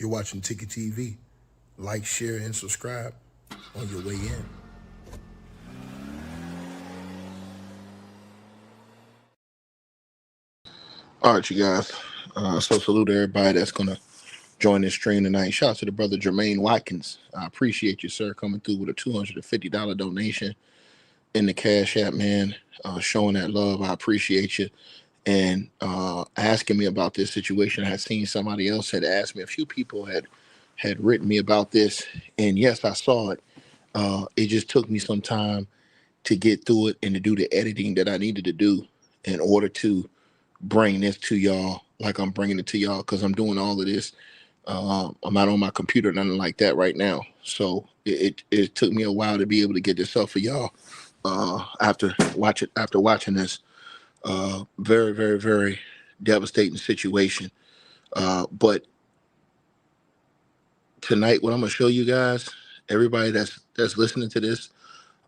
You're watching Ticket TV. Like, share, and subscribe on your way in. All right, you guys. So salute to everybody that's gonna join this stream tonight. Shout out to the brother Jermaine Watkins. I appreciate you, sir, coming through with a $250 donation in the Cash App, man. Showing that love. I appreciate you. And asking me about this situation. I had seen somebody else had asked me. A few people had written me about this, and yes, I saw it. It just took me some time to get through it and to do the editing that I needed to do in order to bring this to y'all like I'm bringing it to y'all, because I'm doing all of this. I'm not on my computer, nothing like that right now. So it took me a while to be able to get this up for y'all. After watching this very, very, very devastating situation. But tonight, what I'm gonna show you guys, everybody that's listening to this,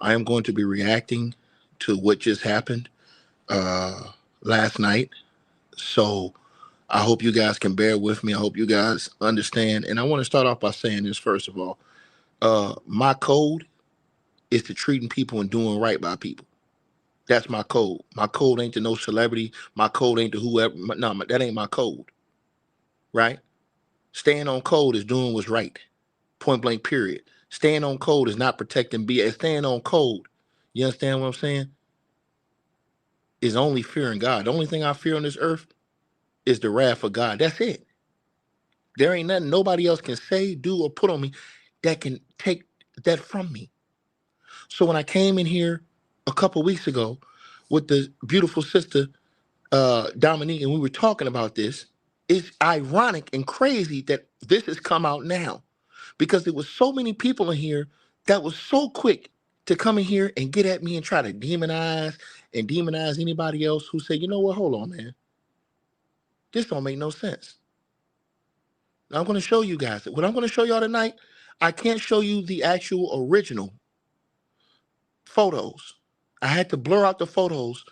I am going to be reacting to what just happened last night. So I hope you guys can bear with me. I hope you guys understand. And I want to start off by saying this first of all. My code is to treating people and doing right by people. That's my code. My code ain't to no celebrity. My code ain't to whoever. No, that ain't my code. Right? Staying on code is doing what's right. Point blank, period. Staying on code is not protecting BS. Staying on code, you understand what I'm saying? Is only fearing God. The only thing I fear on this earth is the wrath of God. That's it. There ain't nothing nobody else can say, do, or put on me that can take that from me. So when I came in here a couple weeks ago with the beautiful sister Dominique, and we were talking about this, it's ironic and crazy that this has come out now, because there was so many people in here that was so quick to come in here and get at me and try to demonize anybody else who said, you know what, hold on, man, this don't make no sense. Now I'm going to show you guys. What I'm going to show y'all tonight, I can't show you the actual original photos. I had to blur out the photos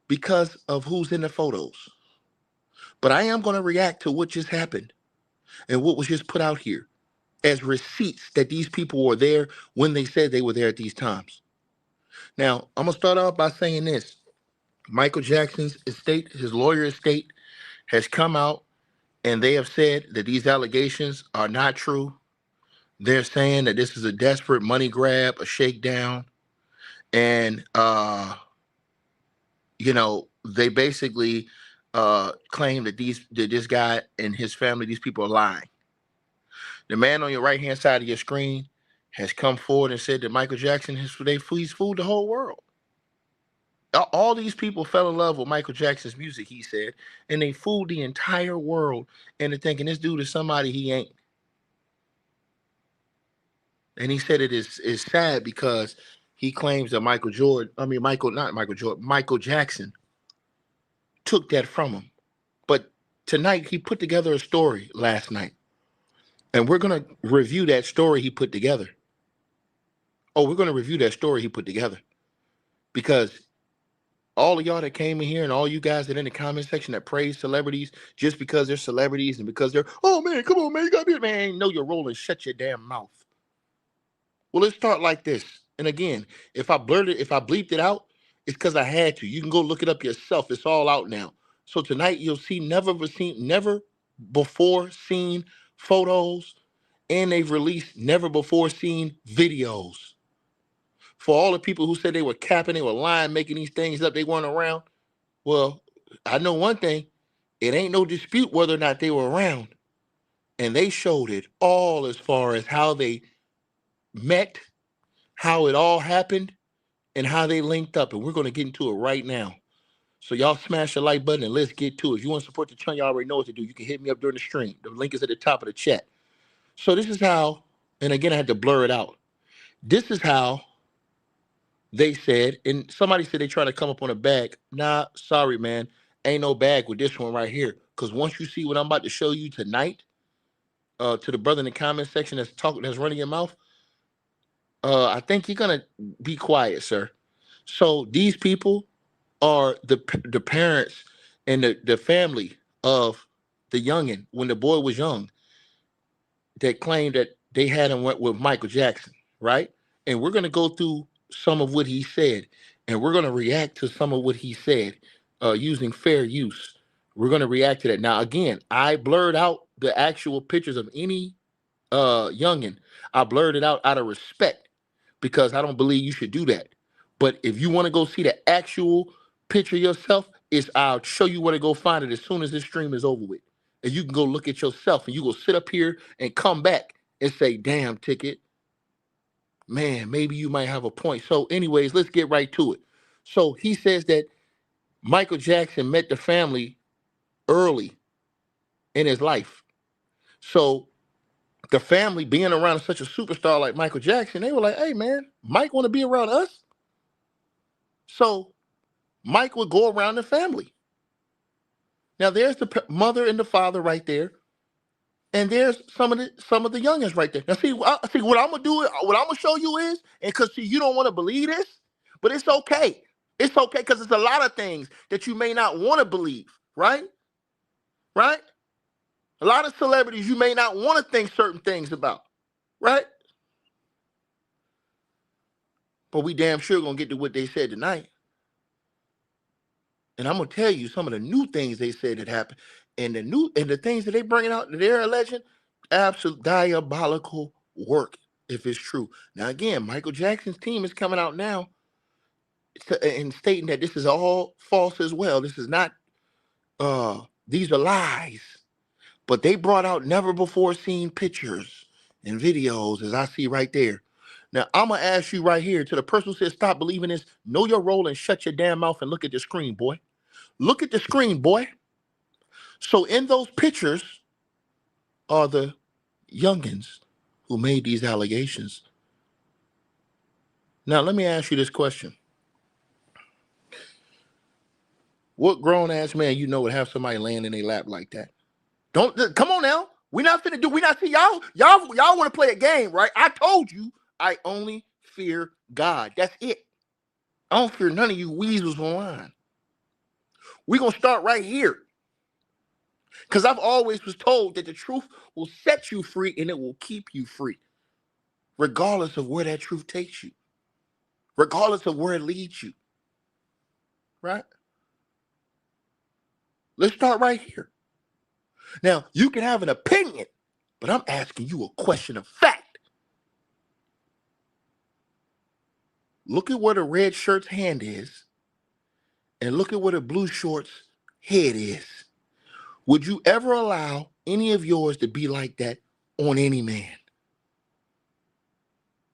because of who's in the photos. But I am going to react to what just happened and what was just put out here as receipts that these people were there when they said they were there at these times. Now, I'm going to start out by saying this. Michael Jackson's estate, his lawyer estate, has come out and they have said that these allegations are not true. They're saying that this is a desperate money grab, a shakedown, and they basically claim that this guy and his family, these people are lying. The man on your right hand side of your screen has come forward and said that Michael Jackson he's fooled the whole world. All these people fell in love with Michael Jackson's music, he said, and they fooled the entire world into thinking this dude is somebody he ain't. And he said it is sad because he claims that Michael Jackson took that from him. But tonight he put together a story last night. And we're going to review that story he put together. We're going to review that story he put together. Because all of y'all that came in here and all you guys that in the comment section that praise celebrities just because they're celebrities and because they're, oh man, come on, man, you got to be, man, know your role and shut your damn mouth. Well, let's start like this. And again, if I bleeped it out, it's because I had to. You can go look it up yourself. It's all out now. So tonight you'll see never before seen photos, and they've released never before seen videos. For all the people who said they were capping, they were lying, making these things up, they weren't around. Well, I know one thing. It ain't no dispute whether or not they were around. And they showed it all as far as how they met, how it all happened, and how they linked up. And we're going to get into it right now. So y'all smash the like button and let's get to it. If you want to support the channel, you already know what to do. You can hit me up during the stream. The link is at the top of the chat. So this is how, and again, I had to blur it out. This is how they said, and somebody said they trying to come up on a bag. Nah, sorry, man. Ain't no bag with this one right here. Because once you see what I'm about to show you tonight, to the brother in the comment section that's running your mouth, I think you're gonna be quiet, sir. So these people are the parents and the family of the youngin when the boy was young. that claim that they had him with Michael Jackson, right? And we're going to go through some of what he said, and we're going to react to some of what he said using fair use. We're going to react to that. Now, again, I blurred out the actual pictures of any youngin. I blurred it out of respect because I don't believe you should do that. But if you want to go see the actual picture yourself, I'll show you where to go find it as soon as this stream is over with. And you can go look at yourself and you go sit up here and come back and say, damn, Ticket, man, maybe you might have a point. So anyways, let's get right to it. So he says that Michael Jackson met the family early in his life. So the family being around such a superstar like Michael Jackson, they were like, hey, man, Mike want to be around us? So Mike would go around the family. Now there's the mother and the father right there. And there's some of the youngins right there. Now see what I'm gonna do, what I'm gonna show you is, and because see, you don't want to believe this, but it's okay. It's okay because it's a lot of things that you may not want to believe, right? Right? A lot of celebrities you may not want to think certain things about, right? But we damn sure gonna get to what they said tonight. And I'm gonna tell you some of the new things they said that happened, and the things that they bringing out that they're alleging, absolute diabolical work if it's true. Now again, Michael Jackson's team is coming out now and stating that this is all false as well. This is not. These are lies. But they brought out never before seen pictures and videos, as I see right there. Now I'm gonna ask you right here to the person who says stop believing this. Know your role and shut your damn mouth and look at the screen, boy. Look at the screen, boy. So in those pictures are the youngins who made these allegations. Now, let me ask you this question. What grown-ass man you know would have somebody laying in their lap like that? Don't come on now. We not see y'all want to play a game, right? I told you I only fear God. That's it. I don't fear none of you weasels online. We're gonna start right here. Because I've always was told that the truth will set you free and it will keep you free, regardless of where that truth takes you, regardless of where it leads you. Right? Let's start right here. Now, you can have an opinion, but I'm asking you a question of fact. Look at where the red shirt's hand is, and look at where the blue short's head is. Would you ever allow any of yours to be like that on any man?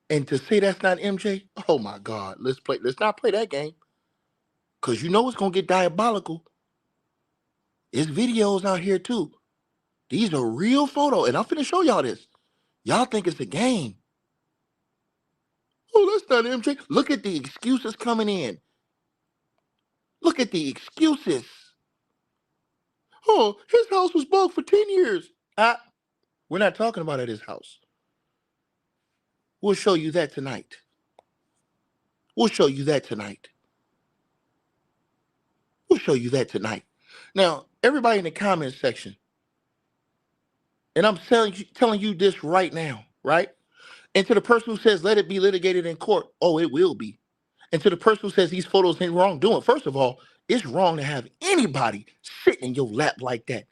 And to say that's not MJ, oh my God, let's not play that game. Because you know it's gonna get diabolical. There's videos out here too. These are real photos, and I'm finna show y'all this. Y'all think it's a game. Oh, that's not MJ. Look at the excuses coming in. Look at the excuses. Oh, his house was bought for 10 years. We're not talking about at his house. We'll show you that tonight. We'll show you that tonight. We'll show you that tonight. Now, everybody in the comments section, and I'm telling you this right now, right? And to the person who says, let it be litigated in court, oh, it will be. And to the person who says these photos ain't wrongdoing, first of all, it's wrong to have anybody sit in your lap like that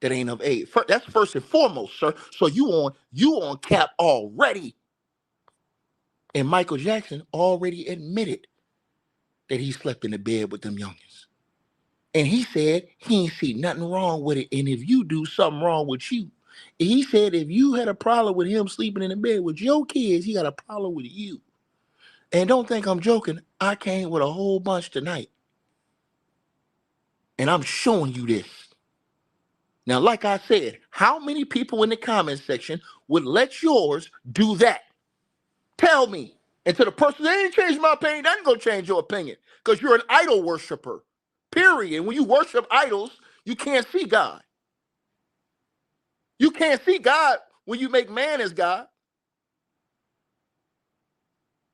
ain't of age. That's first and foremost, sir. So you on cap already. And Michael Jackson already admitted that he slept in the bed with them youngins. And he said he ain't see nothing wrong with it. And if you do, something wrong with you. And he said if you had a problem with him sleeping in the bed with your kids, he got a problem with you. And don't think I'm joking. I came with a whole bunch tonight. And I'm showing you this. Now, like I said, how many people in the comment section would let yours do that? Tell me. And to the person that ain't changed my opinion, that ain't gonna change your opinion. Because you're an idol worshiper. Period. And when you worship idols, you can't see God. You can't see God when you make man as God.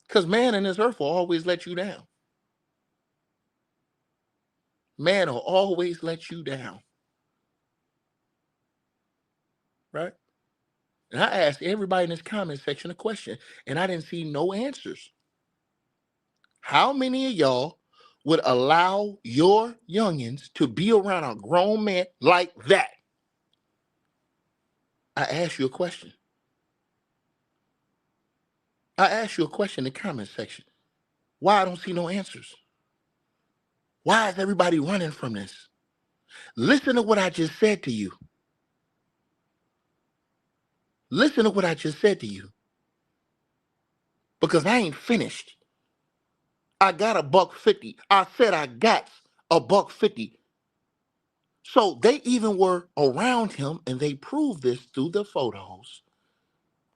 Because man in this earth will always let you down. Man will always let you down. Right? And I asked everybody in this comment section a question, and I didn't see no answers. How many of y'all would allow your youngins to be around a grown man like that? I asked you a question. I asked you a question in the comment section. Why I don't see no answers? Why is everybody running from this? Listen to what I just said to you. Listen to what I just said to you. Because I ain't finished. I got $150. I said I got $150. So they even were around him, and they proved this through the photos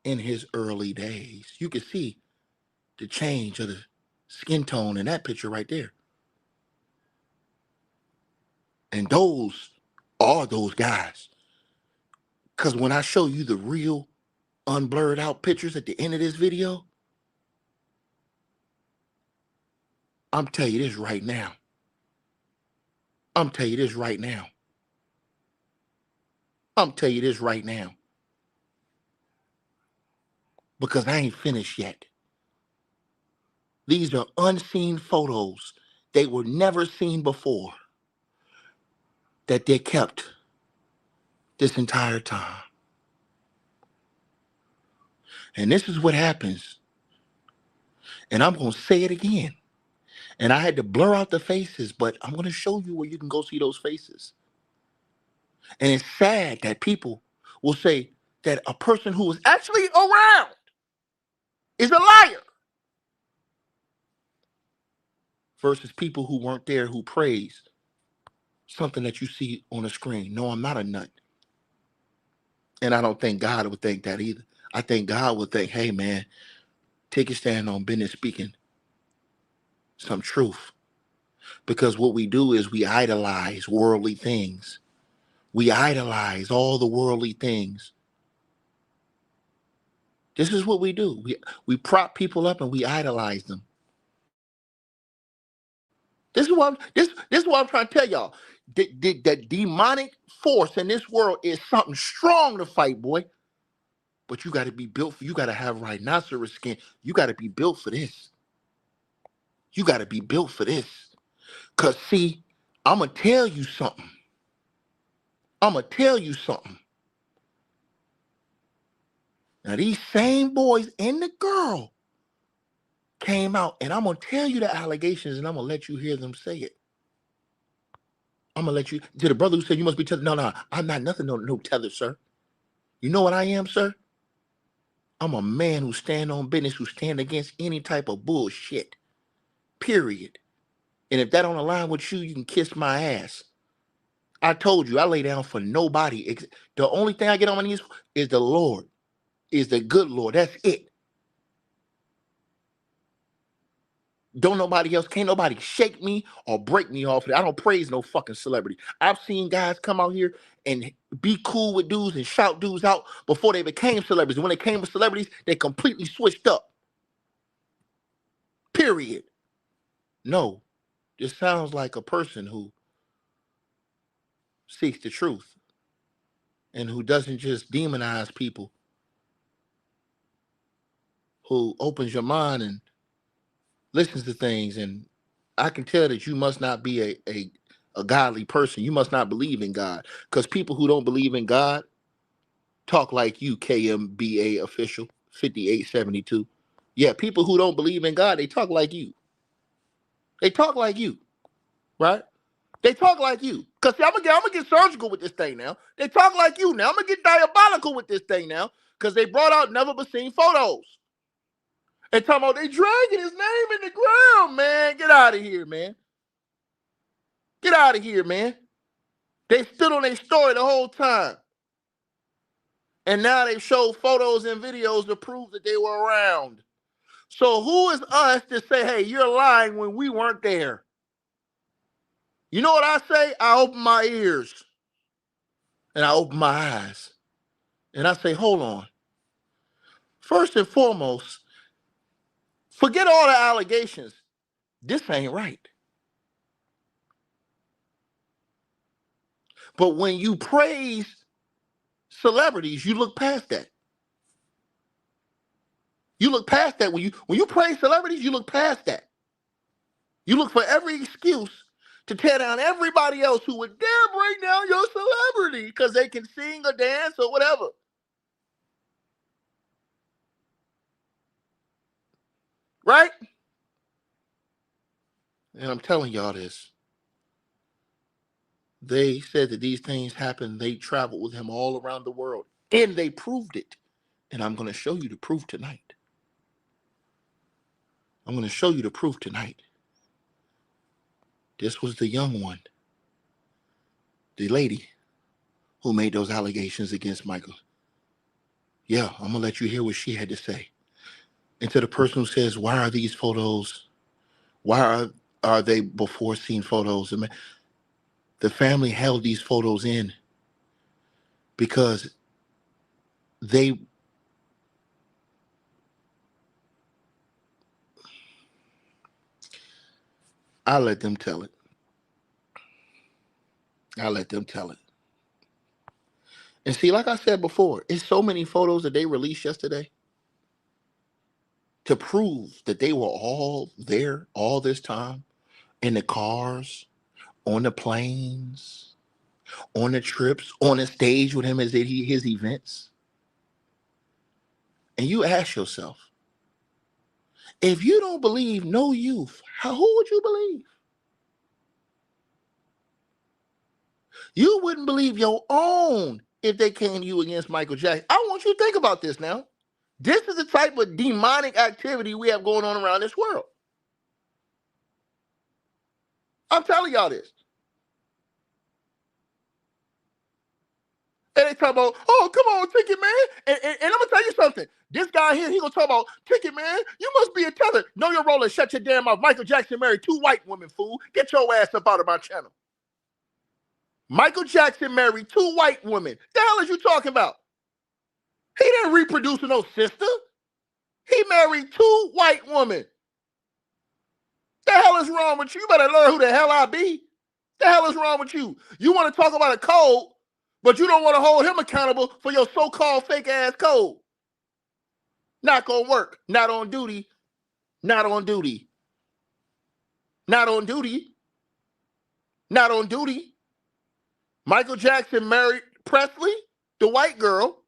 in his early days. You can see the change of the skin tone in that picture right there. And those are those guys. Because when I show you the real unblurred out pictures at the end of this video, I'm telling you this right now. I'm telling you this right now. I'm telling you this right now. Because I ain't finished yet. These are unseen photos. They were never seen before. That they kept this entire time. And this is what happens. And I'm going to say it again. And I had to blur out the faces, but I'm going to show you where you can go see those faces. And it's sad that people will say that a person who was actually around is a liar. Versus people who weren't there who praise something that you see on the screen. No, I'm not a nut. And I don't think God would think that either. I think God would think, hey, man, take a stand on business speaking some truth. Because what we do is we idolize worldly things. We idolize all the worldly things. This is what we do. We prop people up and we idolize them. This is what I'm trying to tell y'all. The demonic force in this world is something strong to fight, boy. But you got to be built for. You got to have rhinoceros skin. You got to be built for this. You got to be built for this. Cause see, I'm gonna tell you something. I'm gonna tell you something. Now these same boys and the girl came out, and I'm gonna tell you the allegations, and I'm gonna let you hear them say it. I'm gonna let you to the brother who said you must be tethered. No, I'm not nothing. No tether, sir. You know what I am, sir? I'm a man who stand on business, who stand against any type of bullshit. Period. And if that don't align with you, you can kiss my ass. I told you, I lay down for nobody. The only thing I get on my knees is the Lord, is the good Lord. That's it. Don't nobody else, can't nobody shake me or break me off. I don't praise no fucking celebrity. I've seen guys come out here and be cool with dudes and shout dudes out before they became celebrities. And when they came with celebrities, they completely switched up. Period. No, this sounds like a person who seeks the truth and who doesn't just demonize people, who opens your mind and listens to things. And I can tell that you must not be a godly person. You must not believe in God, because people who don't believe in God talk like you, KMBA official 5872. Yeah, people who don't believe in God, they talk like you. They talk like you, right? They talk like you. Because I'm gonna get surgical with this thing now. They talk like you now. I'm gonna get diabolical with this thing now. Because they brought out never been seen photos. And talking about they dragging his name in the ground, man. Get out of here, man. Get out of here, man. They stood on their story the whole time. And now they show photos and videos to prove that they were around. So who is us to say, hey, you're lying when we weren't there? You know what I say? I open my ears and I open my eyes. And I say, hold on. First and foremost, forget all the allegations. This ain't right. But when you praise celebrities, you look past that. You look past that. When you praise celebrities, you look past that. You look for every excuse to tear down everybody else who would dare bring down your celebrity because they can sing or dance or whatever. Right? And I'm telling y'all this. They said that these things happened. They traveled with him all around the world. And they proved it. And I'm going to show you the proof tonight. I'm going to show you the proof tonight. This was the young one. The lady who made those allegations against Michael. Yeah, I'm going to let you hear what she had to say. And to the person who says, why are these photos? Why are they before scene photos? I mean, the family held these photos in because I let them tell it. I let them tell it. And see, like I said before, it's so many photos that they released yesterday to prove that they were all there all this time in the cars, on the planes, on the trips, on the stage with him as his events. And you ask yourself, if you don't believe no youth, who would you believe? You wouldn't believe your own if they came to you against Michael Jackson. I want you to think about this now. This is the type of demonic activity we have going on around this world. I'm telling y'all this. And they talk about, oh, come on, Ticket Man. And I'm going to tell you something. This guy here, he going to talk about, Ticket Man, you must be a tether. Know your role and shut your damn mouth. Michael Jackson married 2 white women, fool. Get your ass up out of my channel. Michael Jackson married 2 white women. The hell is you talking about? He didn't reproduce with no sister. He married 2 white women. The hell is wrong with you? You better learn who the hell I be. The hell is wrong with you? You want to talk about a code, but you don't want to hold him accountable for your so-called fake-ass code. Not gonna work. Not on duty. Not on duty. Not on duty. Not on duty. Michael Jackson married Presley, the white girl.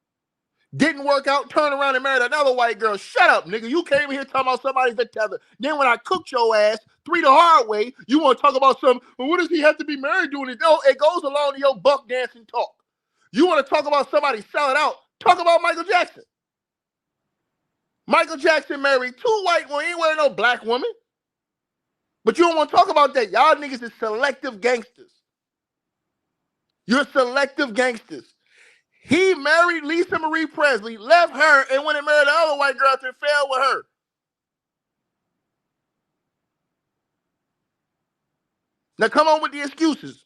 Didn't work out, turned around and married another white girl. Shut up, nigga. You came here talking about somebody's the tether. Then when I cooked your ass 3 the hard way, you want to talk about some, well, what does he have to be married doing it? No, it goes along to your buck dancing talk. You want to talk about somebody selling out, talk about Michael Jackson. Michael Jackson married 2 white women. He ain't wearing no black woman. But you don't want to talk about that. Y'all niggas is selective gangsters. You're selective gangsters. He married Lisa Marie Presley, left her, and went and married the other white girl and fell with her. Now come on with the excuses.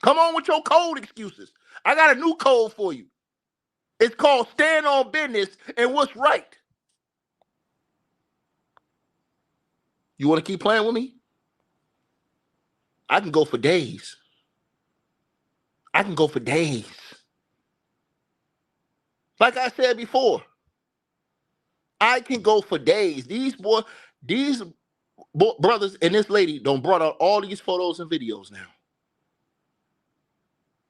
Come on with your code excuses. I got a new code for you. It's called stand on business and what's right. You want to keep playing with me? I can go for days. I can go for days. Like I said before, I can go for days. These brothers and this lady don't brought out all these photos and videos now.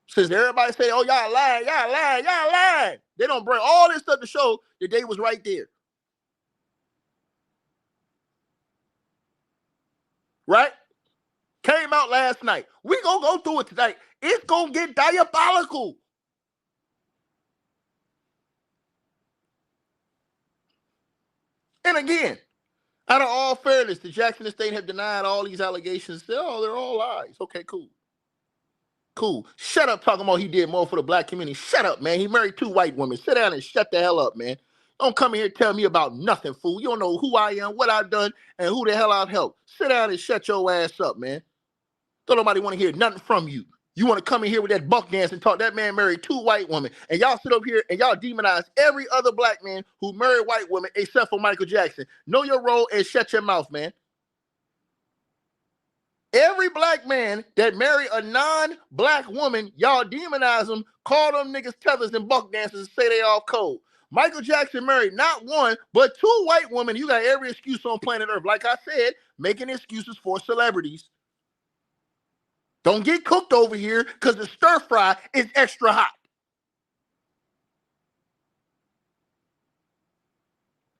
Since everybody say, oh, y'all lying, y'all lying, y'all lying. They don't bring all this stuff to show that they was right there. Right? Came out last night. We gonna go through it tonight. It's gonna get diabolical. And again, out of all fairness, the Jackson estate have denied all these allegations. Oh, they're all lies. Okay, cool. Cool. Shut up talking about he did more for the black community. Shut up, man. He married 2 white women. Sit down and shut the hell up, man. Don't come in here and tell me about nothing, fool. You don't know who I am, what I've done, and who the hell I've helped. Sit down and shut your ass up, man. Don't nobody want to hear nothing from you. You want to come in here with that buck dance and talk. That man married 2 white women. And y'all sit up here and y'all demonize every other black man who married white women except for Michael Jackson. Know your role and shut your mouth, man. Every black man that married a non-black woman, y'all demonize them, call them niggas tethers and buck dancers and say they all cold. Michael Jackson married not one, but 2 white women. You got every excuse on planet Earth. Like I said, making excuses for celebrities. Don't get cooked over here because the stir fry is extra hot.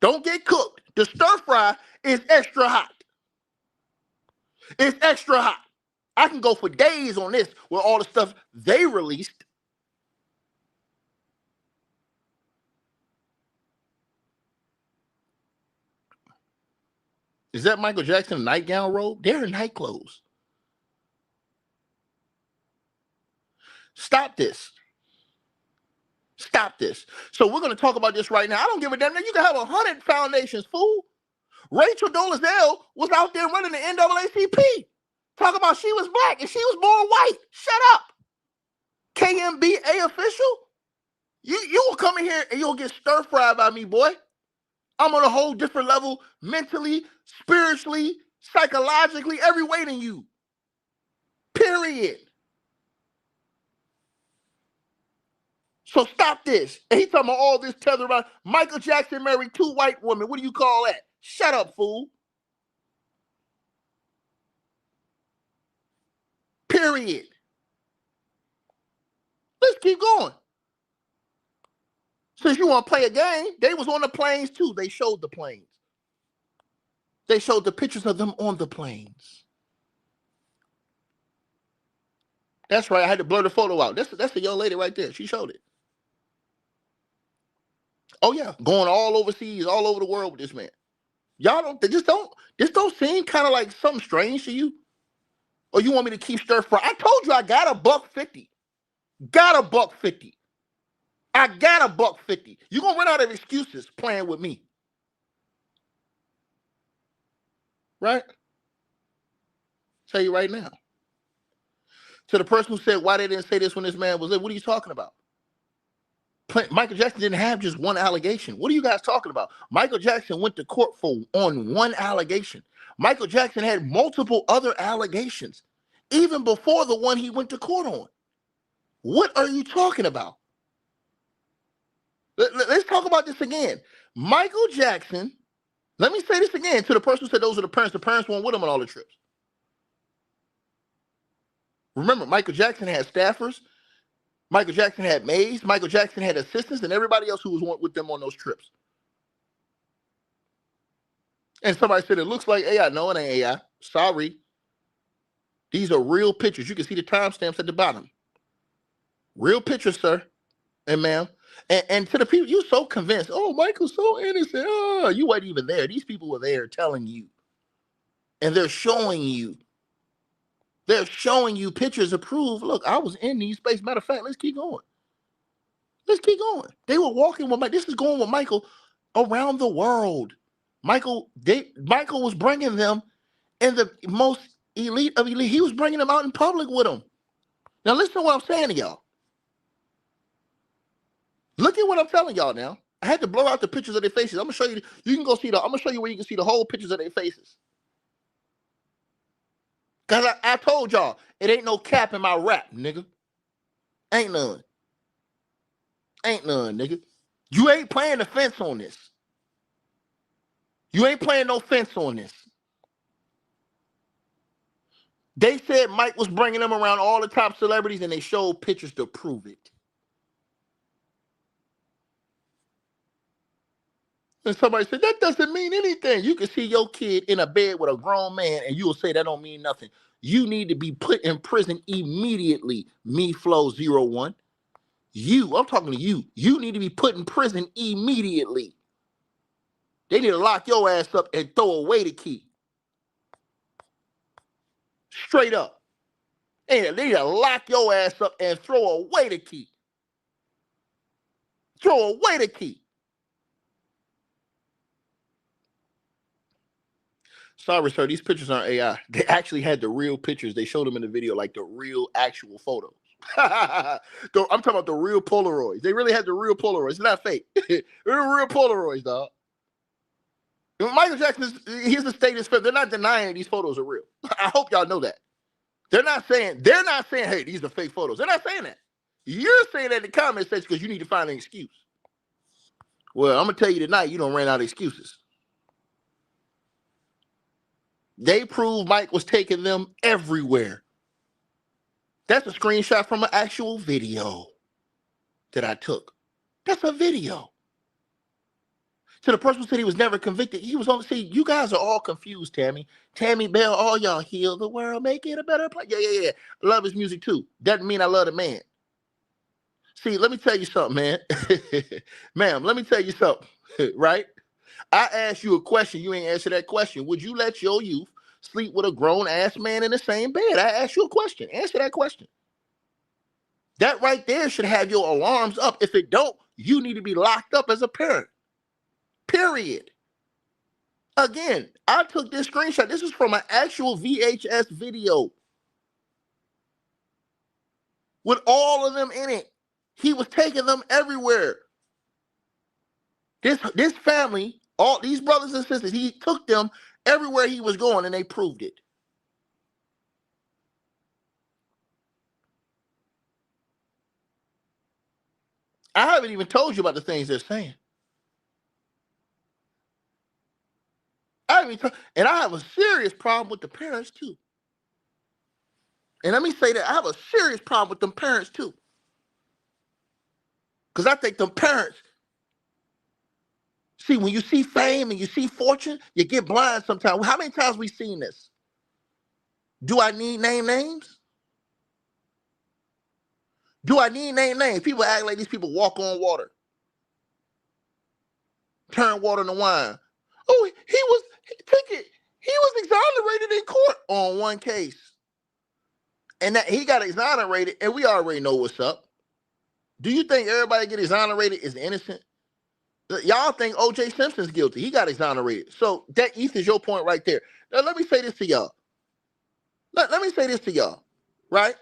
Don't get cooked. The stir fry is extra hot. It's extra hot. I can go for days on this with all the stuff they released. Is that Michael Jackson nightgown robe? They're in night clothes. Stop this. Stop this. So we're going to talk about this right now. I don't give a damn. You can have 100 foundations, fool. Rachel Dolezal was out there running the NAACP. Talk about she was black and she was born white. Shut up. KMBA official? You will come in here and you'll get stir-fried by me, boy. I'm on a whole different level mentally, spiritually, psychologically, every way than you. Period. So stop this. And he talking about all this tether about Michael Jackson married 2 white women. What do you call that? Shut up, fool. Period. Let's keep going. Since you want to play a game, they was on the planes too. They showed the planes. They showed the pictures of them on the planes. That's right. I had to blur the photo out. That's the young lady right there. She showed it. Oh yeah, going all overseas, all over the world with this man. Y'all don't. This don't seem kind of like something strange to you, or you want me to keep stir fry? I told you I got $150. Got $150. I got $150. You gonna run out of excuses playing with me, right? Tell you right now. To the person who said why they didn't say this when this man was there, what are you talking about? Michael Jackson didn't have just one allegation. What are you guys talking about? Michael Jackson went to court on one allegation. Michael Jackson had multiple other allegations, even before the one he went to court on. What are you talking about? Let's talk about this again. Michael Jackson, let me say this again to the person who said those are the parents. The parents weren't with him on all the trips. Remember, Michael Jackson had staffers. Michael Jackson had maids. Michael Jackson had assistants and everybody else who was with them on those trips. And somebody said, it looks like AI. No, it ain't AI. Sorry. These are real pictures. You can see the timestamps at the bottom. Real pictures, sir and ma'am. And to the people, you're so convinced, oh, Michael's so innocent. Oh, you weren't even there. These people were there telling you. And they're showing you. They're showing you pictures to prove, look, I was in these spaces. Matter of fact, let's keep going. Let's keep going. They were walking with Michael. This is going with Michael around the world. Michael was bringing them in the most elite of elite. He was bringing them out in public with him. Now, listen to what I'm saying to y'all. Look at what I'm telling y'all now. I had to blur out the pictures of their faces. I'm going to show you. You can go see I'm going to show you where you can see the whole pictures of their faces. Because I told y'all, it ain't no cap in my rap, nigga. Ain't none. Ain't none, nigga. You ain't playing the fence on this. You ain't playing no fence on this. They said Mike was bringing them around all the top celebrities and they showed pictures to prove it. And somebody said, that doesn't mean anything. You can see your kid in a bed with a grown man and you will say that don't mean nothing. You need to be put in prison immediately, MeFlow01. I'm talking to you. You need to be put in prison immediately. They need to lock your ass up and throw away the key. Straight up. They need to lock your ass up and throw away the key. Throw away the key. Sorry, sir. These pictures aren't AI. They actually had the real pictures. They showed them in the video, like the real actual photos. I'm talking about the real Polaroids. They really had the real Polaroids. It's not fake. They're real Polaroids, dog. Michael Jackson, here's the status. They're not denying these photos are real. I hope y'all know that. They're not saying, hey, these are fake photos. They're not saying that. You're saying that in the comment section because you need to find an excuse. Well, I'm gonna tell you tonight, you don't ran out of excuses. They proved Mike was taking them everywhere. That's a screenshot from an actual video that I took. That's a video. So the person said he was never convicted. He was only, see, you guys are all confused, Tammy. Tammy Bell, all y'all heal the world, make it a better place. Yeah. I love his music too. Doesn't mean I love the man. See, let me tell you something, man. Ma'am, let me tell you something, right? I asked you a question. You ain't answered that question. Would you let your youth sleep with a grown-ass man in the same bed? I asked you a question. Answer that question. That right there should have your alarms up. If it don't, you need to be locked up as a parent. Period. Again, I took this screenshot. This is from an actual VHS video with all of them in it. He was taking them everywhere. This family, all these brothers and sisters, he took them everywhere he was going, and they proved it. I haven't even told you about the things they're saying. And I have a serious problem with the parents too. And let me say that I have a serious problem with them parents too. Because I think them parents, see, when you see fame and you see fortune, you get blind sometimes. How many times we seen this? Do I need name names? Do I need name names? People act like these people walk on water. Turn water into wine. Oh, he was exonerated in court on one case. And that he got exonerated, and we already know what's up. Do you think everybody get exonerated is innocent? Y'all think O.J. Simpson's guilty. He got exonerated. So that is your point right there. Now, let me say this to y'all. Let me say this to y'all, right?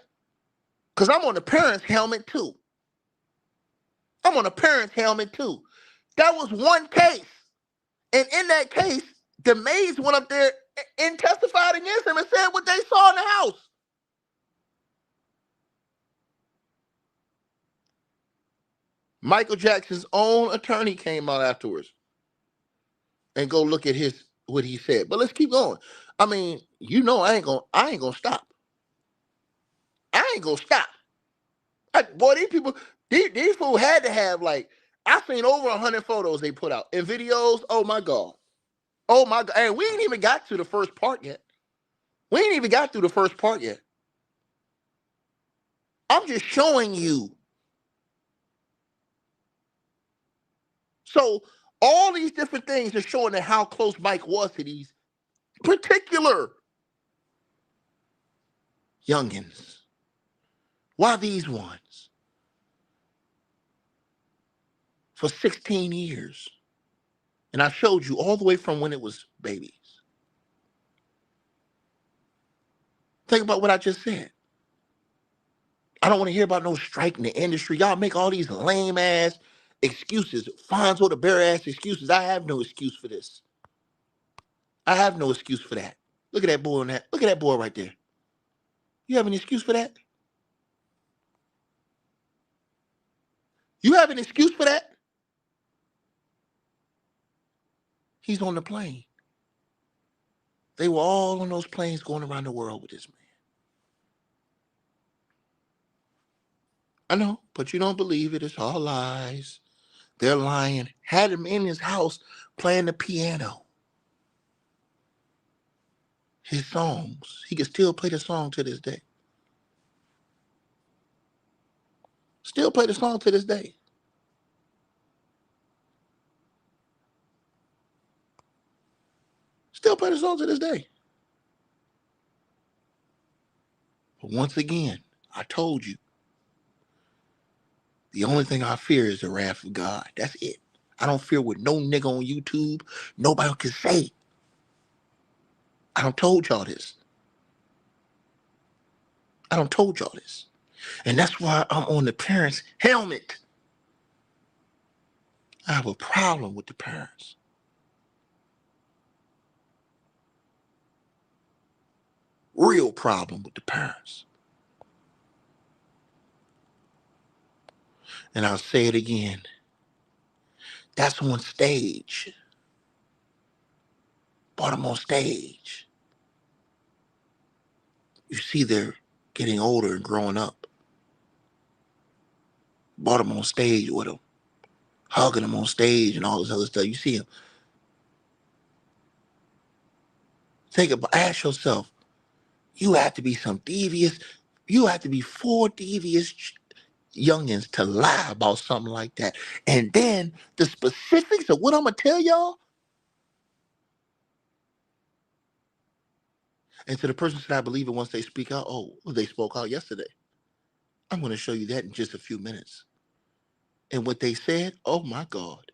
Because I'm on the parents' helmet too. I'm on the parents' helmet too. That was one case. And in that case, the maids went up there and testified against him and said what they saw in the house. Michael Jackson's own attorney came out afterwards and go look at what he said. But let's keep going. I mean, I ain't gonna stop. I ain't gonna stop. Boy, these fools had to have, like, I've seen over 100 photos they put out and videos. Oh my God. Oh my God. And we ain't even got to the first part yet. We ain't even got through the first part yet. I'm just showing you. So all these different things are showing that how close Mike was to these particular youngins. Why these ones? For 16 years. And I showed you all the way from when it was babies. Think about what I just said. I don't want to hear about no strike in the industry. Y'all make all these lame ass excuses, Fonzo the bare ass excuses. I have no excuse for this. I have no excuse for that. Look at that boy on that. Look at that boy right there. You have an excuse for that? You have an excuse for that? He's on the plane. They were all on those planes going around the world with this man. I know, but you don't believe it. It's all lies. They're lying. Had him in his house playing the piano. His songs. He can still play the song to this day. Still play the song to this day. Still play the song to this day. But once again, I told you, the only thing I fear is the wrath of God. That's it. I don't fear what no nigga on YouTube, nobody can say. I don't told y'all this. I don't told y'all this. And that's why I'm on the parents' helmet. I have a problem with the parents. Real problem with the parents. And I'll say it again. That's on stage. Brought them on stage. You see they're getting older and growing up. Brought them on stage with them, hugging them on stage and all this other stuff. You see them. Ask yourself, you have to be you have to be 4 devious youngins to lie about something like that. And then the specifics of what I'm going to tell y'all. And to the person that I believe it once they speak out, oh, well, they spoke out yesterday. I'm going to show you that in just a few minutes. And what they said, oh my God.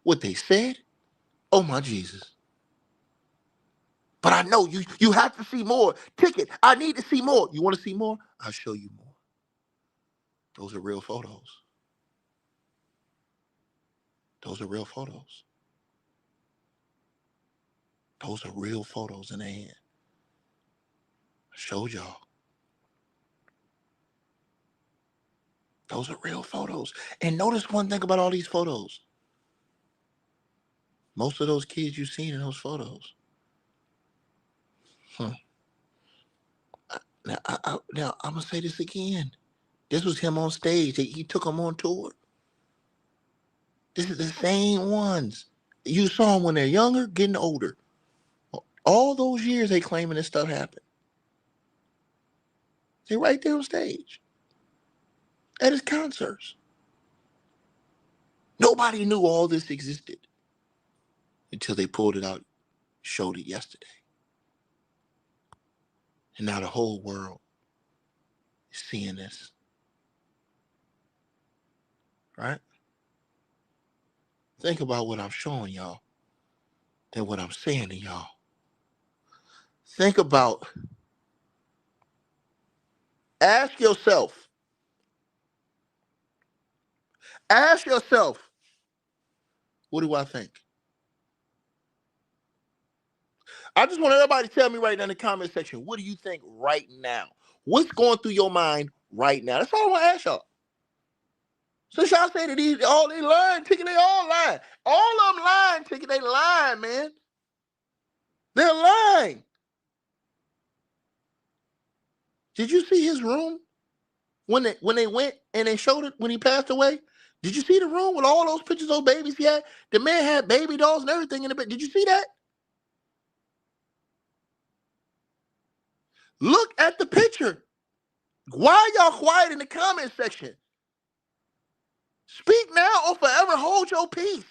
What they said, oh my Jesus. But I know you have to see more. Ticket, I need to see more. You want to see more? I'll show you more. Those are real photos. Those are real photos. Those are real photos in their hand. I showed y'all. Those are real photos. And notice one thing about all these photos. Most of those kids you've seen in those photos. Now, I'm going to say this again. This was him on stage. He took them on tour. This is the same ones. You saw them when they're younger, getting older. All those years they claiming this stuff happened. They're right there on stage. At his concerts. Nobody knew all this existed until they pulled it out, showed it yesterday. And now the whole world is seeing this. Right? Think about what I'm showing y'all than what I'm saying to y'all. Think about, ask yourself, what do I think? I just want everybody to tell me right now in the comment section, what do you think right now? What's going through your mind right now? That's all I want to ask y'all. Since y'all say that they lying, Ticket, they all lying. All of them lying, Ticket, they lying, man. They're lying. Did you see his room when they went and they showed it when he passed away? Did you see the room with all those pictures of babies he had? The man had baby dolls and everything in the bed. Did you see that? Look at the picture. Why y'all quiet in the comment section? Speak now or forever hold your peace.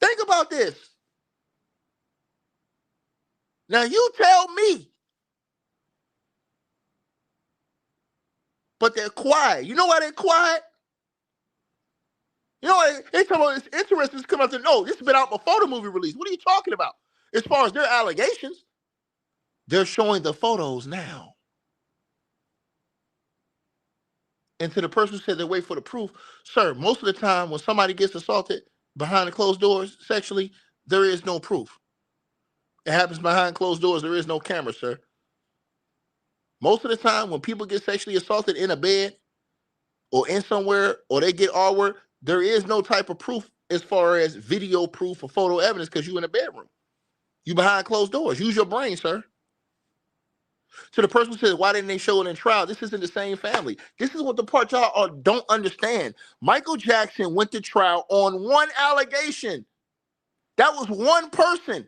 Think about this. Now you tell me. But they're quiet. You know why they're quiet? You know, they talk about it's interesting to come out to no, this has been out before the movie release. What are you talking about? As far as their allegations, they're showing the photos now. And to the person who said they wait for the proof, sir, most of the time when somebody gets assaulted behind the closed doors sexually, there is no proof. It happens behind closed doors. There is no camera, sir. Most of the time when people get sexually assaulted in a bed or in somewhere or they get artwork, there is no type of proof as far as video proof or photo evidence because you're in a bedroom. You behind closed doors. Use your brain, sir. To the person who says, why didn't they show it in trial? This isn't the same family. This is what the part y'all don't understand. Michael Jackson went to trial on one allegation. That was one person.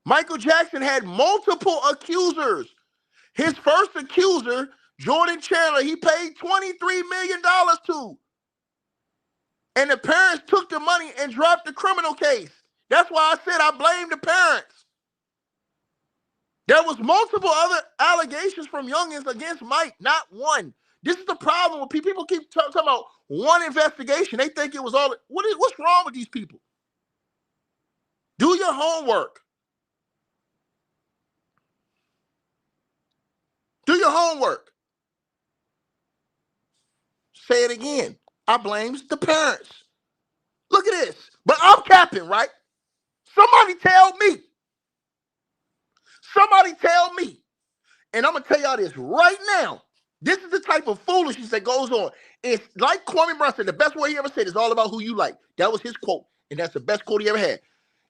Michael Jackson had multiple accusers. His first accuser, Jordan Chandler, he paid $23 million to. And the parents took the money and dropped the criminal case. That's why I said I blame the parents. There was multiple other allegations from youngins against Mike, not one. This is the problem with people. People keep talking about one investigation. They think it was all. What's wrong with these people? Do your homework. Do your homework. Say it again. I blame the parents. Look at this. But I'm capping, right? Somebody tell me. Somebody tell me. And I'm going to tell y'all this right now. This is the type of foolishness that goes on. It's like Kwame Brown said, the best word he ever said is all about who you like. That was his quote, and that's the best quote he ever had.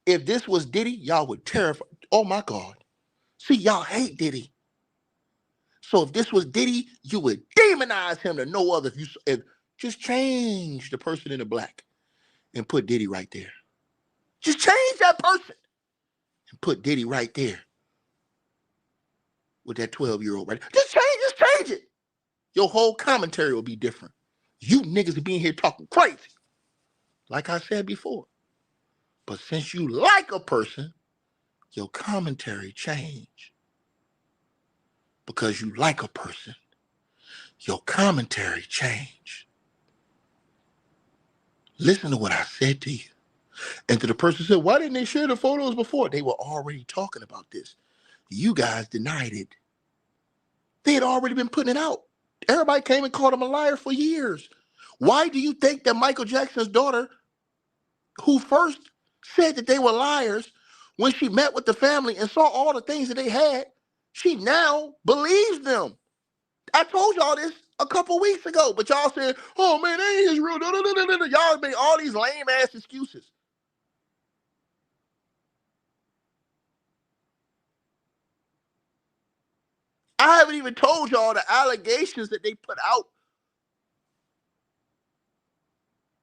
If this was Diddy, y'all would terrify. Oh my God. See, y'all hate Diddy. So if this was Diddy, you would demonize him to no other. If just change the person in the black and put Diddy right there. Just change that person and put Diddy right there with that 12-year-old right there. Just change it. Your whole commentary will be different. You niggas are being here talking crazy, like I said before. But since you like a person, your commentary change. Because you like a person, your commentary change. Listen to what I said to you. And to the person who said, why didn't they share the photos before? They were already talking about this. You guys denied it. They had already been putting it out. Everybody came and called him a liar for years. Why do you think that Michael Jackson's daughter, who first said that they were liars, when she met with the family and saw all the things that they had, she now believes them? I told y'all this a couple weeks ago, but y'all said, oh man, that ain't his real. Y'all made all these lame ass excuses. I haven't even told y'all the allegations that they put out.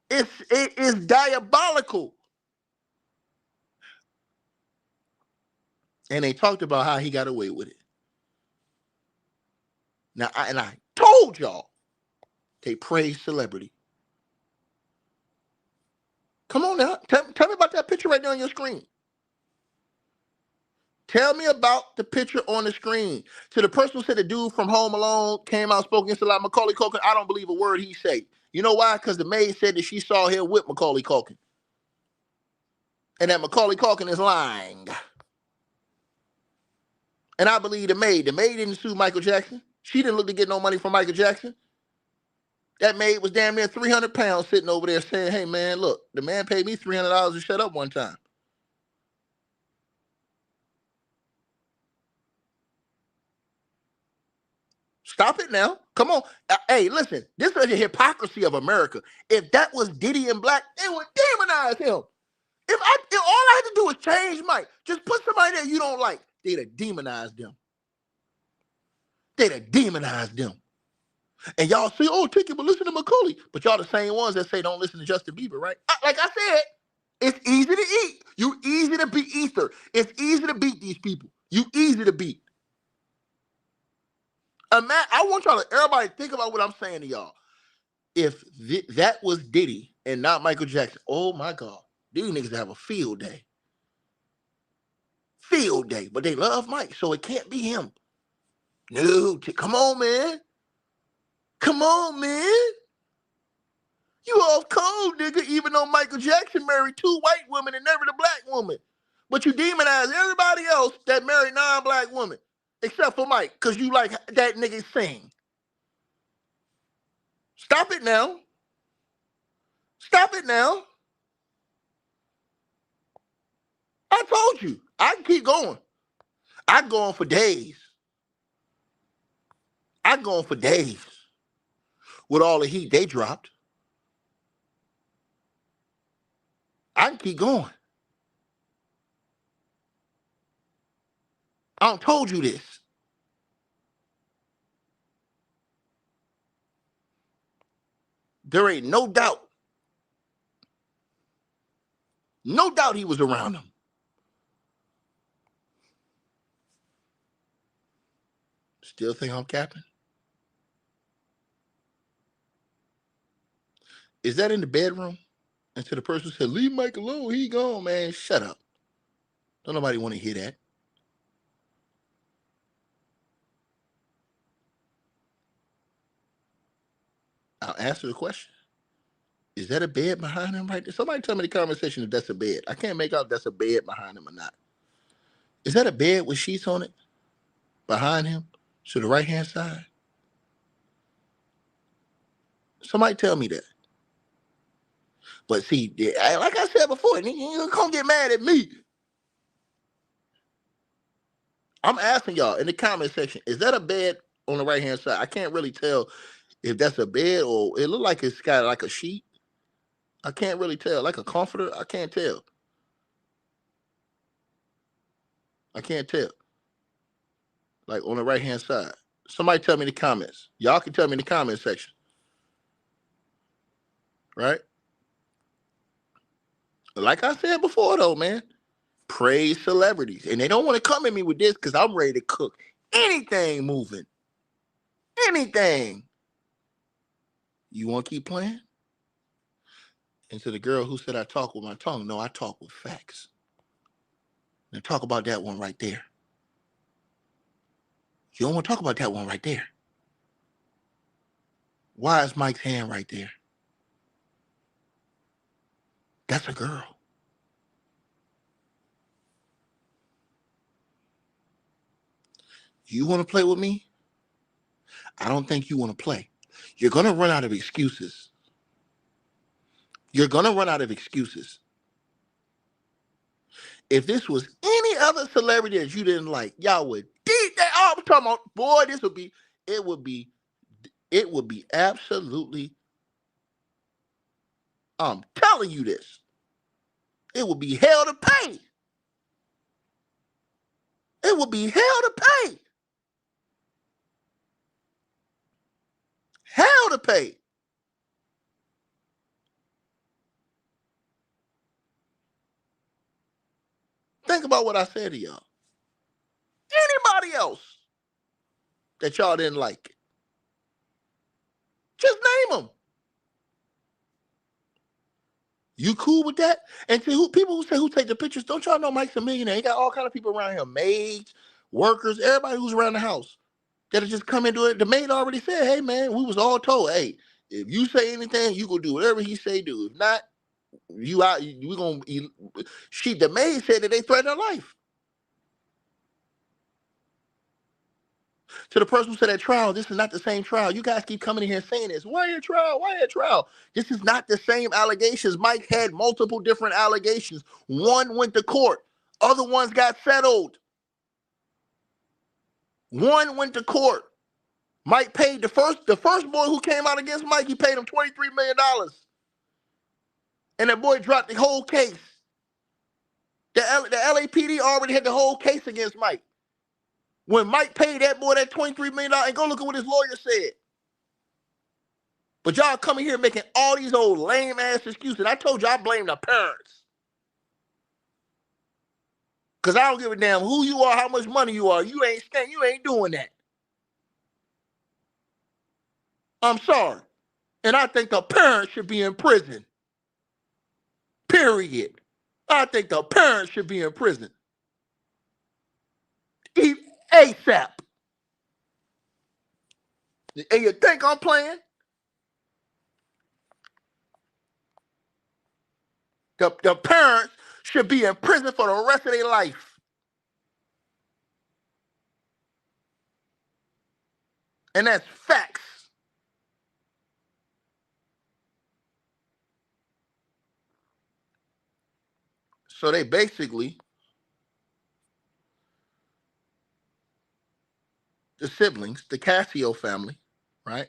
It is diabolical. And they talked about how he got away with it. Now, I told y'all they praise celebrity. Come on now. Tell me about that picture right there on your screen. Tell me about the picture on the screen. To the person who said the dude from Home Alone came out, spoke against a lot, Macaulay Culkin, I don't believe a word he said. You know why? Because the maid said that she saw him with Macaulay Culkin. And that Macaulay Culkin is lying. And I believe the maid. The maid didn't sue Michael Jackson. She didn't look to get no money from Michael Jackson. That maid was damn near 300 pounds sitting over there saying, hey, man, look, the man paid me $300 to shut up one time. Stop it now. Come on. Hey, listen, this is the hypocrisy of America. If that was Diddy and Black, they would demonize him. If all I had to do is change Mike, just put somebody there you don't like, they'd have demonized them. They'd have demonized them. And y'all say, oh, Tiki, but listen to Macaulay. But y'all the same ones that say don't listen to Justin Bieber, right? Like I said, it's easy to eat. You easy to beat Ether. It's easy to beat these people. You easy to beat. I want y'all to, everybody think about what I'm saying to y'all. If that was Diddy and not Michael Jackson, oh my God, these niggas have a field day. Field day. But they love Mike, so it can't be him. No, come on, man. Come on, man. You off cold, nigga, even though Michael Jackson married 2 white women and never the black woman. But you demonize everybody else that married non-black women, except for Mike, because you like that nigga sing. Stop it now. Stop it now. I told you. I can keep going. I go on for days. I go on for days with all the heat they dropped. I can keep going. I don't told you this. There ain't no doubt. No doubt he was around them. Still think I'm capping? Is that in the bedroom? And to the person who said, leave Mike alone, he gone, man, shut up. Don't nobody want to hear that. I'll answer the question. Is that a bed behind him right there? Somebody tell me in the comment section if that's a bed. I can't make out if that's a bed behind him or not. Is that a bed with sheets on it? Behind him? To the right-hand side? Somebody tell me that. But see, like I said before, you can't get mad at me. I'm asking y'all in the comment section, is that a bed on the right hand side. I can't really tell if that's a bed or it looked like it's got like a sheet. I can't really tell. Like a comforter. I can't tell. I can't tell. Like on the right hand side. Somebody tell me in the comments. Y'all can tell me in the comment section. Right? Like I said before though, man. Praise celebrities. And they don't want to come at me with this because I'm ready to cook anything moving. Anything. You want to keep playing? And to the girl who said I talk with my tongue, no, I talk with facts. Now talk about that one right there. You don't want to talk about that one right there. Why is Mike's hand right there? That's a girl. You want to play with me? I don't think you want to play. You're going to run out of excuses. You're going to run out of excuses. If this was any other celebrity that you didn't like, y'all would deep that. Oh, I'm talking about, boy, it would be absolutely, I'm telling you this. It would be hell to pay. It would be hell to pay. Hell to pay. Think about what I said to y'all. Anybody else that y'all didn't like, just name them. You cool with that? And to people who say who take the pictures, don't y'all know Mike's a millionaire? He got all kind of people around here, maids, workers, everybody who's around the house that'll just come into it. The maid already said, hey man, we was all told, hey, if you say anything, you gonna do whatever he say do. If not, you out. We gonna. The maid said that they threatened her life. To the person who said at trial, this is not the same trial. You guys keep coming in here saying this. Why at trial? Why at trial? This is not the same allegations. Mike had multiple different allegations. One went to court. Other ones got settled. One went to court. Mike paid the first boy who came out against Mike, he paid him $23 million. And that boy dropped the whole case. The LAPD already had the whole case against Mike. When Mike paid that boy that $23 million, and go look at what his lawyer said. But y'all coming here making all these old lame ass excuses. I told you I blame the parents. Because I don't give a damn who you are, how much money you are. You ain't doing that. I'm sorry. And I think the parents should be in prison. Period. I think the parents should be in prison. ASAP. And you think I'm playing? The parents should be in prison for the rest of their life. And that's facts. So they basically, the siblings, the Casio family, right?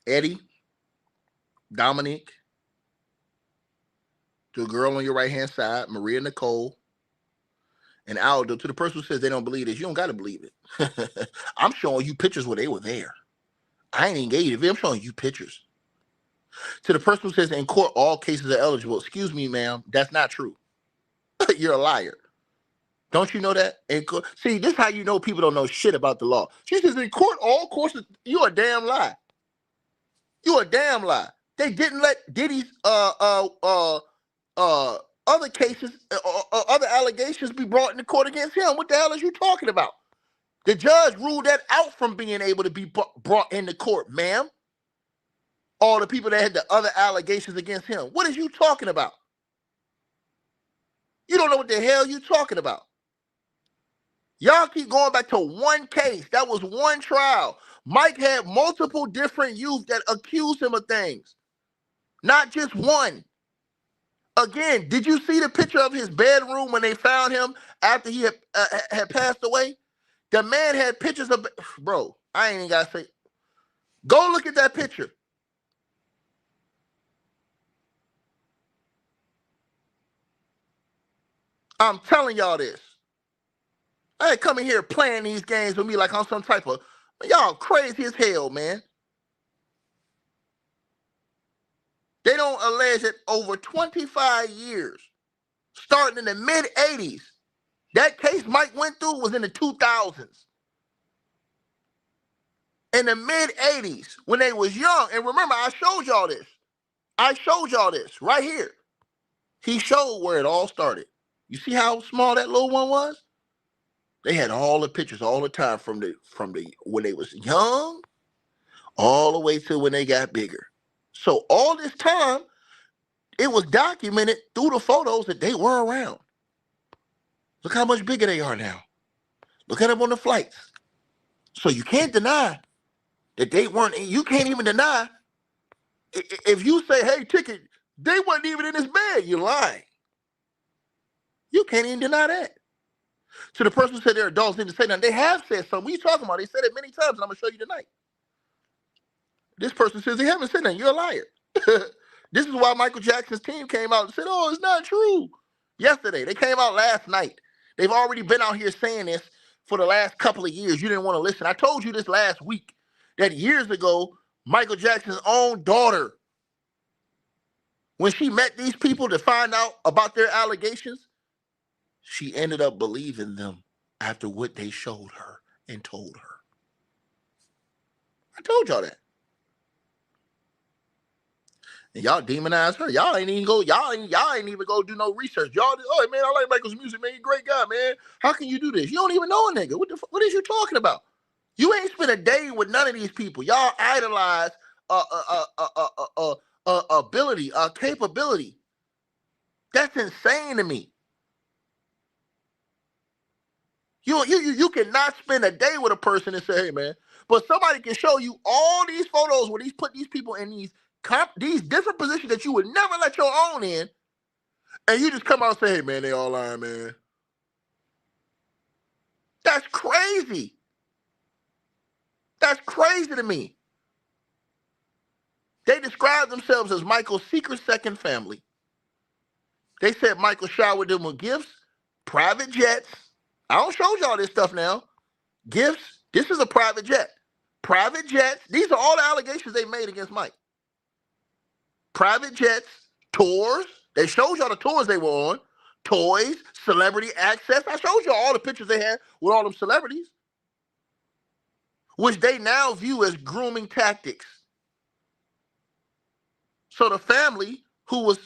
Eddie, Dominique, the girl on your right-hand side, Maria Nicole, and Aldo, to the person who says they don't believe this, you don't got to believe it. I'm showing you pictures where they were there. I ain't engaged. I'm showing you pictures. To the person who says in court all cases are eligible, excuse me, ma'am, that's not true. You're a liar. Don't you know that? See, this is how you know people don't know shit about the law. She says in court all courses, you a damn lie. You a damn lie. They didn't let Diddy's other cases, other allegations be brought into court against him. What the hell is you talking about? The judge ruled that out from being able to be brought into court, ma'am. All the people that had the other allegations against him. What is you talking about? You don't know what the hell you talking about. Y'all keep going back to one case. That was one trial. Mike had multiple different youth that accused him of things. Not just one. Again, did you see the picture of his bedroom when they found him after he had passed away? The man had pictures of, bro, I ain't even got to say, go look at that picture. I'm telling y'all this. I ain't coming here playing these games with me like I'm some type of, y'all crazy as hell, man. They don't allege that over 25 years, starting in the mid-'80s, that case Mike went through was in the 2000s. In the mid-'80s, when they was young, and remember, I showed y'all this. I showed y'all this right here. He showed where it all started. You see how small that little one was? They had all the pictures all the time from the when they was young all the way to when they got bigger. So all this time, it was documented through the photos that they were around. Look how much bigger they are now. Look at them on the flights. So you can't deny that they weren't, you can't even deny, if you say, hey, Ticket, they weren't even in this bed, you're lying. You can't even deny that. So the person who said they're adults didn't say nothing. They have said something. What are you talking about? They said it many times, and I'm going to show you tonight. This person says they haven't said nothing. You're a liar. This is why Michael Jackson's team came out and said, oh, it's not true. Yesterday. They came out last night. They've already been out here saying this for the last couple of years. You didn't want to listen. I told you this last week that years ago, Michael Jackson's own daughter, when she met these people to find out about their allegations, she ended up believing them after what they showed her and told her. I told y'all that. And y'all demonize her. Y'all ain't even go do no research. Y'all, oh man, I like Michael's music, man. He's a great guy, man. How can you do this? You don't even know a nigga. What is you talking about? You ain't spent a day with none of these people. Y'all idolize ability, capability. That's insane to me. You cannot spend a day with a person and say, hey man, but somebody can show you all these photos where put these people in these different positions that you would never let your own in, and you just come out and say, hey man, they all lying, man. That's crazy. That's crazy to me. They describe themselves as Michael's secret second family. They said Michael showered them with gifts, private jets. I don't show y'all this stuff now. Gifts. This is a private jet. Private jets. These are all the allegations they made against Mike. Private jets, tours. They showed y'all the tours they were on. Toys, celebrity access. I showed you all the pictures they had with all them celebrities, which they now view as grooming tactics. So the family, who was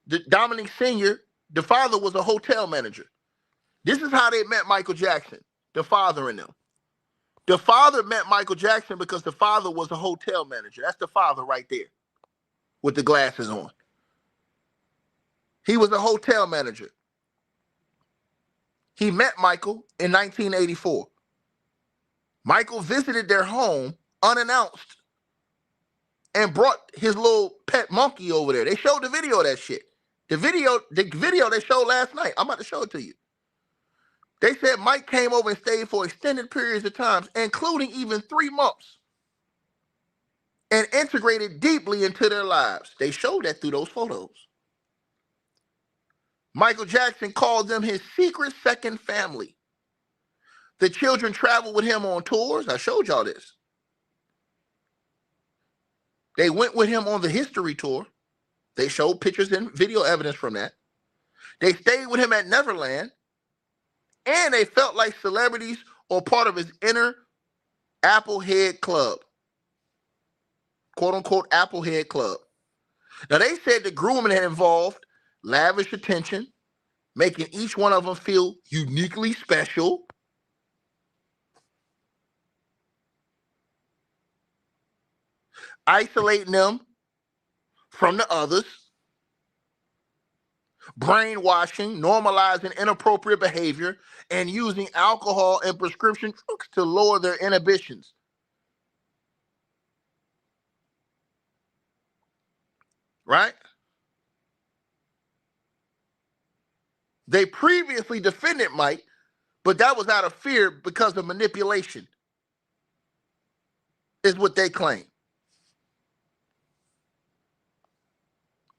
the Dominic Sr., the father was a hotel manager. This is how they met Michael Jackson, the father and them. The father met Michael Jackson because the father was a hotel manager. That's the father right there with the glasses on. He was a hotel manager. He met Michael in 1984. Michael visited their home unannounced and brought his little pet monkey over there. They showed the video of that shit. The video they showed last night. I'm about to show it to you. They said Mike came over and stayed for extended periods of time, including even 3 months, and integrated deeply into their lives. They showed that through those photos. Michael Jackson called them his secret second family. The children traveled with him on tours. I showed y'all this. They went with him on the history tour. They showed pictures and video evidence from that. They stayed with him at Neverland. And they felt like celebrities or part of his inner Applehead Club. Quote unquote Applehead Club. Now they said the grooming had involved lavish attention, making each one of them feel uniquely special. Isolating them from the others. Brainwashing, normalizing inappropriate behavior, and using alcohol and prescription drugs to lower their inhibitions. Right? They previously defended Mike But that was out of fear because of manipulation, is what they claim.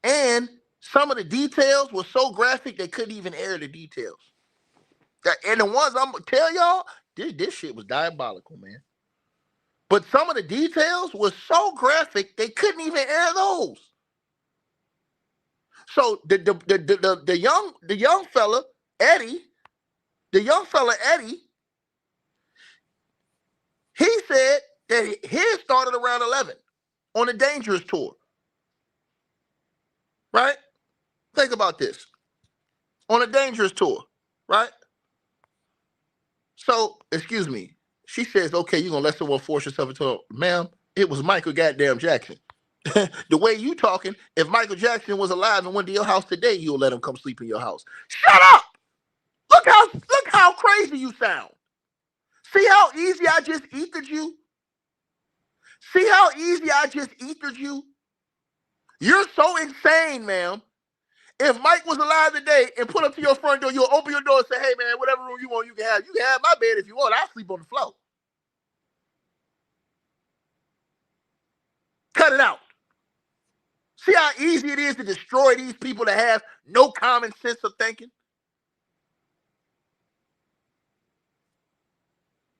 And some of the details were so graphic they couldn't even air the details. And the ones I'm gonna tell y'all, this shit was diabolical, man. But some of the details were so graphic they couldn't even air those. So the young fella Eddie, he said that his started around 11 on the Dangerous tour. Right? Think about this. On a Dangerous tour, right? So, excuse me. She says, okay, you're going to let someone force yourself into a, ma'am, it was Michael goddamn Jackson. The way you talking, if Michael Jackson was alive and went to your house today, you'll let him come sleep in your house. Shut up! Look how crazy you sound. See how easy I just ethered you? See how easy I just ethered you? You're so insane, ma'am. If Mike was alive today and put up to your front door, you'll open your door and say, hey, man, whatever room you want, you can have. You can have my bed if you want. I'll sleep on the floor. Cut it out. See how easy it is to destroy these people that have no common sense of thinking?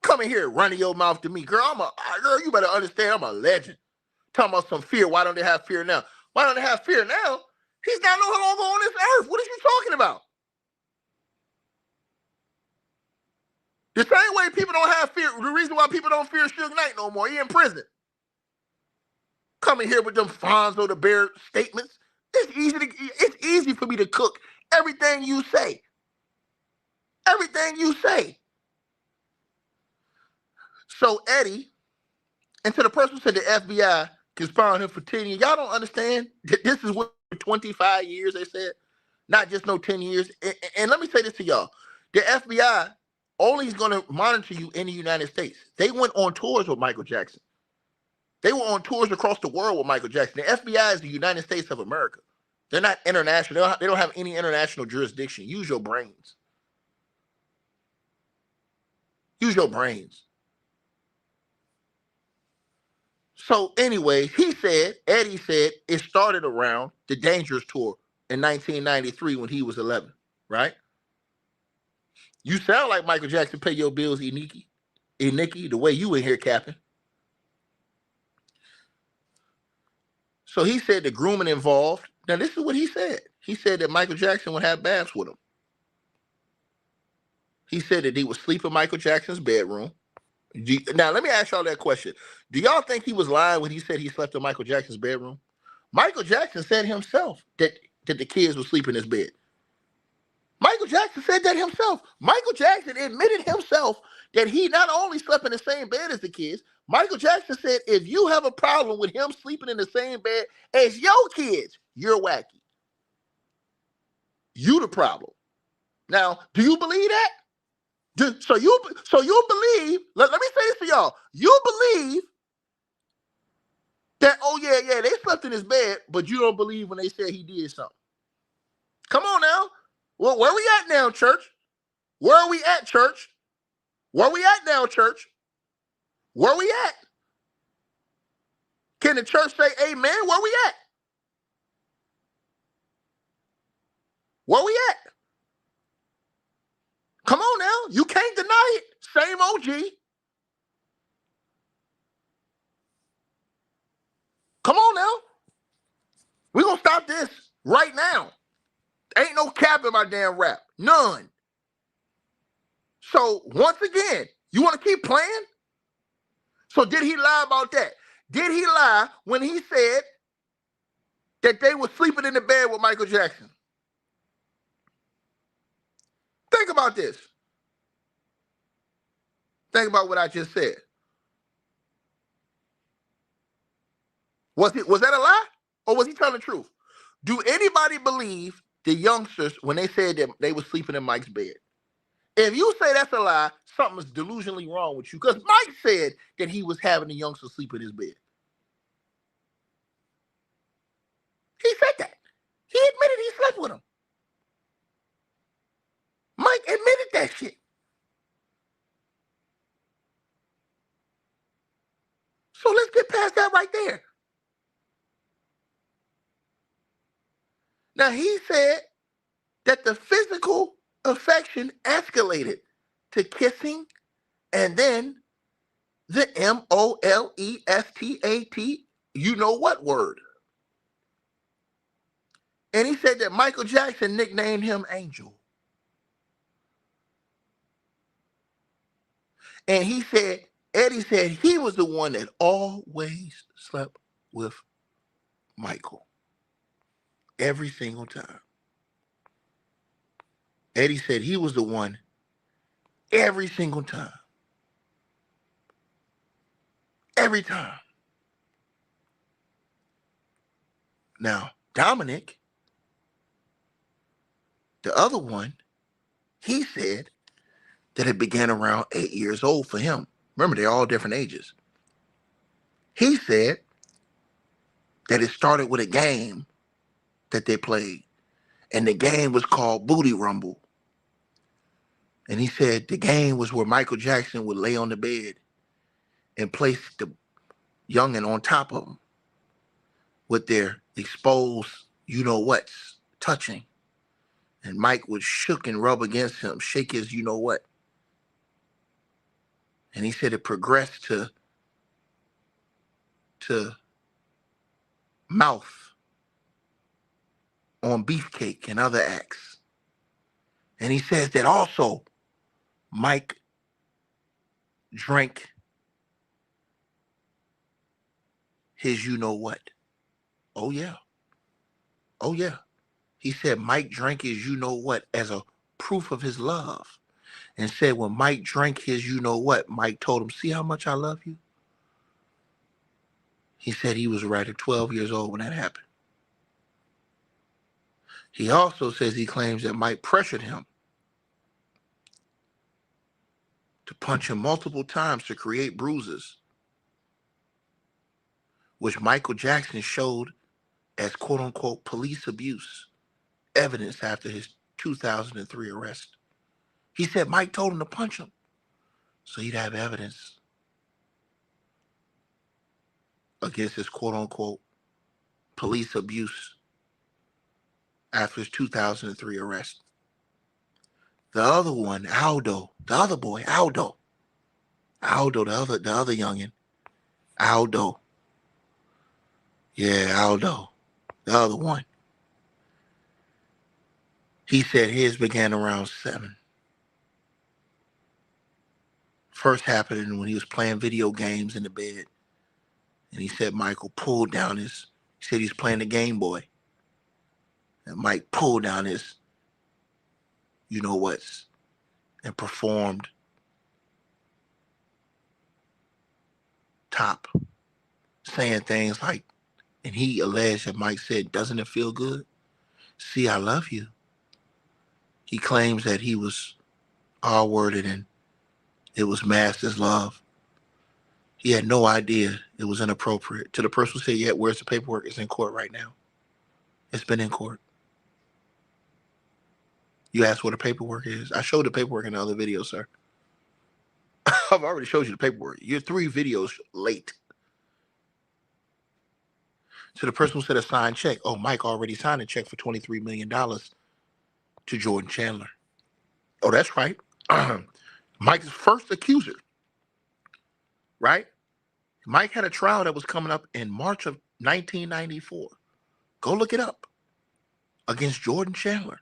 Come in here running your mouth to me. Girl, girl, you better understand I'm a legend. Talking about some fear. Why don't they have fear now? Why don't they have fear now? He's not no longer on this earth. What are you talking about? The same way people don't have fear, the reason why people don't fear Suge Knight no more, he in prison. Coming here with them Fonzo the Bear statements. It's easy for me to cook everything you say. Everything you say. So Eddie, and to the person who said the FBI conspiring him for 10 years, y'all don't understand that this is what 25 years they said, not just no 10 years. And let me say this to y'all. The FBI only is going to monitor you in the United States. They went on tours with Michael Jackson. They were on tours across the world with Michael Jackson. The FBI is the United States of America. They're not international. They don't have any international jurisdiction. Use your brains. Use your brains. So anyway, Eddie said it started around the Dangerous tour in 1993 when he was 11, right? You sound like Michael Jackson pay your bills, Nikki, the way you in here capping. So he said the grooming involved. Now this is what he said. He said that Michael Jackson would have baths with him. He said that he would sleep in Michael Jackson's bedroom. Now, let me ask y'all that question. Do y'all think he was lying when he said he slept in Michael Jackson's bedroom? Michael Jackson said himself that the kids would sleep in his bed. Michael Jackson said that himself. Michael Jackson admitted himself that he not only slept in the same bed as the kids, Michael Jackson said, if you have a problem with him sleeping in the same bed as your kids, you're wacky. You the problem. Now, do you believe that? So you believe, let me say this to y'all. You believe that, oh yeah, they slept in his bed, but you don't believe when they said he did something. Come on now. Well, where we at now, church? Where are we at, church? Where we at now, church? Where we at? Can the church say amen? Where we at? Where we at? Come on now. You can't deny it. Same OG. Come on now. We're going to stop this right now. Ain't no cap in my damn rap. None. So, once again, you want to keep playing? So, did he lie about that? Did he lie when he said that they were sleeping in the bed with Michael Jackson? Think about this. Think about what I just said. Was that a lie? Or was he telling the truth? Do anybody believe the youngsters when they said that they were sleeping in Mike's bed? If you say that's a lie, something is delusionally wrong with you. Because Mike said that he was having the youngsters sleep in his bed. He said that. He admitted he slept with him. Mike admitted that shit. Now, he said that the physical affection escalated to kissing and then the molestat, you know what word. And he said that Michael Jackson nicknamed him Angel. And he said, Eddie said he was the one that always slept with Michael. Every single time. Eddie said he was the one every single time. Every time. Now, Dominic, the other one, he said that it began around 8 years old for him. Remember, they're all different ages. He said that it started with a game that they played, and the game was called Booty Rumble. And he said the game was where Michael Jackson would lay on the bed and place the youngin' on top of him with their exposed you-know-whats touching. And Mike would shook and rub against him, shake his you-know-what. And he said it progressed to mouth on beefcake and other acts. And he says that also Mike drank his you-know-what. Oh, yeah. Oh, yeah. He said Mike drank his you-know-what as a proof of his love. And said when Mike drank his you-know-what, Mike told him, see how much I love you? He said he was right at 12 years old when that happened. He also says he claims that Mike pressured him to punch him multiple times to create bruises, which Michael Jackson showed as quote-unquote police abuse evidence after his 2003 arrest. He said Mike told him to punch him so he'd have evidence against his quote-unquote police abuse after his 2003 arrest. The other one, Aldo, the other boy, Aldo, the other youngin, Aldo. Yeah, Aldo, the other one. He said his began around 7. First happening when he was playing video games in the bed. And he said Michael pulled down he said he's playing the Game Boy. And Mike pulled down his you-know-whats and performed top, saying things like, and he alleged that Mike said, doesn't it feel good? See, I love you. He claims that he was R-worded and it was masked as love. He had no idea it was inappropriate. To the person who said, yeah, where's the paperwork? It's in court right now. It's been in court. You asked where the paperwork is. I showed the paperwork in the other video, sir. I've already showed you the paperwork. You're 3 videos late. To the person who said a signed check. Oh, Mike already signed a check for $23 million to Jordan Chandler. Oh, that's right. Mike's first accuser, right? Mike had a trial that was coming up in March of 1994. Go look it up. Against Jordan Chandler.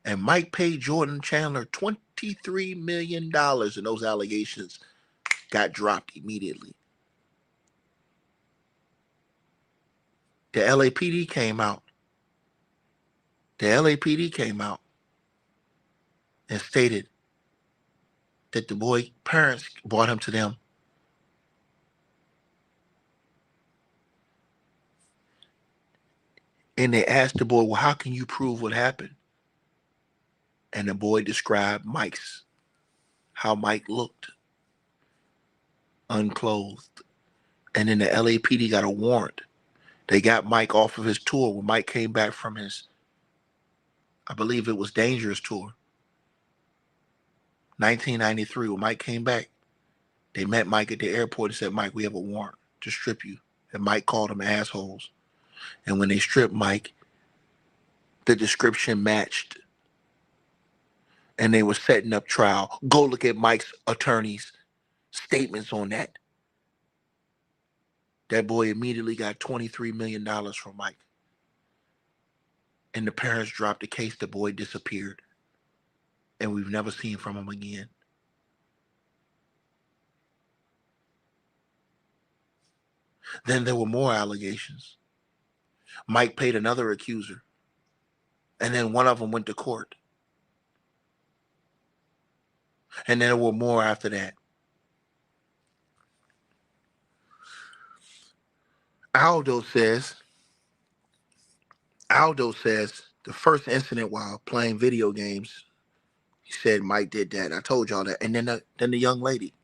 And Mike paid Jordan Chandler $23 million, and those allegations got dropped immediately. The LAPD came out. And stated that the boy parents brought him to them. And they asked the boy, well, how can you prove what happened? And the boy described how Mike looked, unclothed. And then the LAPD got a warrant. They got Mike off of his tour when Mike came back from his, I believe it was Dangerous tour. 1993, when Mike came back, they met Mike at the airport and said, Mike, we have a warrant to strip you. And Mike called them assholes. And when they stripped Mike, the description matched, and they were setting up trial. Go look at Mike's attorney's statements on that. That boy immediately got $23 million from Mike. And the parents dropped the case. The boy disappeared. And we've never seen from him again. Then there were more allegations. Mike paid another accuser. And then one of them went to court. And then there were more after that. Aldo says the first incident while playing video games, he said Mike did that. I told y'all that. And then the young lady,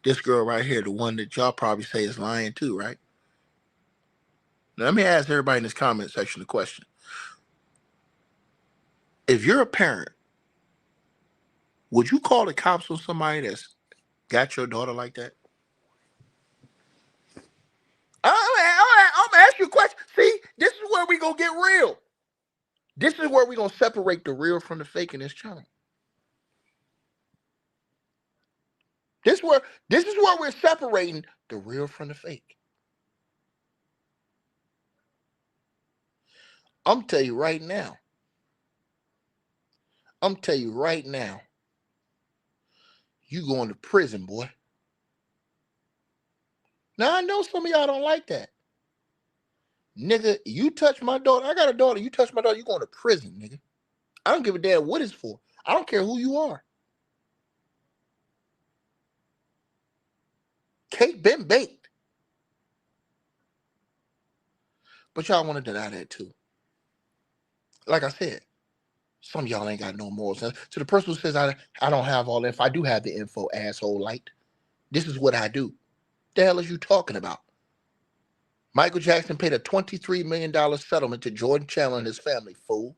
this girl right here, the one that y'all probably say is lying too, right? Now, let me ask everybody in this comment section a question. If you're a parent, would you call the cops on somebody that's got your daughter like that? I'm gonna ask you a question. See, this is where we gonna get real. This is where we gonna separate the real from the fake in this channel. This is where we're separating the real from the fake. I'm tell you right now. You going to prison, boy. Now I know some of y'all don't like that. Nigga, you touch my daughter. I got a daughter. You touch my daughter, you going to prison, nigga. I don't give a damn what it's for. I don't care who you are. Cake been baked. But y'all want to deny that too. Like I said, some of y'all ain't got no morals. So the person who says I don't have all the info, I do have the info, asshole light. This is what I do. The hell is you talking about? Michael Jackson paid a $23 million settlement to Jordan Chandler and his family, fool.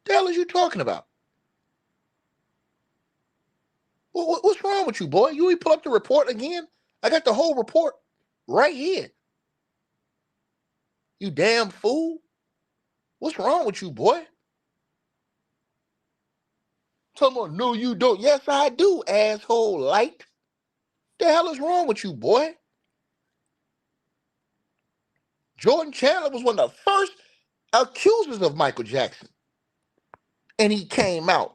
The hell is you talking about? What's wrong with you, boy? You ain't pull up the report again? I got the whole report right here. You damn fool. What's wrong with you, boy? Someone, no, you don't. Yes, I do, asshole light. The hell is wrong with you, boy? Jordan Chandler was one of the first accusers of Michael Jackson. And he came out.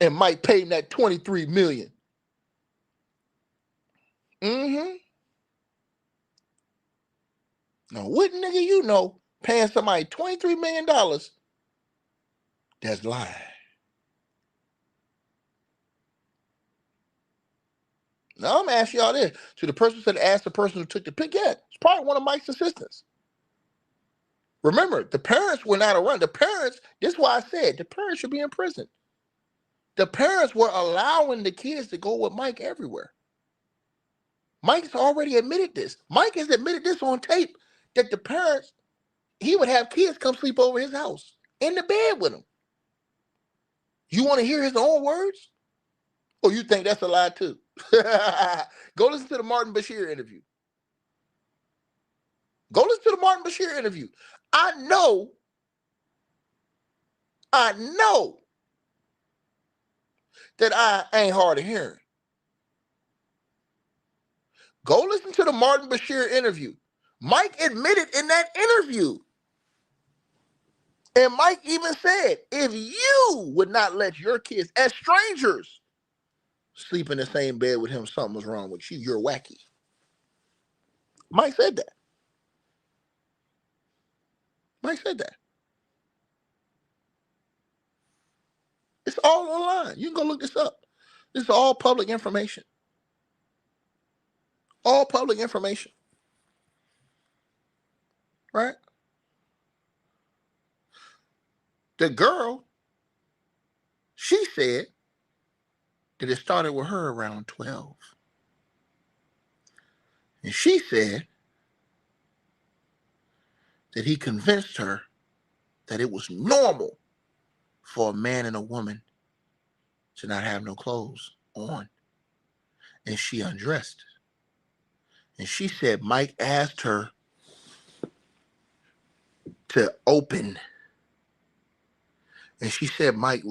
And Mike paid him that $23 million. Now, what nigga you know paying somebody $23 million that's lying? Now, I'm asking y'all this. So the person said, ask the person who took the pic. Yeah, it's probably one of Mike's assistants. Remember, the parents were not around. The parents, this is why I said the parents should be in prison. The parents were allowing the kids to go with Mike everywhere. Mike's already admitted this. Mike has admitted this on tape, that the parents, he would have kids come sleep over his house in the bed with him. You want to hear his own words? Or you think that's a lie too? Go listen to the Martin Bashir interview. I know that I ain't hard of hearing. Go listen to the Martin Bashir interview. Mike admitted in that interview. And Mike even said, if you would not let your kids, as strangers, sleep in the same bed with him, something was wrong with you. You're wacky. Mike said that. It's all online. You can go look this up. This is all public information. All public information. Right? The girl, she said that it started with her around 12. And she said that he convinced her that it was normal for a man and a woman to not have no clothes on. And she undressed. And she said Mike asked her to open. And she said Mike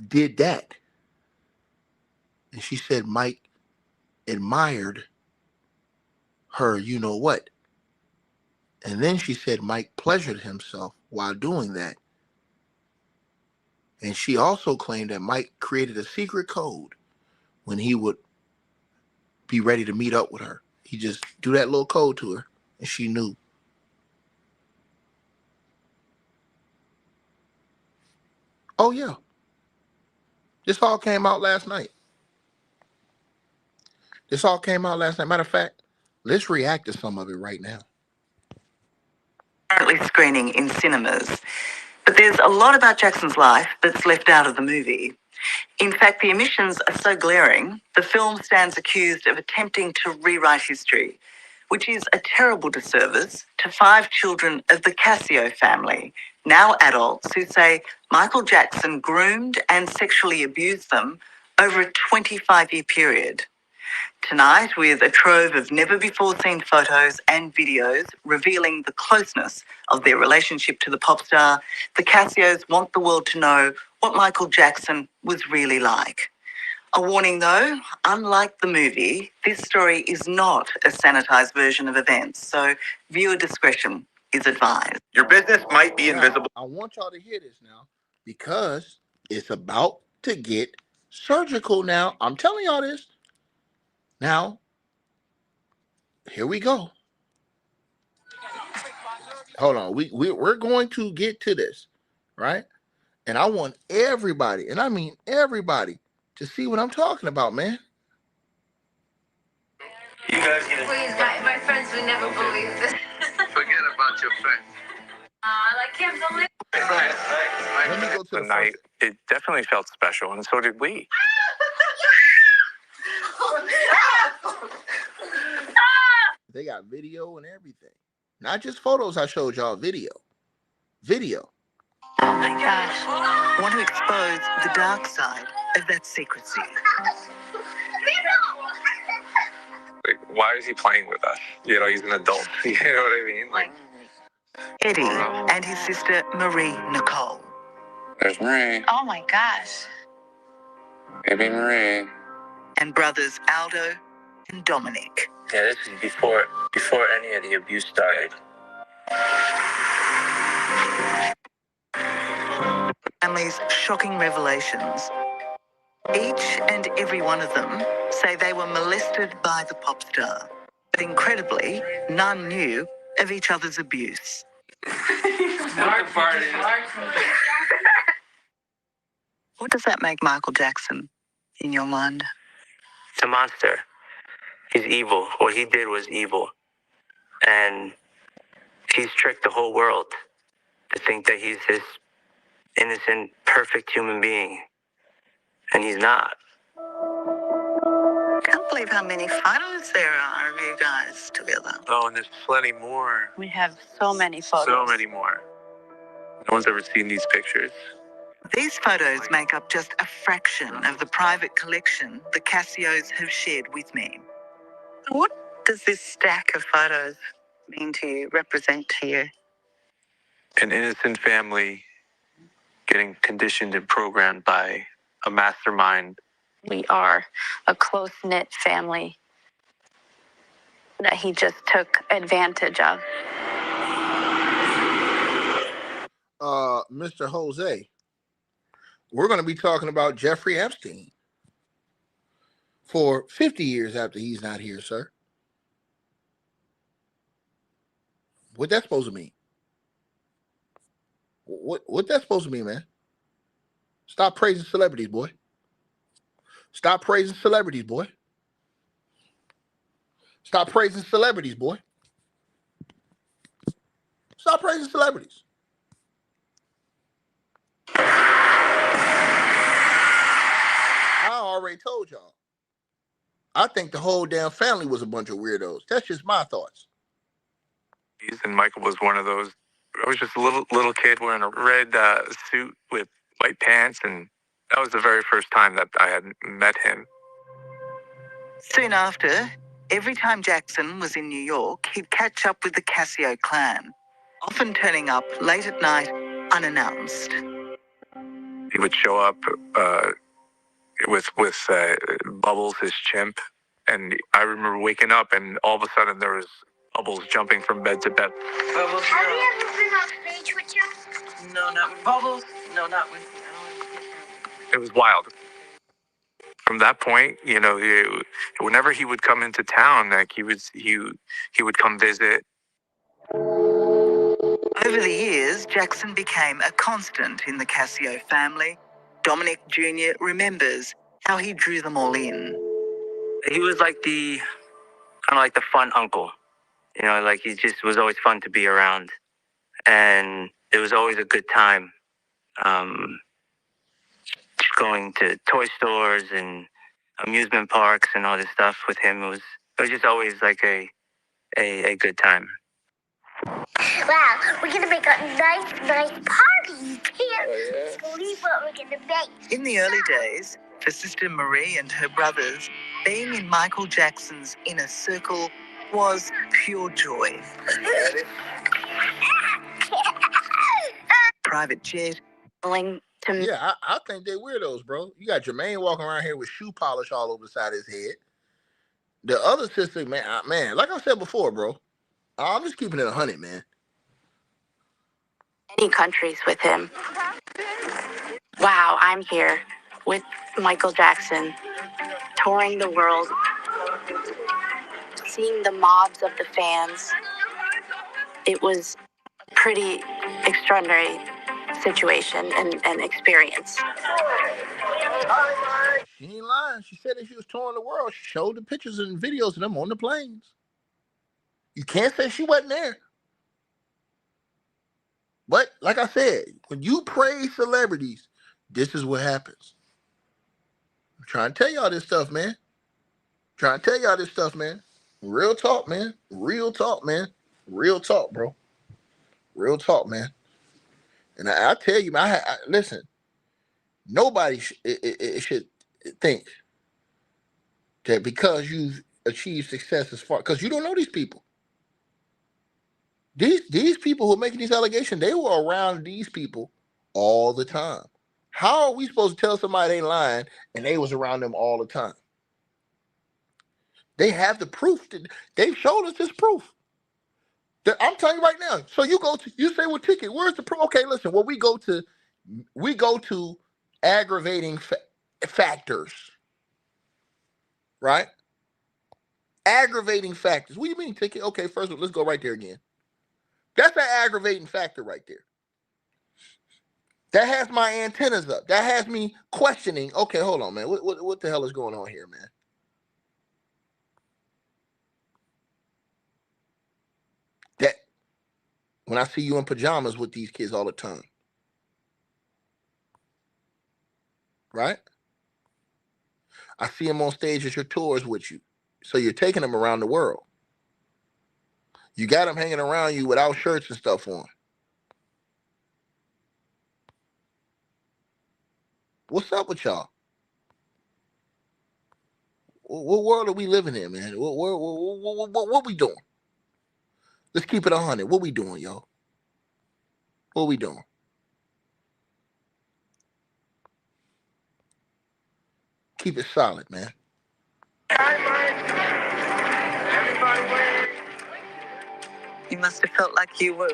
did that. And she said Mike admired her, you know what. And then she said Mike pleasured himself while doing that. And she also claimed that Mike created a secret code when he would be ready to meet up with her. He just do that little code to her, and she knew. Oh, yeah. This all came out last night. Matter of fact, let's react to some of it right now. Currently screening in cinemas. But there's a lot about Jackson's life that's left out of the movie. In fact, the omissions are so glaring, the film stands accused of attempting to rewrite history, which is a terrible disservice to 5 children of the Casio family, now adults, who say Michael Jackson groomed and sexually abused them over a 25-year period. Tonight, with a trove of never-before-seen photos and videos revealing the closeness of their relationship to the pop star, the Casios want the world to know what Michael Jackson was really like. A warning though, unlike the movie, this story is not a sanitized version of events, so viewer discretion is advised. Your business might be invisible. I want y'all to hear this now because it's about to get surgical now. I'm telling y'all this. Now, here we go. Hold on. We're going to get to this, right? And I want everybody, and I mean everybody, to see what I'm talking about, man. You guys get it. Please, my friends would never believe this. Forget about your friends. I can't believe it. Let me go to the night. It definitely felt special, and so did we. They got video and everything. Not just photos I showed y'all, video. Video. Oh my gosh. Want to expose the dark side of that secrecy. Like, why is he playing with us? You know, he's an adult. You know what I mean? Like Eddie and his sister Marie Nicole. There's Marie. Oh my gosh. Baby Marie. And brothers Aldo and Dominic. Yeah, this is before any of the abuse started. Family's shocking revelations. Each and every one of them say they were molested by the pop star. But incredibly, none knew of each other's abuse. What does that make Michael Jackson in your mind? It's a monster. He's evil. What he did was evil. And he's tricked the whole world to think that he's this innocent, perfect human being. And he's not. I can't believe how many photos there are of you guys together. oh, and there's plenty more. We have so many photos. So many more. No one's ever seen these pictures. These photos make up just a fraction of the private collection the Casios have shared with me. What does this stack of photos mean to you, represent to you? An innocent family getting conditioned and programmed by a mastermind. We are a close-knit family that he just took advantage of. Mr. Jose, we're going to be talking about Jeffrey Epstein for 50 years after he's not here, sir. What that's supposed to mean? What that's supposed to mean, man? Stop praising celebrities, boy. Stop praising celebrities, boy. Stop praising celebrities, boy. Stop praising celebrities. I already told y'all. I think the whole damn family was a bunch of weirdos. That's just my thoughts. And Michael was one of those. I was just a little kid wearing a red suit with white pants, and that was the very first time that I had met him. Soon after, Every time Jackson was in New York, he'd catch up with the Casio clan, often turning up late at night unannounced. He would show up with Bubbles, his chimp, and I remember waking up and all of a sudden there was Bubbles jumping from bed to bed. Bubbles, have you ever been on stage with you? No, not with Bubbles. No, not with you. It was wild. From that point, whenever he would come into town, like he would come visit. Over the years, Jackson became a constant in the Casio family. Dominic Jr. remembers how he drew them all in. He was like the fun uncle. Like he just was always fun to be around. And it was always a good time. Just going to toy stores and amusement parks and all this stuff with him. It was just always like a good time. Wow, we're gonna make a nice party here. Let's go leave what we're gonna make. In the early days, for Sister Marie and her brothers, being in Michael Jackson's inner circle was pure joy. Private jet. Yeah, I think they're weirdos, bro. You got Jermaine walking around here with shoe polish all over the side of his head. The other sister, man, like I said before, bro, I'm just keeping it 100, man. Many countries with him. Wow, I'm here with Michael Jackson, touring the world, seeing the mobs of the fans. It was a pretty extraordinary situation and experience. She ain't lying. She said that she was touring the world. She showed the pictures and videos of them on the planes. You can't say she wasn't there. But like I said, when you praise celebrities, this is what happens. I'm trying to tell y'all this stuff, man. Real talk, man. Real talk, bro. Real talk, man. And I tell you, listen, nobody should think that because you've achieved success as far, because you don't know these people. These people who are making these allegations, they were around these people all the time. How are we supposed to tell somebody they lying and they was around them all the time? They have the proof. They've showed us this proof. I'm telling you right now. So you say, well, Ticket, where's the proof? Okay, listen, well, we go to aggravating factors, right? Aggravating factors. What do you mean, Ticket? Okay, first, let's go right there again. That's an aggravating factor right there. That has my antennas up. That has me questioning. Okay, hold on, man. What the hell is going on here, man? That when I see you in pajamas with these kids all the time, right? I see them on stage at your tours with you. So you're taking them around the world. You got them hanging around you without shirts and stuff on. What's up with y'all? What world are we living in, man? What we doing? Let's keep it 100. What we doing, yo? What we doing? Keep it solid, man. You must have felt like you were,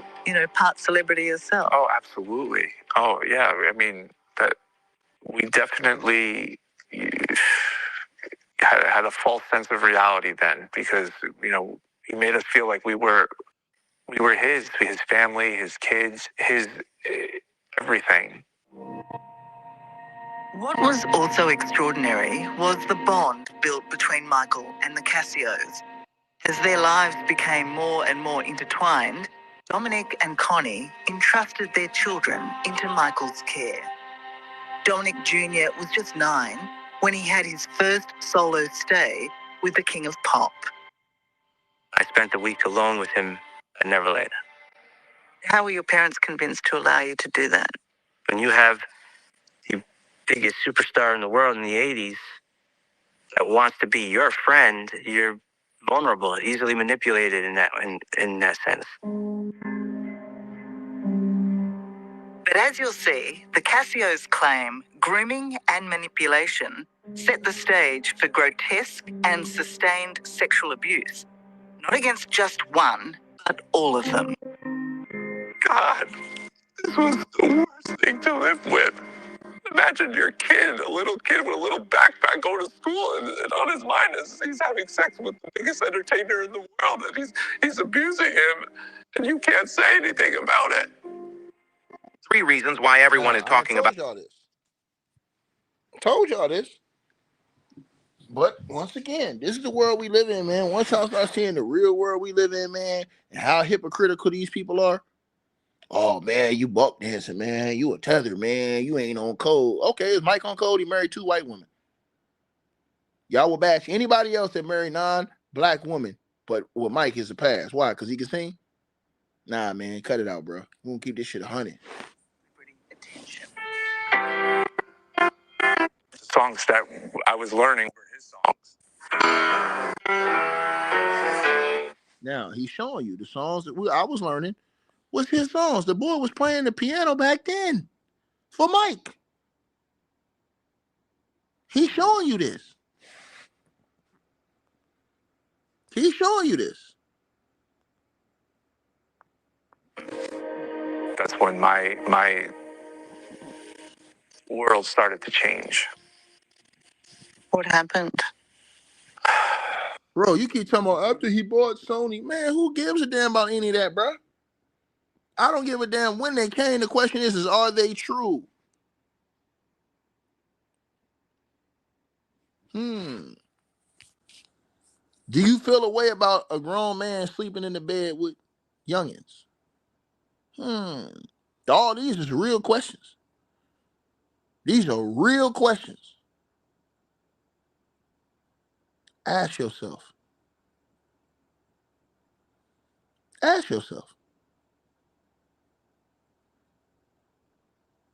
part celebrity yourself. Oh, absolutely. Oh, yeah. I mean, that we definitely had a false sense of reality then because, he made us feel like we were his family, his kids, his everything. What was also extraordinary was the bond built between Michael and the Casios. As their lives became more and more intertwined, Dominic and Connie entrusted their children into Michael's care. Dominic Jr. was just 9 when he had his first solo stay with the King of Pop. I spent a week alone with him at Neverland. How were your parents convinced to allow you to do that? When you have the biggest superstar in the world in the 80s that wants to be your friend, you're vulnerable, easily manipulated in that sense. But as you'll see, the Cassios claim grooming and manipulation set the stage for grotesque and sustained sexual abuse, not against just one, but all of them. God, this was the worst thing to live with. Imagine your kid, a little kid with a little backpack going to school, and on his mind is he's having sex with the biggest entertainer in the world, and he's abusing him, and you can't say anything about it. 3 reasons why everyone is talking about. Told y'all this. But once again, this is the world we live in, man. Once y'all start seeing the real world we live in, man, and how hypocritical these people are. Oh, man, you buck dancing, man. You a tether, man. You ain't on code. Okay, is Mike on code? He married 2 white women. Y'all will bash anybody else that married non-black women, but with Mike is a pass. Why? Because he can sing? Nah, man, cut it out, bro. We gonna keep this shit 100. Songs that I was learning were his songs. Now, he's showing you the songs that I was learning was his songs. The boy was playing the piano back then for Mike. He's showing you this. He's showing you this. That's when my world started to change. What happened? Bro, you keep talking about after he bought Sony. Man, who gives a damn about any of that, bro? I don't give a damn when they came. The question is are they true? Do you feel a way about a grown man sleeping in the bed with youngins? All these is real questions. These are real questions. Ask yourself. Ask yourself.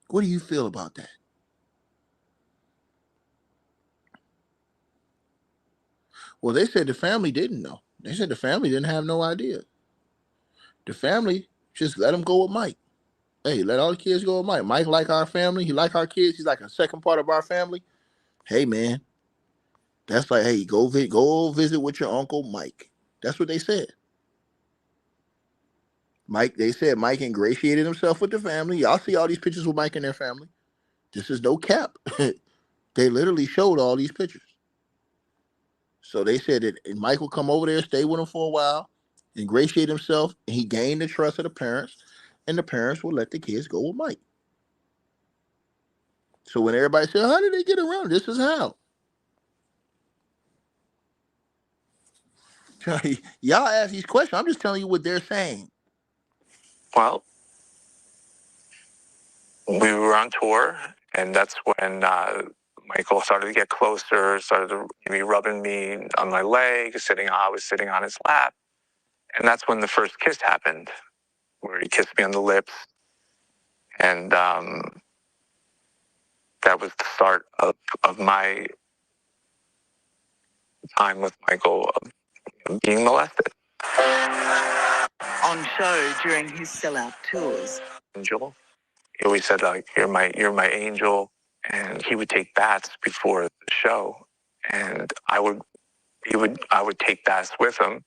What do you feel about that? Well, they said the family didn't know. They said the family didn't have no idea. The family just let him go with Mike. Hey, let all the kids go with Mike. Mike like our family. He like our kids. He's like a second part of our family. Hey, man. That's like, hey, go visit with your uncle Mike. That's what they said. They said Mike ingratiated himself with the family. Y'all see all these pictures with Mike and their family. This is no cap. They literally showed all these pictures. So they said that Mike will come over there, stay with him for a while, ingratiate himself, and he gained the trust of the parents, and the parents will let the kids go with Mike. So when everybody said, how did they get around? This is how. Y'all ask these questions. I'm just telling you what they're saying. Well, we were on tour, and that's when Michael started to get closer, started to be rubbing me on my leg, I was sitting on his lap. And that's when the first kiss happened, where he kissed me on the lips. And that was the start of my time with Michael of being molested. On show during his sellout tours. Angel. He always said, like, you're my angel. And he would take baths before the show. And I would take baths with him.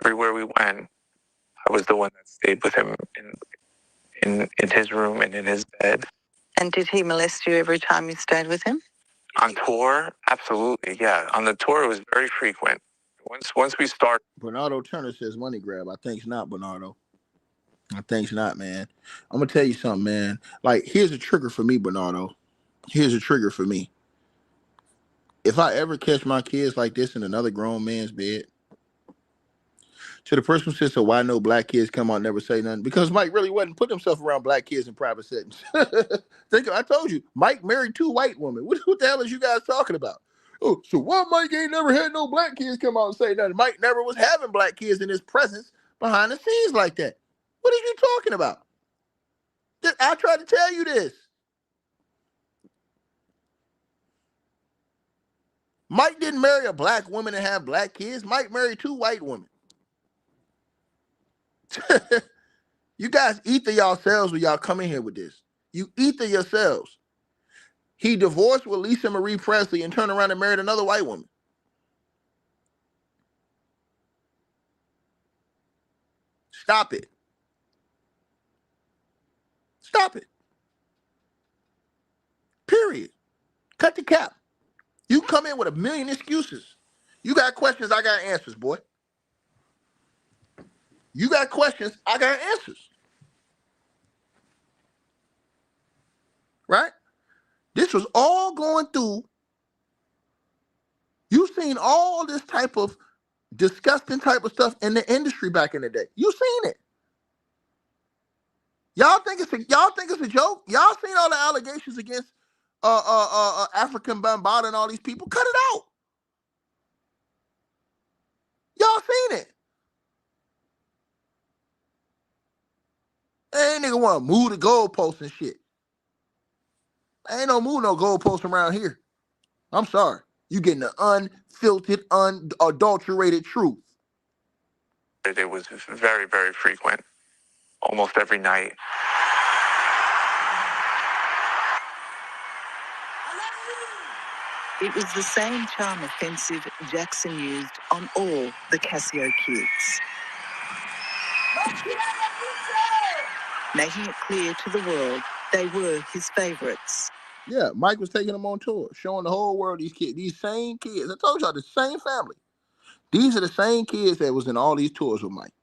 Everywhere we went, I was the one that stayed with him in his room and in his bed. And did he molest you every time you stayed with him? On tour, absolutely, yeah. On the tour, it was very frequent. Once we start. Bernardo Turner says money grab. I think it's not, Bernardo. I think it's not, man. I'm gonna tell you something, man. Like, here's a trigger for me, Bernardo. Here's a trigger for me. If I ever catch my kids like this in another grown man's bed, to the person who says, so why no black kids come out and never say nothing? Because Mike really wasn't putting himself around black kids in private settings. I told you, Mike married 2 white women. What the hell is you guys talking about? Oh, so why Mike ain't never had no black kids come out and say nothing? Mike never was having black kids in his presence behind the scenes like that. What are you talking about? I tried to tell you this. Mike didn't marry a black woman and have black kids. Mike married 2 white women. You guys ether yourselves when y'all come in here with this. You ether yourselves. He divorced with Lisa Marie Presley and turned around and married another white woman. Stop it. Stop it. Period. Cut the cap. You come in with a million excuses. You got questions, I got answers, boy. You got questions, I got answers. Right? This was all going through. You've seen all this type of disgusting type of stuff in the industry back in the day. You seen it. Y'all think it's a joke? Y'all seen all the allegations against African Bambaataa and all these people? Cut it out. Y'all seen it. Ain't nigga want to move the goalposts and shit. Ain't no move no goalposts around here. I'm sorry. You getting the unfiltered, unadulterated truth. It was very, very frequent, almost every night. It was the same charm offensive Jackson used on all the Casio kids, making it clear to the world they were his favorites. Yeah, Mike was taking them on tour, showing the whole world these kids, these same kids. I told y'all, the same family. These are the same kids that was in all these tours with Mike.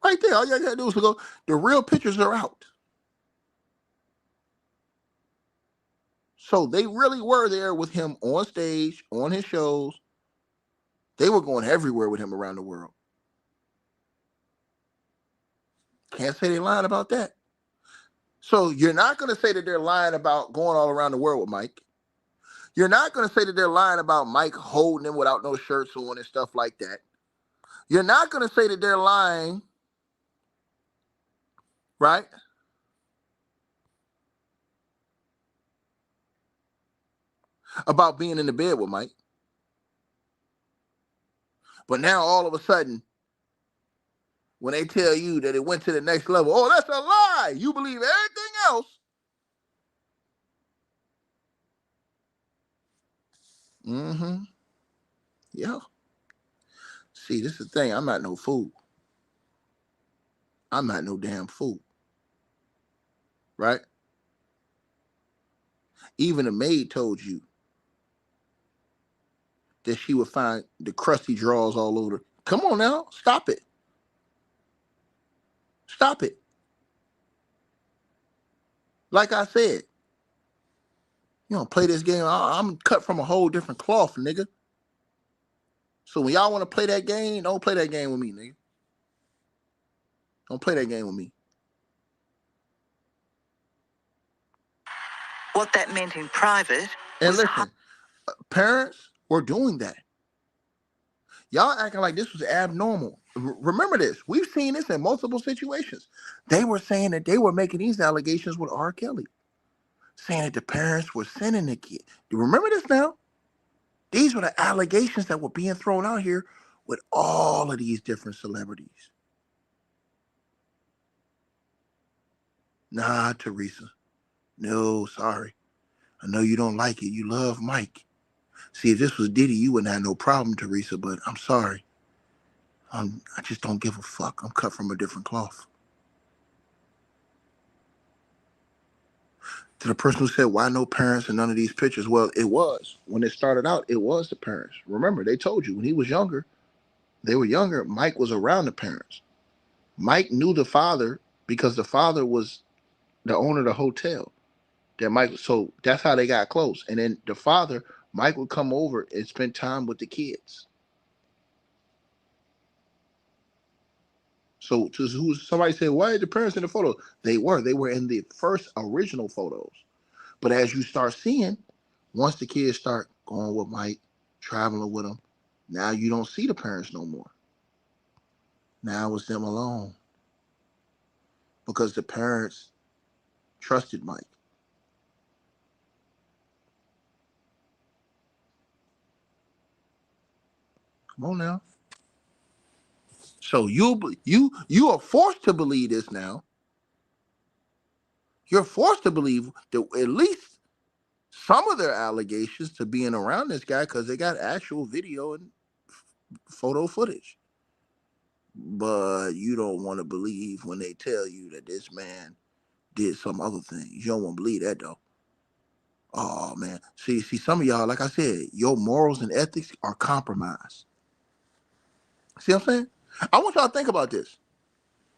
Right there, all y'all gotta do is go, the real pictures are out. So they really were there with him on stage, on his shows. They were going everywhere with him around the world. Can't say they're lying about that. So you're not going to say that they're lying about going all around the world with Mike. You're not going to say that they're lying about Mike holding him without no shirts on and stuff like that. You're not going to say that they're lying, right? About being in the bed with Mike. But now all of a sudden, when they tell you that it went to the next level, oh, that's a lie. You believe everything else. Mm-hmm. Yeah. See, this is the thing. I'm not no fool. I'm not no damn fool. Right? Even the maid told you that she would find the crusty drawers all over. Come on now. Stop it. Stop it. Like I said, you don't play this game. I'm cut from a whole different cloth, nigga. So when y'all want to play that game, don't play that game with me, nigga. Don't play that game with me. What that meant in private. And listen, parents were doing that. Y'all acting like this was abnormal. Remember this. We've seen this in multiple situations. They were saying that they were making these allegations with R. Kelly, saying that the parents were sending the kid. You remember this now? These were the allegations that were being thrown out here with all of these different celebrities. Nah, Teresa. No, sorry. I know you don't like it. You love Mike. See, if this was Diddy, you wouldn't have no problem, Teresa, but I'm sorry. I just don't give a fuck. I'm cut from a different cloth. To the person who said, why no parents in none of these pictures? Well, it was. When it started out, it was the parents. Remember, they told you when he was younger, they were younger, Mike was around the parents. Mike knew the father because the father was the owner of the hotel. That Mike, so that's how they got close. And then the father, Mike would come over and spend time with the kids. So somebody said, why are the parents in the photo? They were in the first original photos. But as you start seeing, once the kids start going with Mike, traveling with him, now you don't see the parents no more. Now it's them alone. Because the parents trusted Mike. Come on now. So you are forced to believe this now. You're forced to believe that at least some of their allegations to being around this guy because they got actual video and photo footage. But you don't want to believe when they tell you that this man did some other things. You don't want to believe that though. Oh man. See, some of y'all, like I said, your morals and ethics are compromised. See what I'm saying? I want y'all to think about this.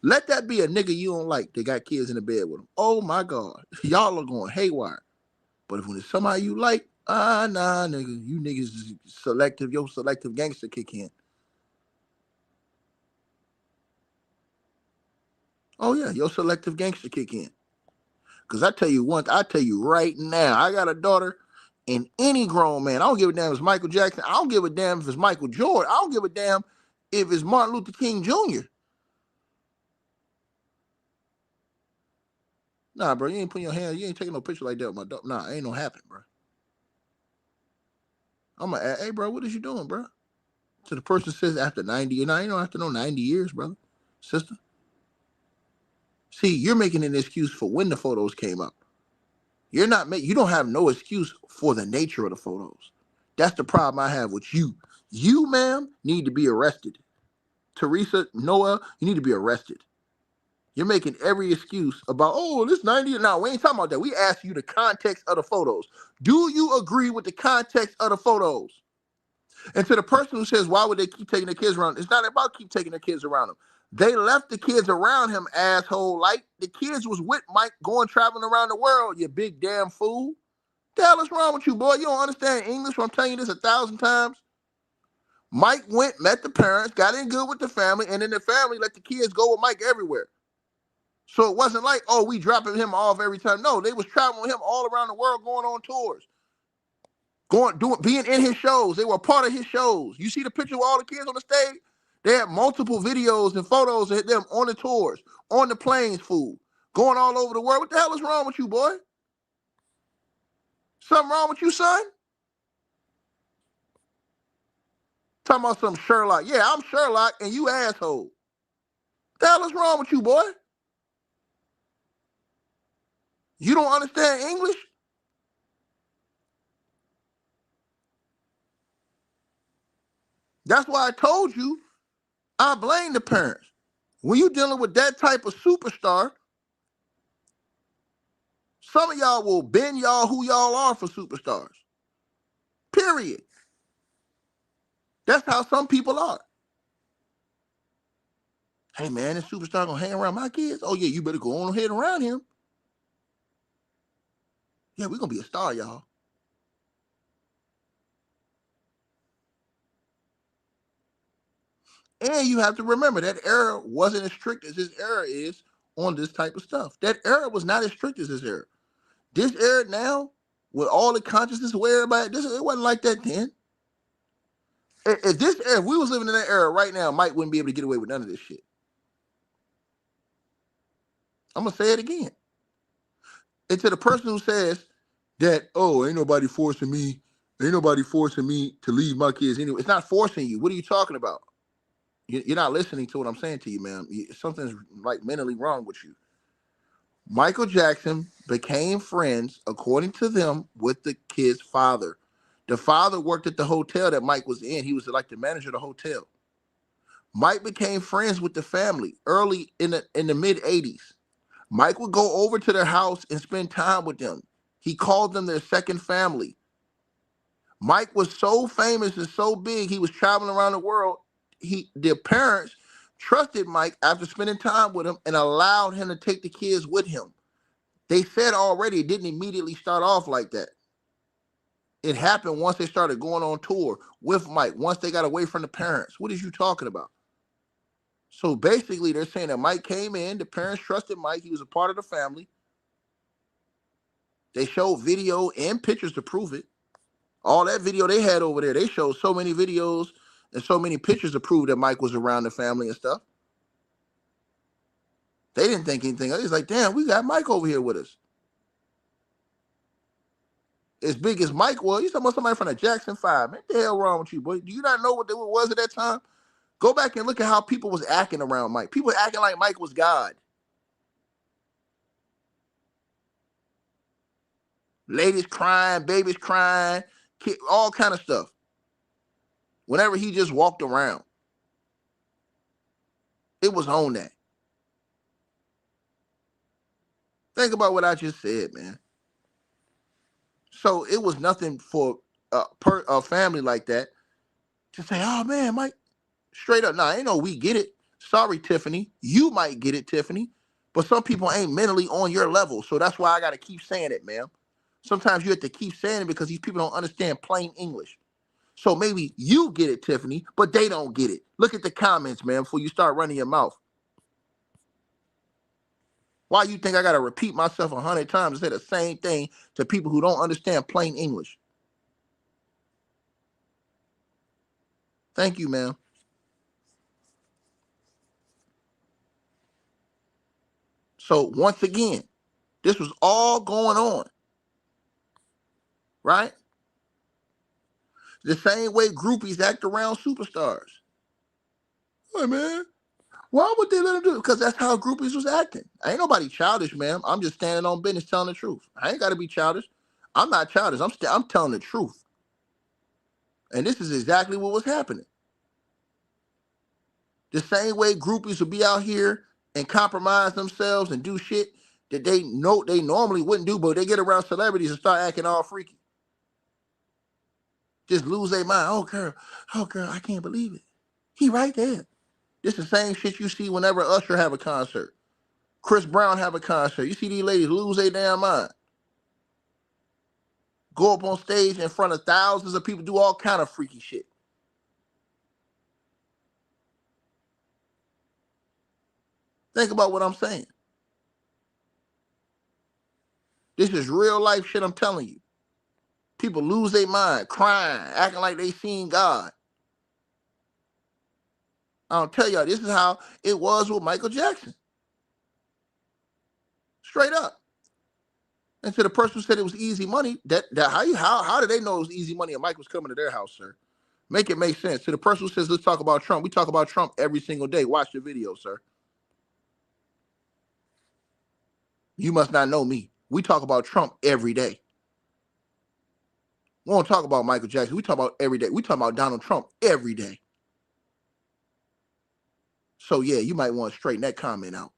Let that be a nigga you don't like that got kids in the bed with him. Oh my God. Y'all are going haywire. But if when it's somebody you like, nah, nigga, you niggas is selective, your selective gangster kick in. Oh yeah, your selective gangster kick in. Because I tell you right now, I got a daughter, and any grown man, I don't give a damn if it's Michael Jackson, I don't give a damn if it's Michael Jordan, I don't give a damn if it's Martin Luther King Jr. Nah, bro, you ain't putting your hand, you ain't taking no picture like that with my dog. Nah, ain't no happen, bro. I'm gonna ask, hey, bro, what is you doing, bro? So the person says after 90, you don't have to know 90 years, brother, sister. See, you're making an excuse for when the photos came up. You don't have no excuse for the nature of the photos. That's the problem I have with you. You, ma'am, need to be arrested. Teresa, Noah, you need to be arrested. You're making every excuse about, oh, this 90. Now, we ain't talking about that. We ask you the context of the photos. Do you agree with the context of the photos? And to the person who says, why would they keep taking their kids around? It's not about keep taking their kids around them. They left the kids around him, asshole. Like the kids was with Mike going traveling around the world, you big damn fool. The hell is wrong with you, boy? You don't understand English? I'm telling you this 1,000 times. Mike went, met the parents, got in good with the family, and then the family let the kids go with Mike everywhere. So it wasn't like, oh, we dropping him off every time. No, they was traveling with him all around the world, going on tours, being in his shows. They were part of his shows. You see the picture of all the kids on the stage? They had multiple videos and photos of them on the tours, on the planes, fool, going all over the world. What the hell is wrong with you, boy? Something wrong with you, son? Talking about some Sherlock. Yeah, I'm Sherlock, and you asshole. The hell is wrong with you, boy? You don't understand English? That's why I told you I blame the parents. When you dealing with that type of superstar, some of y'all will bend y'all who y'all are for superstars. Period. That's how some people are. Hey man, this superstar gonna hang around my kids? Oh yeah, you better go on ahead around him. Yeah, we're gonna be a star, y'all. And you have to remember that era wasn't as strict as this era is on this type of stuff. That era was not as strict as this era. This era now, with all the consciousness of everybody, it wasn't like that then. If we was living in that era right now, Mike wouldn't be able to get away with none of this shit. I'm gonna say it again. And to the person who says that, oh, ain't nobody forcing me to leave my kids anyway. It's not forcing you. What are you talking about? You're not listening to what I'm saying to you, man. Something's like mentally wrong with you. Michael Jackson became friends, according to them, with the kid's father. The father worked at the hotel that Mike was in. He was like the manager of the hotel. Mike became friends with the family early in the mid 80s. Mike would go over to their house and spend time with them. He called them their second family. Mike was so famous and so big, he was traveling around the world. Their parents trusted Mike after spending time with him and allowed him to take the kids with him. They said already it didn't immediately start off like that. It happened once they started going on tour with Mike, once they got away from the parents. What is you talking about? So basically, they're saying that Mike came in, the parents trusted Mike, he was a part of the family. They showed video and pictures to prove it. All that video they had over there, they showed so many videos and so many pictures to prove that Mike was around the family and stuff. They didn't think anything. They was like, damn, we got Mike over here with us. as big as Mike was. You talking about somebody from the Jackson 5. Man, what the hell wrong with you, boy? Do you not know what it was at that time? Go back and look at how people was acting around Mike. People were acting like Mike was God. Ladies crying, babies crying, all kind of stuff. Whenever he just walked around, it was on that. Think about what I just said, man. So it was nothing for a family like that to say, oh man, Mike, straight up. Nah, ain't no we get it. Sorry, Tiffany. You might get it, Tiffany. But some people ain't mentally on your level. So that's why I got to keep saying it, man. Sometimes you have to keep saying it because these people don't understand plain English. So maybe you get it, Tiffany, but they don't get it. Look at the comments, man, before you start running your mouth. Why you think I got to repeat myself 100 times and say the same thing to people who don't understand plain English? Thank you, ma'am. So once again, this was all going on, right? The same way groupies act around superstars. Hey, man, why would they let them do it? Because that's how groupies was acting. Ain't nobody childish, ma'am. I'm just standing on business telling the truth. I ain't got to be childish. I'm not childish. I'm telling the truth. And this is exactly what was happening. The same way groupies would be out here and compromise themselves and do shit that they know they normally wouldn't do, but they get around celebrities and start acting all freaky. Just lose their mind. Oh girl, I can't believe it. He right there. This the same shit you see whenever Usher have a concert. Chris Brown have a concert. You see these ladies lose their damn mind. Go up on stage in front of thousands of people, do all kind of freaky shit. Think about what I'm saying. This is real life shit I'm telling you. People lose their mind, crying, acting like they seen God. I'll tell y'all, this is how it was with Michael Jackson. Straight up. And to the person who said it was easy money, how did they know it was easy money and Mike was coming to their house, sir? Make it make sense. To the person who says, let's talk about Trump, we talk about Trump every single day. Watch the video, sir. You must not know me. We talk about Trump every day. We don't talk about Michael Jackson. We talk about every day. We talk about Donald Trump every day. So yeah, you might want to straighten that comment out.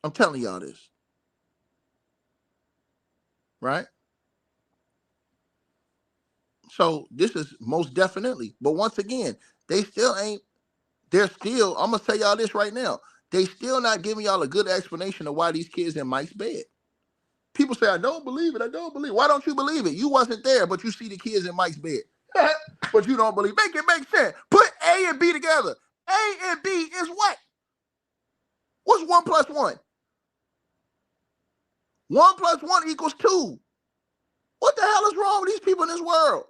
I'm telling y'all this. Right? So this is most definitely. But once again, they're still, I'm going to tell y'all this right now. They still not giving y'all a good explanation of why these kids in Mike's bed. People say, I don't believe it. I don't believe it. Why don't you believe it? You wasn't there, but you see the kids in Mike's bed. But you don't believe. Make it make sense. Put A and B together. A and B is what? What's 1 plus 1? 1 plus 1 equals 2. What the hell is wrong with these people in this world?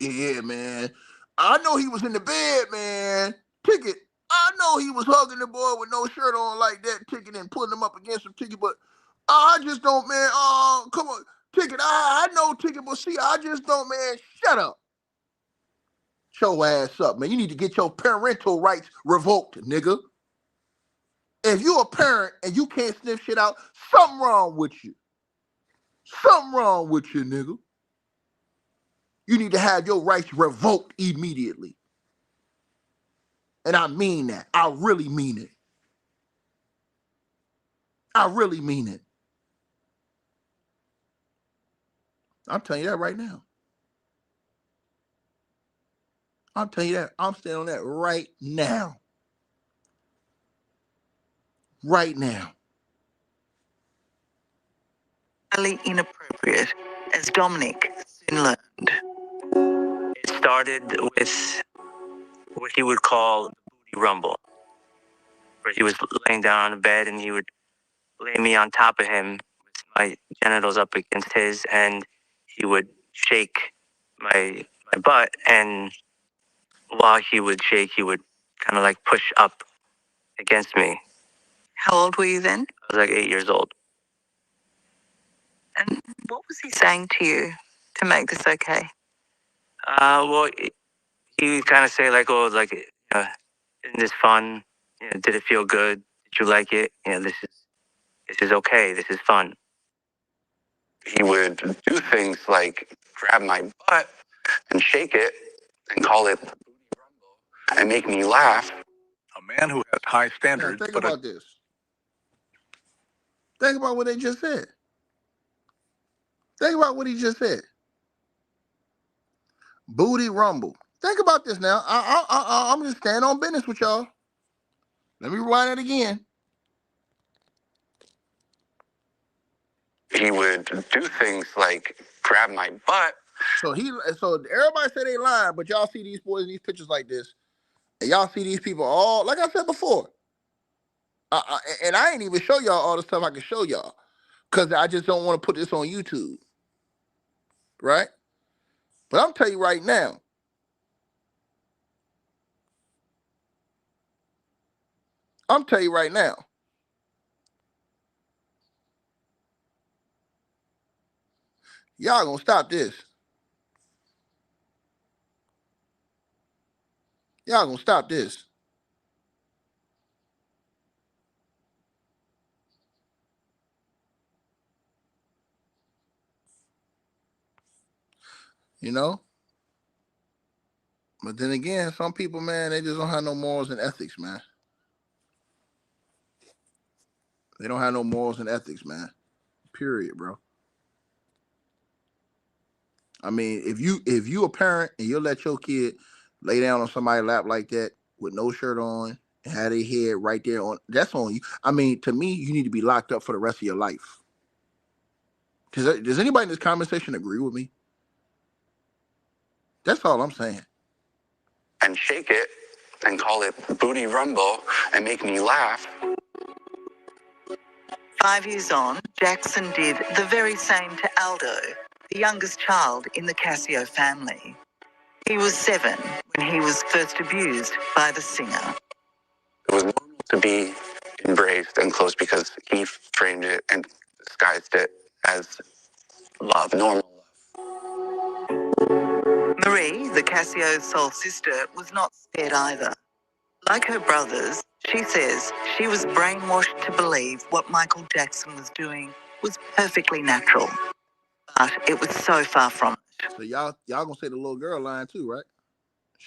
Yeah, man. I know he was in the bed, man. Ticket. I know he was hugging the boy with no shirt on like that, Ticket, and putting him up against him, Ticket, but I just don't, man. Oh, come on. Ticket, I know, Ticket, but see, I just don't, man. Shut up. Shut your ass up, man. You need to get your parental rights revoked, nigga. If you a parent and you can't sniff shit out, something wrong with you. Something wrong with you, nigga. You need to have your rights revoked immediately. And I mean that. I really mean it. I really mean it. I'm telling you that right now. I'm telling you that. I'm standing on that right now. Right now. Highly inappropriate, as Dominic soon learned. It started with what he would call the booty rumble, where he was laying down on the bed and he would lay me on top of him with my genitals up against his, and he would shake my butt, and while he would shake, he would kind of like push up against me. How old were you then? I was like 8 years old. And what was he saying to you to make this okay? Well, he would kind of say like, "Oh, like, isn't this fun? Did it feel good? Did you like it? This is okay. This is fun." He would do things like grab my butt and shake it and call it and make me laugh. A man who has high Now standards, think but about this. Think about what they just said. Think about what he just said. Booty rumble. Think about this now. I'm just staying on business with y'all. Let me rewind it again. He would do things like grab my butt. So everybody say they lying, but y'all see these boys in these pictures like this, and y'all see these people all like I said before. And I ain't even show y'all all the stuff I can show y'all, because I just don't want to put this on YouTube, right? But I'm telling you right now. Y'all gonna stop this. Y'all gonna stop this. You know? But then again, some people, man, they just don't have no morals and ethics, man. They don't have no morals and ethics, man. Period, bro. I mean, if you a parent and you let your kid lay down on somebody's lap like that with no shirt on and have their head right there on, that's on you. I mean, to me, you need to be locked up for the rest of your life. Does anybody in this conversation agree with me? That's all I'm saying. And shake it and call it booty rumble and make me laugh. 5 years on, Jackson did the very same to Aldo, the youngest child in the Casio family. He was 7 when he was first abused by the singer. It was normal to be embraced and close because he framed it and disguised it as love, normal love. Marie, the Casio's soul sister, was not spared either. Like her brothers, she says she was brainwashed to believe what Michael Jackson was doing was perfectly natural. But it was so far from it. So y'all gonna say the little girl lying too, right?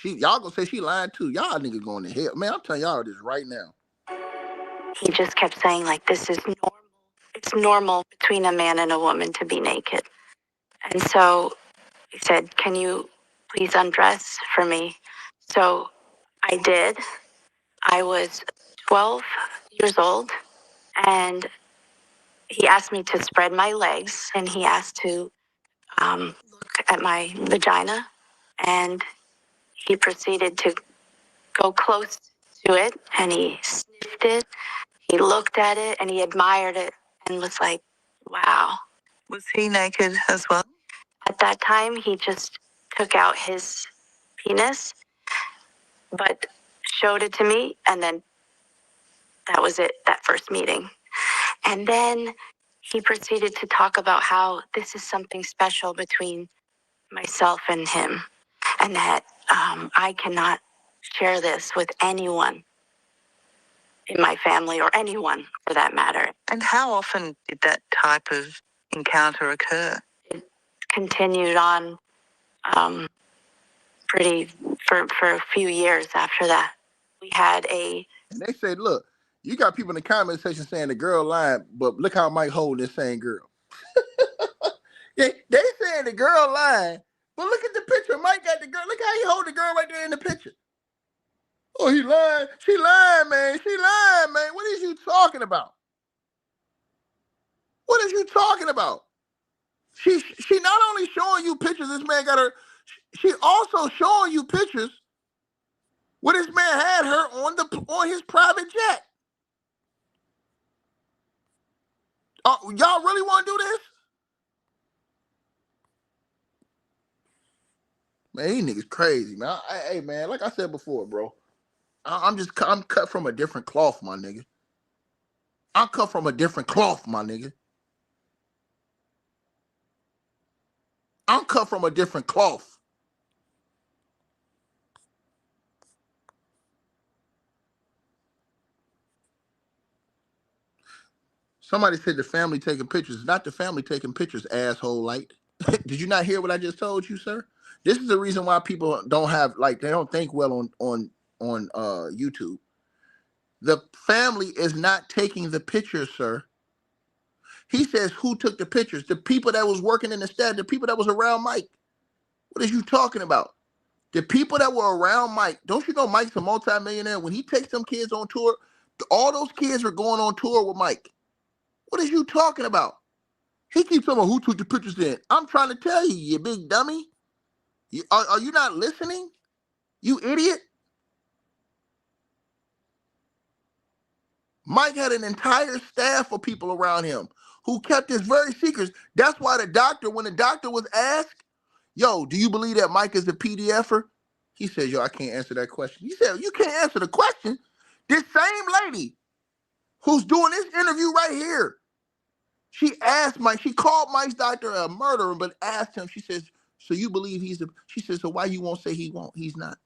Y'all gonna say she lying too. Y'all niggas going to hell. Man, I'm telling y'all this right now. He just kept saying, like, this is normal. It's normal between a man and a woman to be naked. And so he said, can you please undress for me? So I did. I was 12 years old, and he asked me to spread my legs, and he asked to look at my vagina, and he proceeded to go close to it, and he sniffed it, he looked at it, and he admired it, and was like, wow. Was he naked as well? At that time, he just took out his penis, but showed it to me, and then that was it, that first meeting. And then he proceeded to talk about how this is something special between myself and him, and that I cannot share this with anyone in my family or anyone for that matter. And how often did that type of encounter occur? It continued on for a few years after that. We had And they said, look, you got people in the comment section saying the girl lying, but look how Mike holding this same girl. they saying the girl lying, but look at the picture. Mike got the girl. Look how he hold the girl right there in the picture. Oh, he lying. She lying, man. She lying, man. What is you talking about? What is you talking about? She not only showing you pictures, this man got her, she also showing you pictures where this man had her on his private jet. Y'all really want to do this? Man, these niggas crazy, man. Hey, man, like I said before, bro, I'm cut from a different cloth, my nigga. I come from a different cloth, my nigga. I'm cut from a different cloth. Somebody said the family taking pictures. Not the family taking pictures, asshole. Like, did you not hear what I just told you, sir? This is the reason why people don't have, like, they don't think well on YouTube. The family is not taking the pictures, sir. He says, who took the pictures? The people that was working in the staff, the people that was around Mike. What are you talking about? The people that were around Mike. Don't you know Mike's a multimillionaire? When he takes some kids on tour, all those kids are going on tour with Mike. What are you talking about? He keeps talking about who took the pictures then. I'm trying to tell you, you big dummy. Are you not listening? You idiot. Mike had an entire staff of people around him who kept his very secrets. That's why when the doctor was asked, yo, do you believe that Mike is a PDFer? He said, yo, I can't answer that question. He said, you can't answer the question? This same lady who's doing this interview right here, she asked Mike, she called Mike's doctor a murderer, but asked him, she says, so you believe she says, so why you won't say he's not?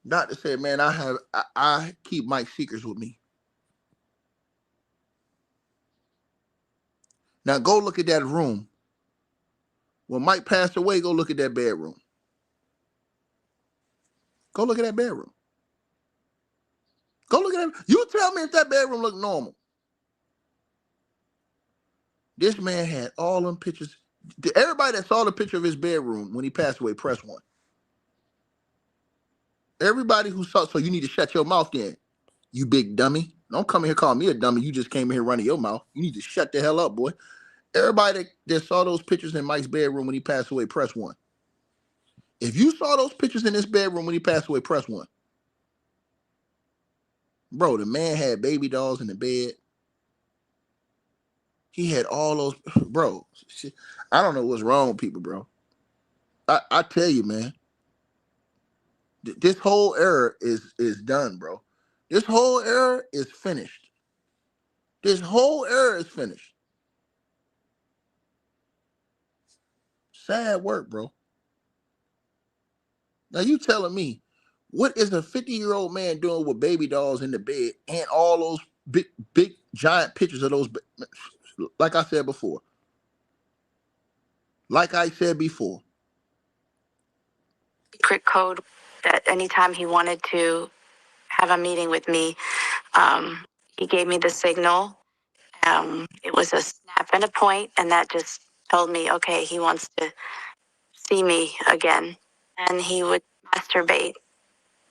Doctor said, man, I keep Mike's secrets with me. Now go look at that room. When Mike passed away, go look at that bedroom. Go look at that bedroom. Go look at that. You tell me if that bedroom looked normal. This man had all them pictures. Everybody that saw the picture of his bedroom when he passed away, press 1. Everybody who saw, so you need to shut your mouth then, you big dummy. Don't come in here calling me a dummy. You just came in here running your mouth. You need to shut the hell up, boy. Everybody that saw those pictures in Mike's bedroom when he passed away, press 1. If you saw those pictures in this bedroom when he passed away, press 1. Bro, the man had baby dolls in the bed. He had all those, bro. I don't know what's wrong with people, bro. I tell you, man. This whole era is done, bro. This whole era is finished. This whole era is finished. Sad work, bro. Now you telling me, what is a 50-year-old man doing with baby dolls in the bed and all those big giant pictures of those? Like I said before. Secret code that anytime he wanted to have a meeting with me, he gave me the signal. It was a snap and a point, and that just told me, okay, he wants to see me again. And he would masturbate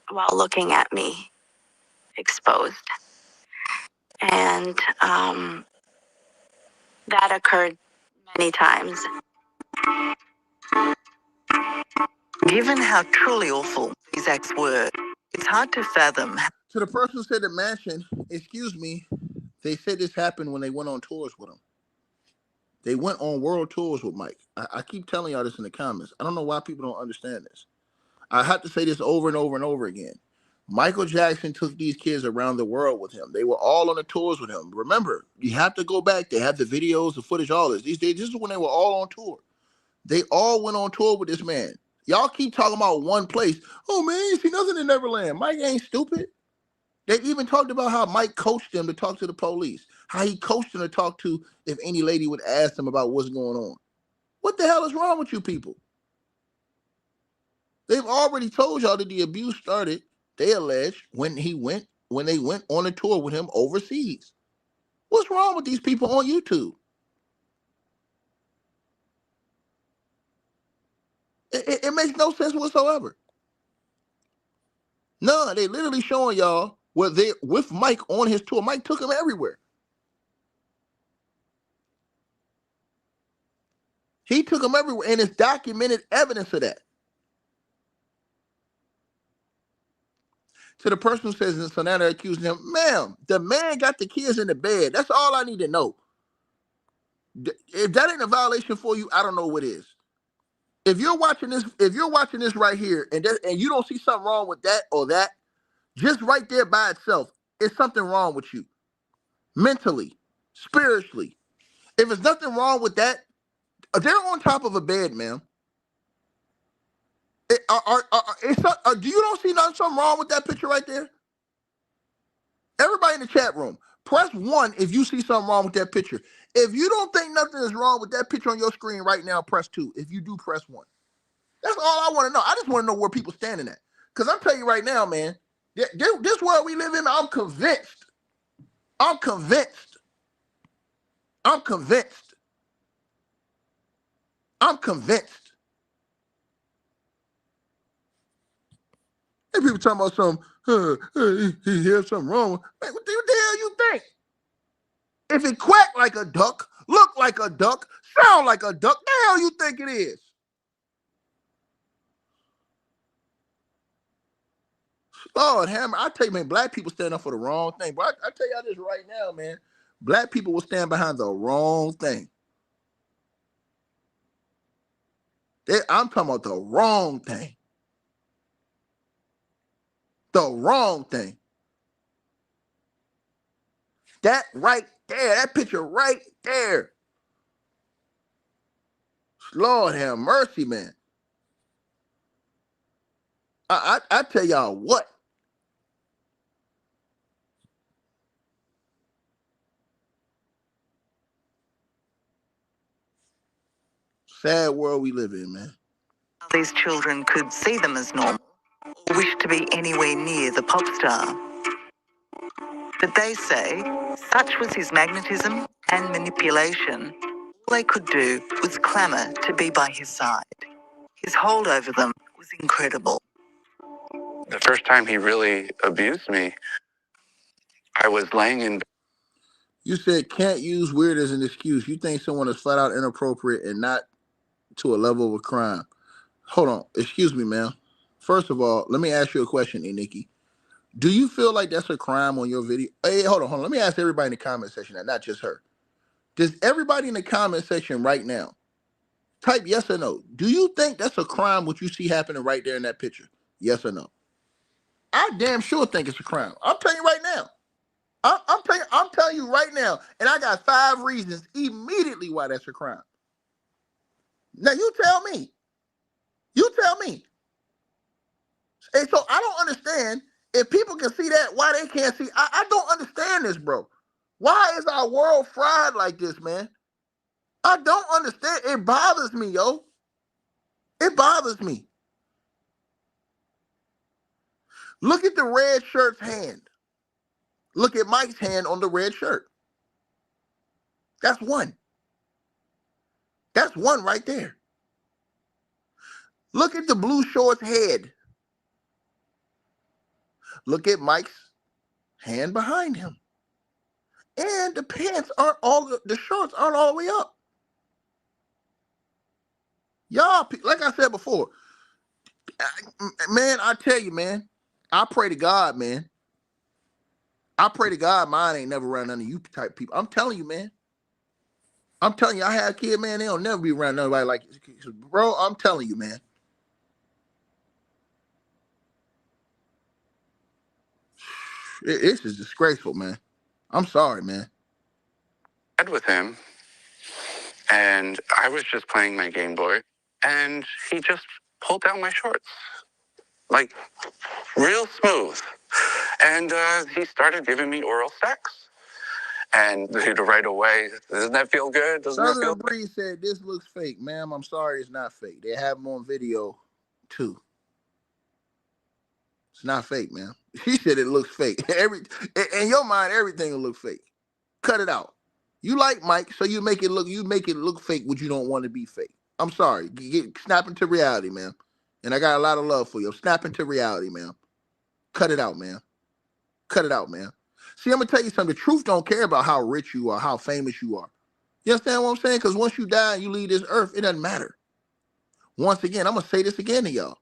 while looking at me exposed. And that occurred many times. Given how truly awful these acts were, it's hard to fathom. To the person who said the mansion, excuse me, they said this happened when they went on tours with him. They went on world tours with Mike. I keep telling y'all this in the comments. I don't know why people don't understand this. I have to say this over and over and over again. Michael Jackson took these kids around the world with him. They were all on the tours with him. Remember, you have to go back. They have the videos, the footage, all this. These days, this is when they were all on tour. They all went on tour with this man. Y'all keep talking about one place. Oh, man, you see nothing in Neverland. Mike ain't stupid. They even talked about how Mike coached them to talk to the police, how he coached them to talk to if any lady would ask them about what's going on. What the hell is wrong with you people? They've already told y'all that the abuse started, they allege, when they went on a tour with him overseas. What's wrong with these people on YouTube? It makes no sense whatsoever. No, they literally showing y'all where they with Mike on his tour. Mike took him everywhere. He took him everywhere, and it's documented evidence of that. To the person who says, so now they're accusing him, ma'am, the man got the kids in the bed. That's all I need to know. If that ain't a violation for you, I don't know what is. If you're watching this right here, and you don't see something wrong with that or that, just right there by itself, it's something wrong with you. mentally, spiritually. If there's nothing wrong with that, they're on top of a bed, ma'am. Do you don't see something wrong with that picture right there? Everybody in the chat room, press 1 if you see something wrong with that picture. If you don't think nothing is wrong with that picture on your screen right now, press 2. If you do, press 1. That's all I want to know. I just want to know where people standing at. Because I'm telling you right now, man, this world we live in, I'm convinced. I'm convinced. I'm convinced. I'm convinced. And people talking about he has something wrong. Man, what the hell you think? If it quack like a duck, look like a duck, sound like a duck, the hell you think it is? Lord hammer, I tell you, man, black people stand up for the wrong thing. But I tell y'all this right now, man. Black people will stand behind the wrong thing. I'm talking about the wrong thing. The wrong thing. That right there, that picture right there. Lord have mercy, man. I tell y'all what. Sad world we live in, man. These children could see them as normal or wish to be anywhere near the pop star. But they say such was his magnetism and manipulation, all they could do was clamour to be by his side. His hold over them was incredible. The first time he really abused me, I was laying in. You said can't use weird as an excuse. You think someone is flat out inappropriate and not to a level of a crime. Hold on. Excuse me, ma'am. First of all, let me ask you a question, Nikki. Do you feel like that's a crime on your video? Hey, hold on. Let me ask everybody in the comment section that, not just her. Does everybody in the comment section right now type yes or no? Do you think that's a crime what you see happening right there in that picture? Yes or no? I damn sure think it's a crime. I'm telling you right now. I'm telling you right now, and I got 5 reasons immediately why that's a crime. Now you tell me. You tell me. And so I don't understand if people can see that, why they can't see. I don't understand this, bro. Why is our world fried like this, man? I don't understand. It bothers me, yo. It bothers me. Look at the red shirt's hand. Look at Mike's hand on the red shirt. That's one. That's one right there. Look at the blue shorts head. Look at Mike's hand behind him. And the pants aren't all, the shorts aren't all the way up. Y'all, like I said before, man, I tell you, man, I pray to God, man. I pray to God mine ain't never around none of you type people. I'm telling you, man. I'm telling you, I had a kid, man, they'll never be around nobody like this. Bro, I'm telling you, man. This is disgraceful, man. I'm sorry, man. With him, and I was just playing my Game Boy, and he just pulled down my shorts, like real smooth, and he started giving me oral sex, and right away, doesn't that feel good? Doesn't that feel Southern Breeze said this looks fake, ma'am. I'm sorry, it's not fake. They have them on video too. It's not fake, man. She said it looks fake. In your mind, everything will look fake. Cut it out. You like Mike, so you make it look fake, what you don't want to be fake. I'm sorry. Snap into reality, man. And I got a lot of love for you. Snap into reality, man. Cut it out, man. Cut it out, man. See, I'm gonna tell you something. The truth don't care about how rich you are, how famous you are. You understand what I'm saying? Because once you die and you leave this earth, it doesn't matter. Once again, I'm gonna say this again to y'all.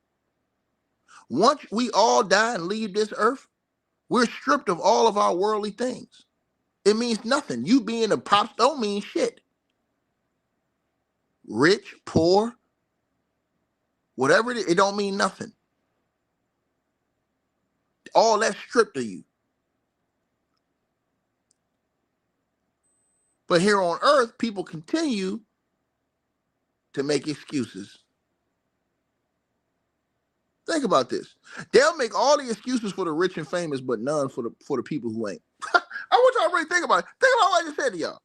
Once we all die and leave this earth, we're stripped of all of our worldly things. It means nothing. You being a pop don't mean shit. Rich, poor, whatever it is, it don't mean nothing. All that's stripped of you. But here on earth, people continue to make excuses. Think about this. They'll make all the excuses for the rich and famous, but none for the people who ain't. I want y'all to really think about it. Think about what I just said to y'all.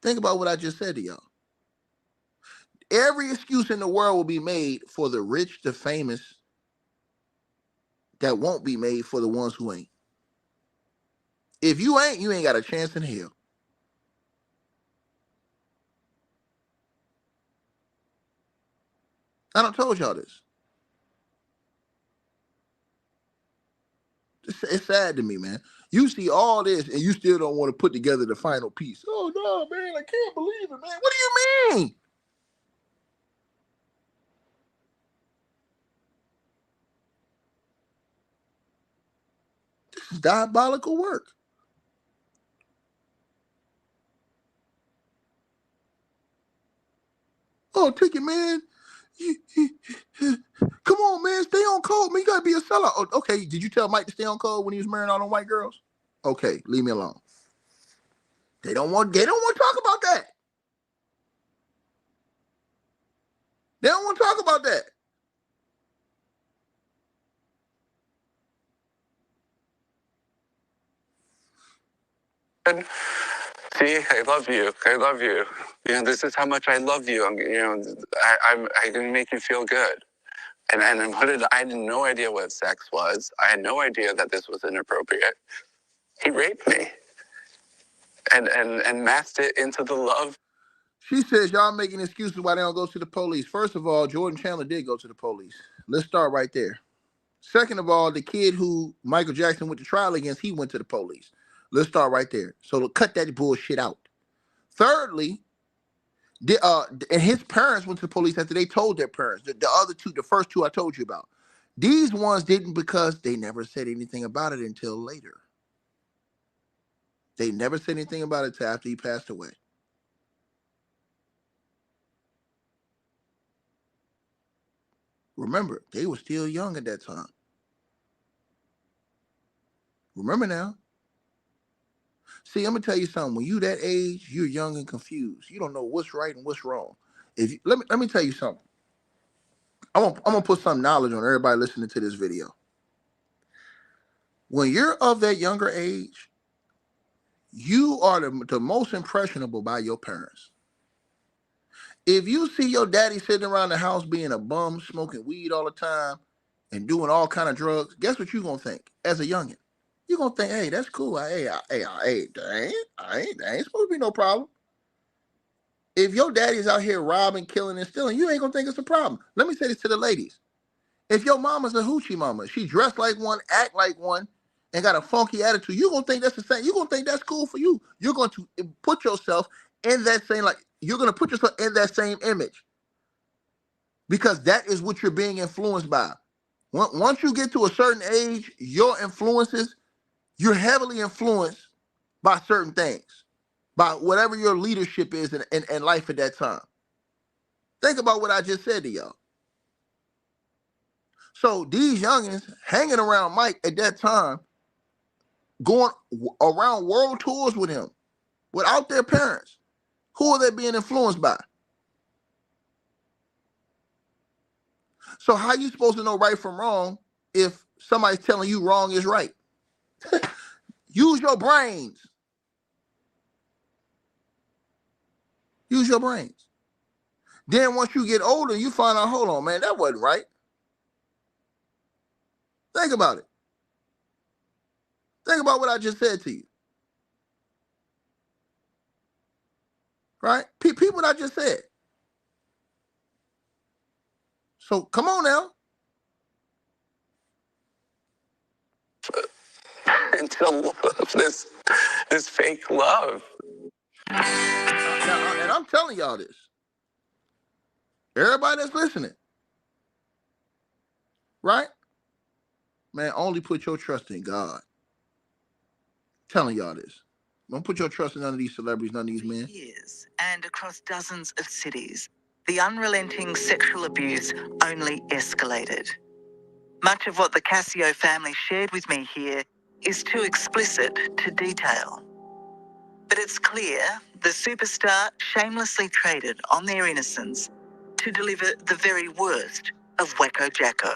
Think about what I just said to y'all. Every excuse in the world will be made for the rich, the famous, that won't be made for the ones who ain't. If you ain't got a chance in hell. I done told y'all this. It's sad to me, man. You see all this and you still don't want to put together the final piece. Oh, no, man, I can't believe it, man. What do you mean? This is diabolical work. Oh, Ticket Man. Come on, man. Stay on code, man. You got to be a sellout. Oh, okay, did you tell Mike to stay on code when he was marrying all them white girls? Okay, leave me alone. They don't want to talk about that. They don't want to talk about that. See, I love you. I love you. You know, this is how much I love you. I can make you feel good. And I had no idea what sex was. I had no idea that this was inappropriate. He raped me. And masked it into the love. She says y'all making excuses why they don't go to the police. First of all, Jordan Chandler did go to the police. Let's start right there. Second of all, the kid who Michael Jackson went to trial against, he went to the police. Let's start right there. So to cut that bullshit out. Thirdly, and his parents went to the police after they told their parents. The other two, the first two I told you about. These ones didn't because they never said anything about it until later. They never said anything about it until after he passed away. Remember, they were still young at that time. Remember now. See, I'm gonna tell you something. When you that age, you're young and confused. You don't know what's right and what's wrong. Let me tell you something. I'm gonna put some knowledge on everybody listening to this video. When you're of that younger age, you are the most impressionable by your parents. If you see your daddy sitting around the house being a bum, smoking weed all the time, and doing all kind of drugs, guess what you're gonna think as a youngin'? You're gonna think, hey, that's cool. Hey, that ain't supposed to be no problem. If your daddy's out here robbing, killing, and stealing, you ain't gonna think it's a problem. Let me say this to the ladies. If your mama's a hoochie mama, she dressed like one, act like one, and got a funky attitude, you're gonna think that's the same. You're gonna think that's cool for you. You're going to put yourself in that same, you're gonna put yourself in that same image. Because that is what you're being influenced by. Once you get to a certain age, your influences, you're heavily influenced by certain things, by whatever your leadership is in life at that time. Think about what I just said to y'all. So these youngins hanging around Mike at that time, going around world tours with him, without their parents. Who are they being influenced by? So how you supposed to know right from wrong if somebody's telling you wrong is right? Use your brains. Use your brains. Then once you get older, you find out, hold on, man, that wasn't right. Think about it. Think about what I just said to you. Right? People what I just said. So come on now. Until love, this fake love. Now, and I'm telling y'all this. Everybody that's listening. Right? Man, only put your trust in God. Telling y'all this. Don't put your trust in none of these celebrities, none of these men. Years and across dozens of cities, the unrelenting sexual abuse only escalated. Much of what the Casio family shared with me here is too explicit to detail. But it's clear the superstar shamelessly traded on their innocence to deliver the very worst of Wacko Jacko.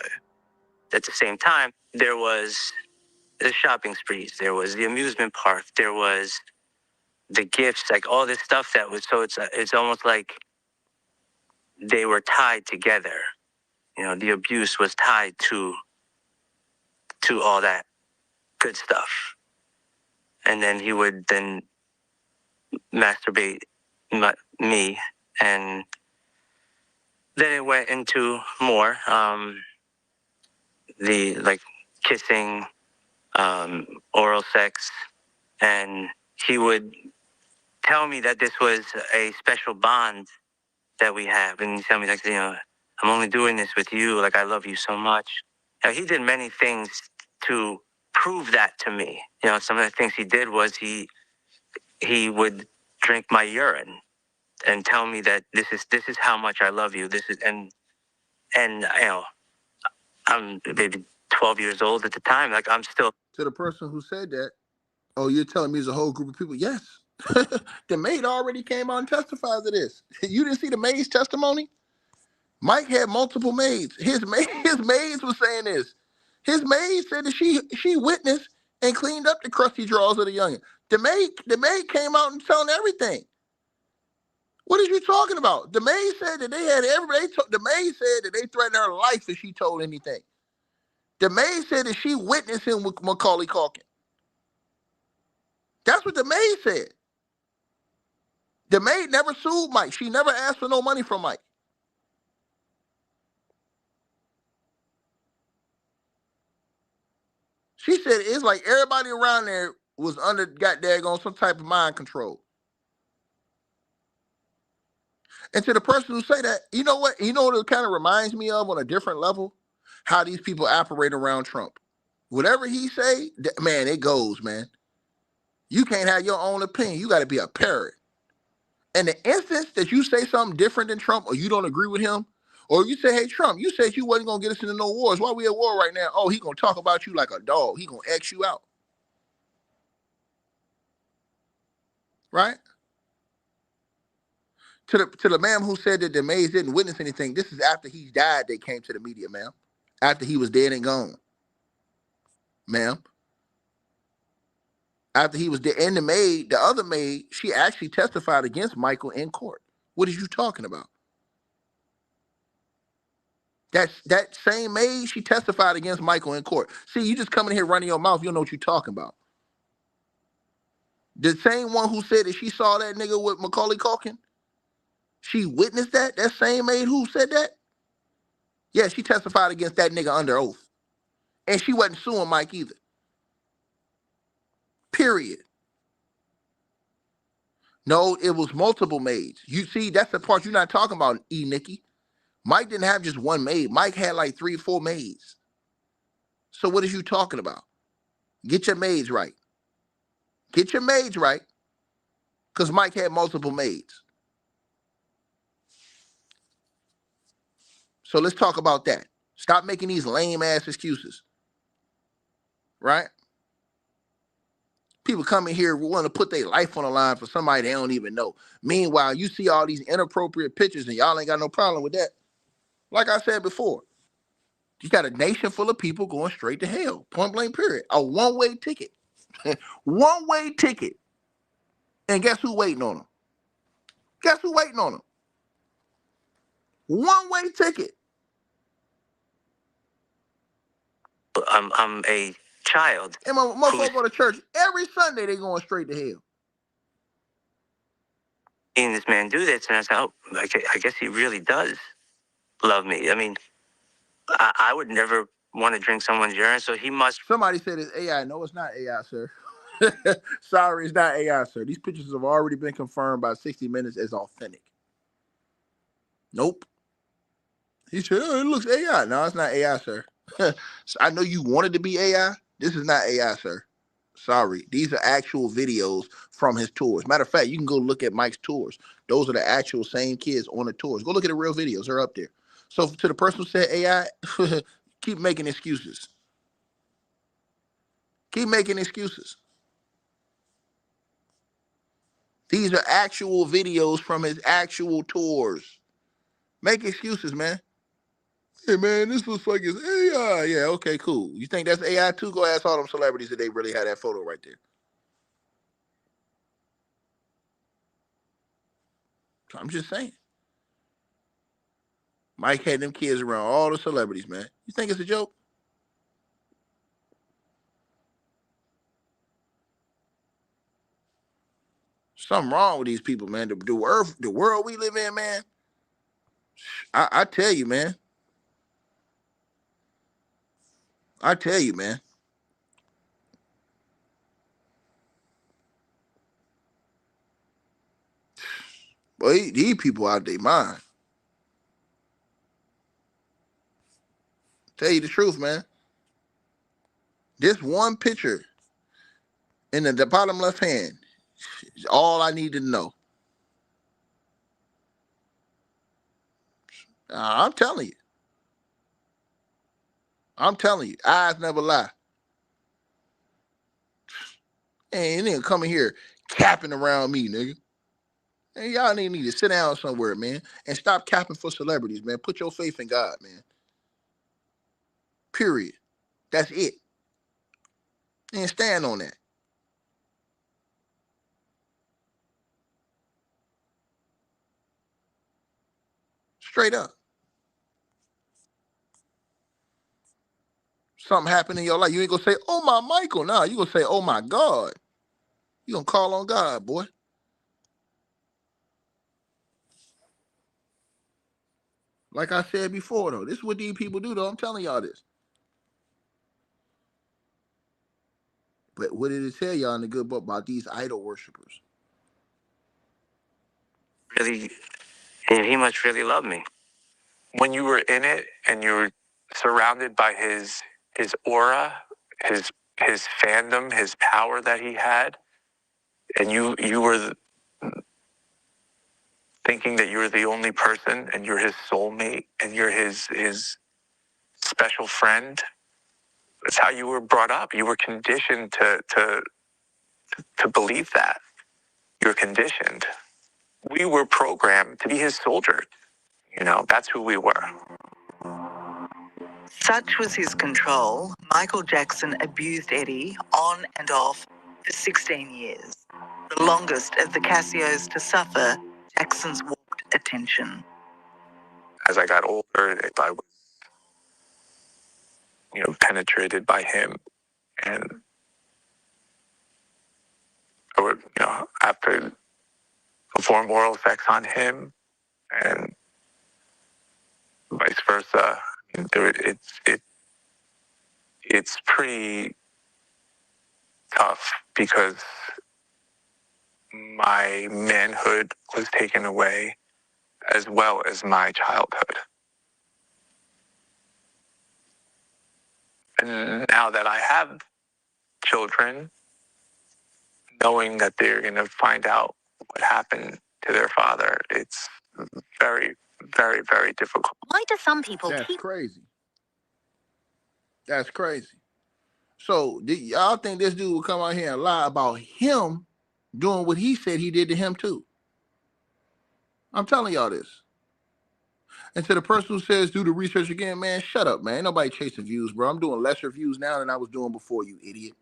At the same time, there was the shopping sprees, there was the amusement park, there was the gifts, like all this stuff that was, so it's almost like they were tied together. You know, the abuse was tied to all that good stuff. And then he would then masturbate me, and then it went into more, the like kissing, oral sex, and he would tell me that this was a special bond that we have, and he tell me like, you know, I'm only doing this with you, like I love you so much. Now, he did many things to prove that to me. You know, some of the things he did was he would drink my urine and tell me that this is how much I love you. This is and you know, I'm maybe 12 years old at the time. Like I'm still. To the person who said that, oh, you're telling me there's a whole group of people? Yes. The maid already came out and testified to this. You didn't see the maid's testimony? Mike had multiple maids. His maids was saying this. His maid said that she witnessed and cleaned up the crusty drawers of the youngin. The maid came out and telling everything. What are you talking about? The maid said that they had the maid said that they threatened her life if she told anything. The maid said that she witnessed him with Macaulay Culkin. That's what the maid said. The maid never sued Mike. She never asked for no money from Mike. She said it's like everybody around there was got daggone some type of mind control. And to the person who say that, you know what? You know what it kind of reminds me of on a different level? How these people operate around Trump. Whatever he say, man, it goes, man. You can't have your own opinion. You got to be a parrot. And the instance that you say something different than Trump, or you don't agree with him, or you say, hey, Trump, you said you wasn't going to get us into no wars. Why we at war right now? Oh, he going to talk about you like a dog. He going to X you out. Right? To the ma'am who said that the maids didn't witness anything, this is after he died they came to the media, ma'am. After he was dead and gone. Ma'am. After he was dead. And the maid, the other maid, she actually testified against Michael in court. What are you talking about? That same maid, she testified against Michael in court. See, you just come in here running your mouth, you don't know what you're talking about. The same one who said that she saw that nigga with Macaulay Culkin, she witnessed that same maid who said that? Yeah, she testified against that nigga under oath. And she wasn't suing Mike either. Period. No, it was multiple maids. You see, that's the part you're not talking about, E. Nikki. Mike didn't have just one maid. Mike had like 3 or 4 maids. So what is you talking about? Get your maids right. Get your maids right. Because Mike had multiple maids. So let's talk about that. Stop making these lame ass excuses. Right? People come in here want to put their life on the line for somebody they don't even know. Meanwhile, you see all these inappropriate pictures and y'all ain't got no problem with that. Like I said before, you got a nation full of people going straight to hell. Point blank period. A one-way ticket. One-way ticket. And guess who waiting on them? Guess who waiting on them? One-way ticket. I'm a child. And my motherfucker go to church every Sunday. They going straight to hell. Seeing this man do this, and I said, oh, I guess he really does love me. I mean, I would never want to drink someone's urine, so he must. Somebody said it's AI. No, it's not AI, sir. Sorry, it's not AI, sir. These pictures have already been confirmed by 60 Minutes as authentic. Nope. He said, oh, it looks AI. No, it's not AI, sir. So I know you wanted to be AI. This is not AI, sir. Sorry. These are actual videos from his tours. Matter of fact, you can go look at Mike's tours. Those are the actual same kids on the tours. Go look at the real videos. They're up there. So to the person who said AI, keep making excuses. Keep making excuses. These are actual videos from his actual tours. Make excuses, man. Hey, man, this looks like it's AI. Yeah, okay, cool. You think that's AI too? Go ask all them celebrities if they really had that photo right there. I'm just saying. Mike had them kids around all the celebrities, man. You think it's a joke? Something wrong with these people, man. The world we live in, man. I tell you, man. I tell you, man. Boy, these people out their mind. Tell you the truth, man. This one picture in the bottom left hand is all I need to know. I'm telling you. I'm telling you. Eyes never lie. And nigga coming here capping around me, nigga. And y'all need to sit down somewhere, man, and stop capping for celebrities, man. Put your faith in God, man. Period. That's it. And stand on that. Straight up. Something happened in your life. You ain't gonna say, oh my Michael. Nah, you gonna say, oh my God. You gonna call on God, boy. Like I said before, though, this is what these people do, though. I'm telling y'all this. But what did it tell y'all in the good book about these idol worshipers? Really, he must really love me. When you were in it and you were surrounded by his aura, his fandom, his power that he had, and you were thinking that you're the only person and you're his soulmate and you're his special friend. That's how you were brought up. You were conditioned to believe that. You're conditioned. We were programmed to be his soldier. You know, that's who we were. Such was his control, Michael Jackson abused Eddie on and off for 16 years, the longest of the Casios to suffer Jackson's warped attention. As I got older, I was, penetrated by him, and I would, have to perform oral sex on him, and vice versa. It's pretty tough because my manhood was taken away as well as my childhood. And now that I have children, knowing that they're going to find out what happened to their father, it's very, very, very difficult. Why do some people That's keep... crazy. That's crazy. So y'all think this dude would come out here and lie about him doing what he said he did to him too? I'm telling y'all this. And to the person who says do the research again, man, shut up, man. Ain't nobody chasing views, bro. I'm doing lesser views now than I was doing before, you idiot.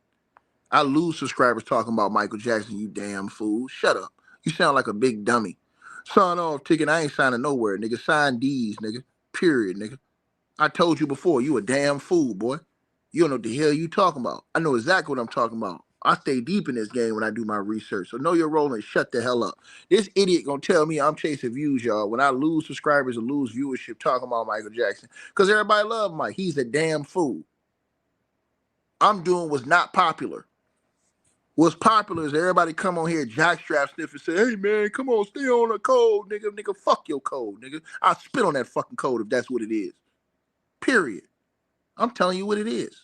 I lose subscribers talking about Michael Jackson, you damn fool. Shut up. You sound like a big dummy. Sign off ticket. I ain't signing nowhere, nigga. Sign D's, nigga. Period, nigga. I told you before, you a damn fool, boy. You don't know what the hell you talking about. I know exactly what I'm talking about. I stay deep in this game when I do my research. So know your role and shut the hell up. This idiot gonna tell me I'm chasing views, y'all, when I lose subscribers and lose viewership talking about Michael Jackson. Because everybody love Mike. He's a damn fool. I'm doing what's not popular. What's popular is everybody come on here, jackstrap sniff and say, hey man, come on, stay on the code, nigga. Nigga, fuck your code, nigga. I'll spit on that fucking code if that's what it is. Period. I'm telling you what it is.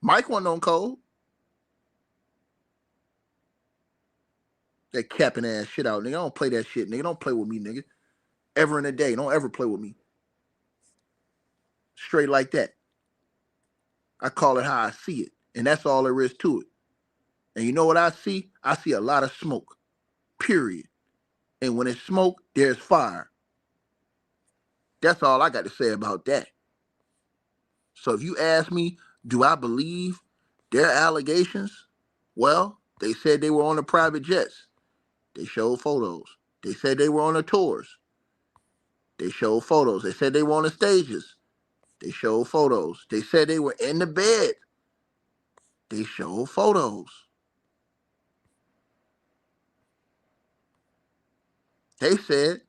Mike wasn't on code. That capping ass shit out, nigga. I don't play that shit, nigga. Don't play with me, nigga. Ever in a day. Don't ever play with me. Straight like that. I call it how I see it. And that's all there is to it. And you know what I see? I see a lot of smoke, period. And when it's smoke, there's fire. That's all I got to say about that. So if you ask me, do I believe their allegations? Well, they said they were on the private jets. They showed photos. They said they were on the tours. They showed photos. They said they were on the stages. They showed photos. They said they were in the bed. They showed photos. They said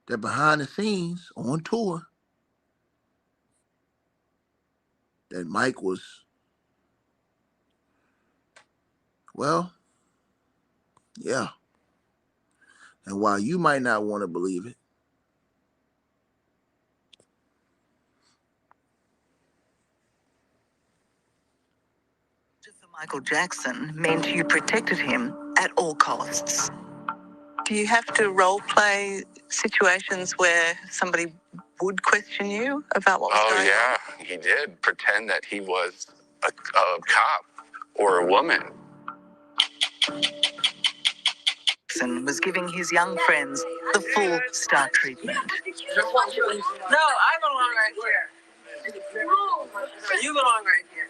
that behind the scenes on tour, that Mike was, well, yeah. And while you might not want to believe it, For Michael Jackson meant you protected him at all costs. Do you have to role play situations where somebody would question you about what was going on? Oh, yeah, he did pretend that he was a cop or a woman. Jackson was giving his young friends the full star treatment. No, I belong right here. You belong right here.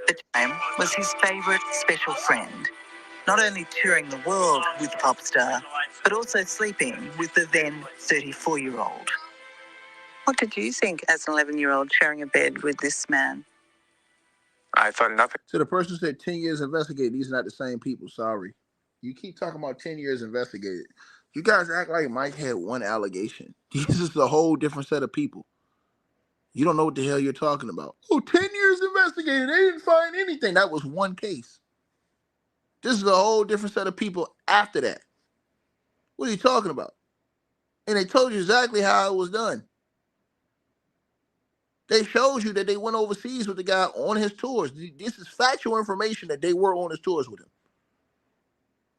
The time was his favorite special friend, not only touring the world with the pop star, but also sleeping with the then 34-year-old. What did you think as an 11-year-old sharing a bed with this man? I thought nothing. so the person said 10 years investigated. These are not the same people. Sorry. You keep talking about 10 years investigated. You guys act like Mike had one allegation. This is a whole different set of people. You don't know what the hell you're talking about. Oh, 10 years investigated. They didn't find anything. That was one case. This is a whole different set of people after that. What are you talking about? And they told you exactly how it was done. They showed you that they went overseas with the guy on his tours. This is factual information that they were on his tours with him.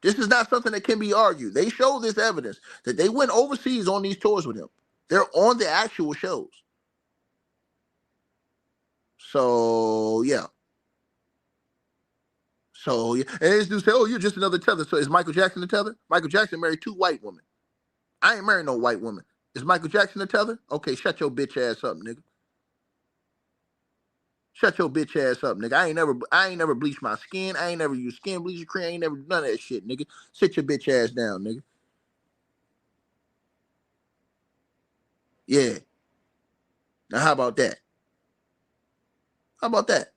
This is not something that can be argued. They show this evidence that they went overseas on these tours with him. They're on the actual shows. So, yeah. And this dude say, oh, you're just another tether. So is Michael Jackson the tether? Michael Jackson married 2 white women. I ain't married no white woman. Is Michael Jackson the tether? Okay, shut your bitch ass up, nigga. Shut your bitch ass up, nigga. I ain't never bleached my skin. I ain't never used skin bleaching cream. I ain't never none of that shit, nigga. Sit your bitch ass down, nigga. Yeah. Now how about that? How about that?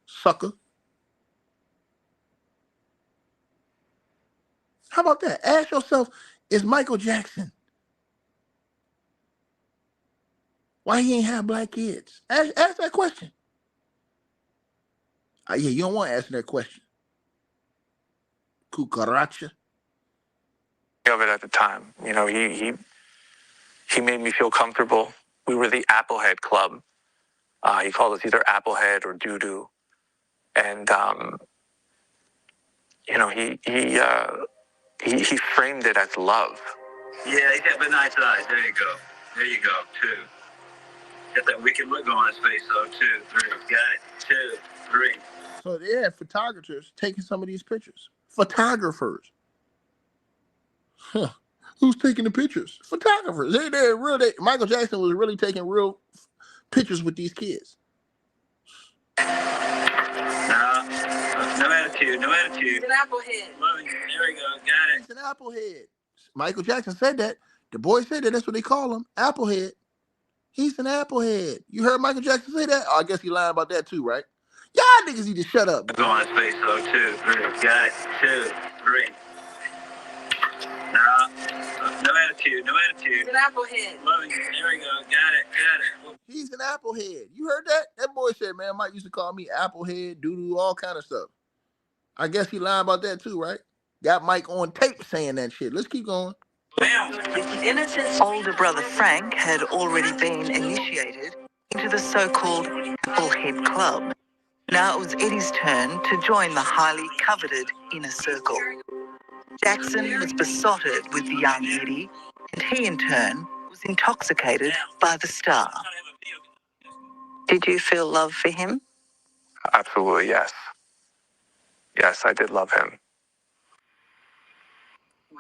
Sucker. How about that? Ask yourself, is Michael Jackson, why he ain't have black kids? Ask that question. Yeah, you don't want to answer that question. Cucaracha. Of it at the time. You know, he made me feel comfortable. We were the Applehead Club. He called us either Applehead or Doo-Doo. And, you know, he framed it as love. Yeah, he's got the nice eyes. There you go. There you go. 2. Got that wicked look on his face, though. 2, 3. Got it. 2, 3. So they had photographers taking some of these pictures. Photographers. Huh. Who's taking the pictures? Photographers. They're real. Michael Jackson was really taking real pictures with these kids. No attitude. No attitude. He's an applehead. There we go. Got it. He's an applehead. Michael Jackson said that. The boy said that. That's what they call him. Applehead. He's an applehead. You heard Michael Jackson say that? Oh, I guess he lied about that too, right? Y'all niggas need to shut up. Go on his face, though. 2, 3. Got it. 2, 3. No attitude. No attitude. He's an applehead. There we go. Got it. He's an applehead. You heard that? That boy said, man, Mike used to call me applehead, doo-doo, all kind of stuff. I guess he lied about that too, right? Got Mike on tape saying that shit. Let's keep going. His older brother Frank had already been initiated into the so-called Applehead Club. Now it was Eddie's turn to join the highly coveted inner circle. Jackson was besotted with the young Eddie, and he in turn was intoxicated by the star. Did you feel love for him? Absolutely, yes. Yes, I did love him.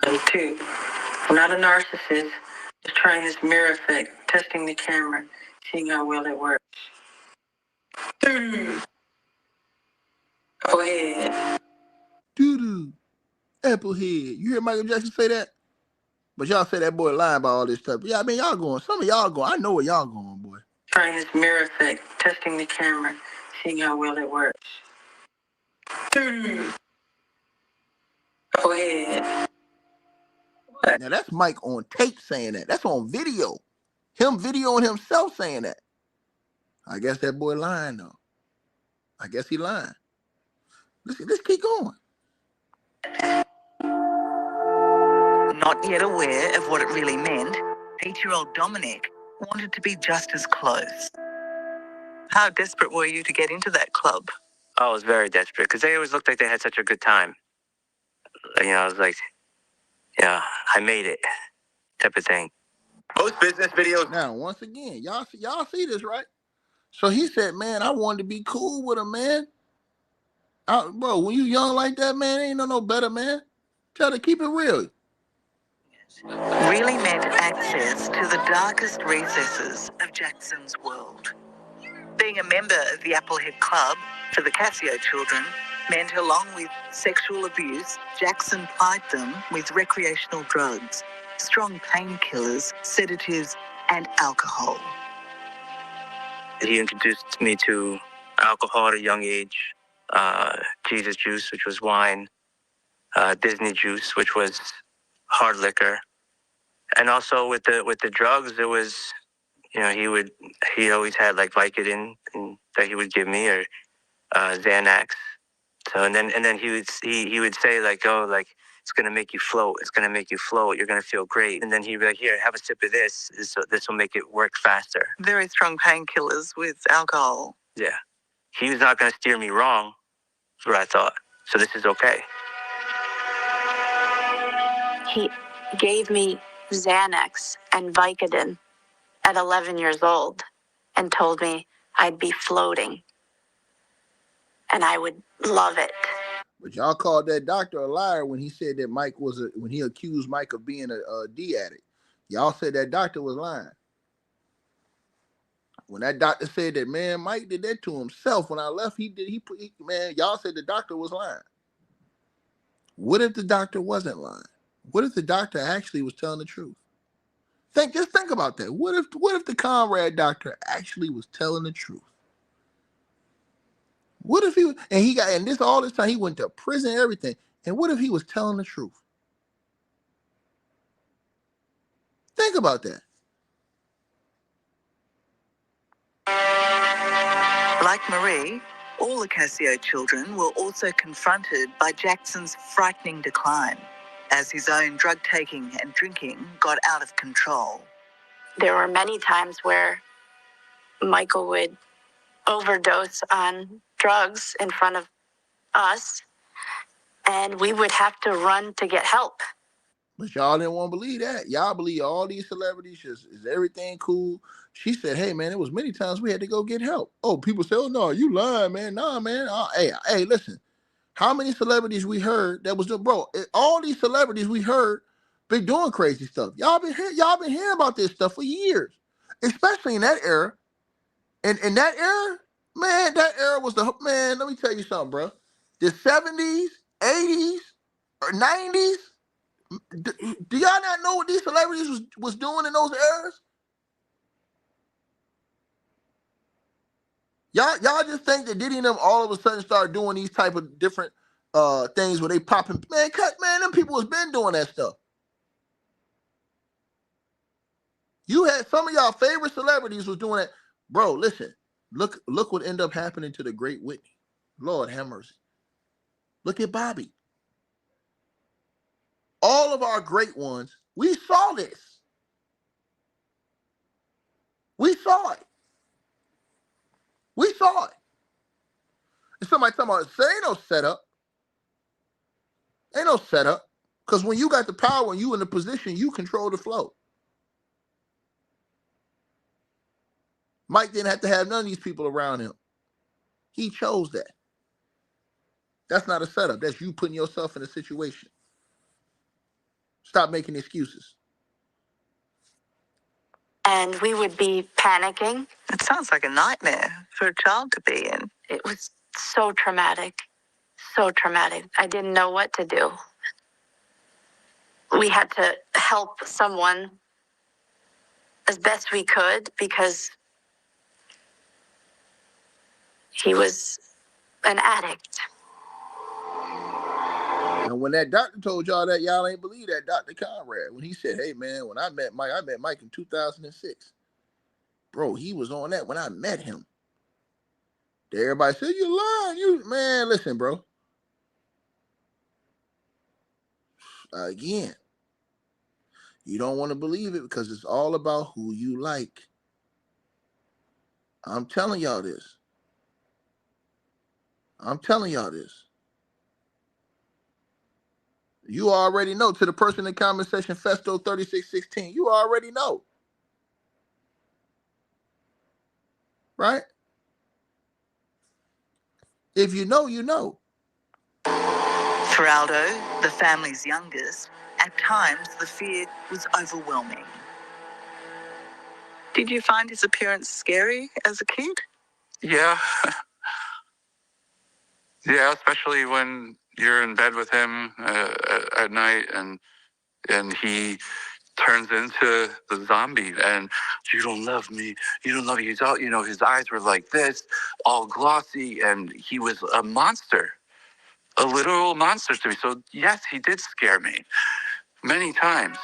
Me too. I'm not a narcissist. Just trying this mirror effect, testing the camera, seeing how well it works. Go ahead. Doo-doo. Applehead. You hear Michael Jackson say that? But y'all say that boy lying about all this stuff. Yeah, I mean, y'all going. Some of y'all going. I know where y'all going, boy. Trying this mirror effect, testing the camera, seeing how well it works. Go ahead. Now, that's Mike on tape saying that. That's on video. Him videoing himself saying that. I guess that boy lying, though. I guess he lying. Let's keep going. Not yet aware of what it really meant, 8-year-old Dominic wanted to be just as close. How desperate were you to get into that club? I was very desperate because they always looked like they had such a good time. I was like, yeah, I made it, type of thing. Most business videos. Now, once again, y'all see this, right? So he said, man, I wanted to be cool with him, man. Bro, when you young like that, man, ain't no better, man. Tell to keep it real. Really meant access to the darkest recesses of Jackson's world. Being a member of the Applehead Club for the Casio children meant, along with sexual abuse, Jackson plied them with recreational drugs, strong painkillers, sedatives, and alcohol. He introduced me to alcohol at a young age, Jesus juice, which was wine, Disney juice, which was hard liquor, and also with the drugs, it was, he always had like Vicodin that he would give me, or Xanax. So and then he would say like, oh, like, it's gonna make you float. It's gonna make you float. You're gonna feel great. And then he'd be like, here, have a sip of this. This will make it work faster. Very strong painkillers with alcohol. Yeah, he was not gonna steer me wrong. That's what I thought. So this is okay. He gave me Xanax and Vicodin at 11 years old and told me I'd be floating and I would love it. But y'all called that doctor a liar when he said that when he accused Mike of being a D addict. Y'all said that doctor was lying. When that doctor said that, man, Mike did that to himself. When I left, man, y'all said the doctor was lying. What if the doctor wasn't lying? What if the doctor actually was telling the truth? Just think about that. What if the Conrad doctor actually was telling the truth? What if all this time he went to prison and everything. And what if he was telling the truth? Think about that. Like Marie, all the Casio children were also confronted by Jackson's frightening decline as his own drug taking and drinking got out of control. There were many times where Michael would overdose on drugs in front of us, and we would have to run to get help. But y'all didn't want to believe that. Y'all believe all these celebrities is everything cool. She said, hey, man, it was many times we had to go get help. Oh, people say, oh, no, you lying, man. Nah, man. Hey, listen. How many celebrities we heard that was doing, bro? All these celebrities we heard been doing crazy stuff. Y'all been hearing about this stuff for years, especially in that era. And in that era, man, that era was man, let me tell you something, bro. The 70s, 80s, or 90s, do y'all not know what these celebrities was doing in those eras? Y'all just think that Diddy and them all of a sudden started doing these type of different things where they popping, man, them people has been doing that stuff. You had some of y'all favorite celebrities was doing that. Bro, listen, look what ended up happening to the great Whitney. Lord have mercy. Look at Bobby. All of our great ones, we saw this. We saw it. We saw it. And somebody talking about, say ain't no setup. Ain't no setup. Because when you got the power and you in the position, you control the flow. Mike didn't have to have none of these people around him. He chose that. That's not a setup. That's you putting yourself in a situation. Stop making excuses. And we would be panicking. It sounds like a nightmare for a child to be in. It was so traumatic. So traumatic. I didn't know what to do. We had to help someone as best we could because he was an addict. And when that doctor told y'all that, y'all ain't believe that Dr. Conrad. When he said, hey, man, when I met Mike in 2006. Bro, he was on that when I met him. Everybody said, you lying. Man, listen, bro. Again, you don't want to believe it because it's all about who you like. I'm telling y'all this. You already know. To the person in the comment section, Festo3616, you already know. Right? If you know, you know. For Aldo, the family's youngest, at times the fear was overwhelming. Did you find his appearance scary as a kid? Yeah. Yeah, especially when you're in bed with him at night and he turns into the zombie and you don't love me. He's all, his eyes were like this, all glossy, and he was a monster, a literal monster to me. So yes, he did scare me many times.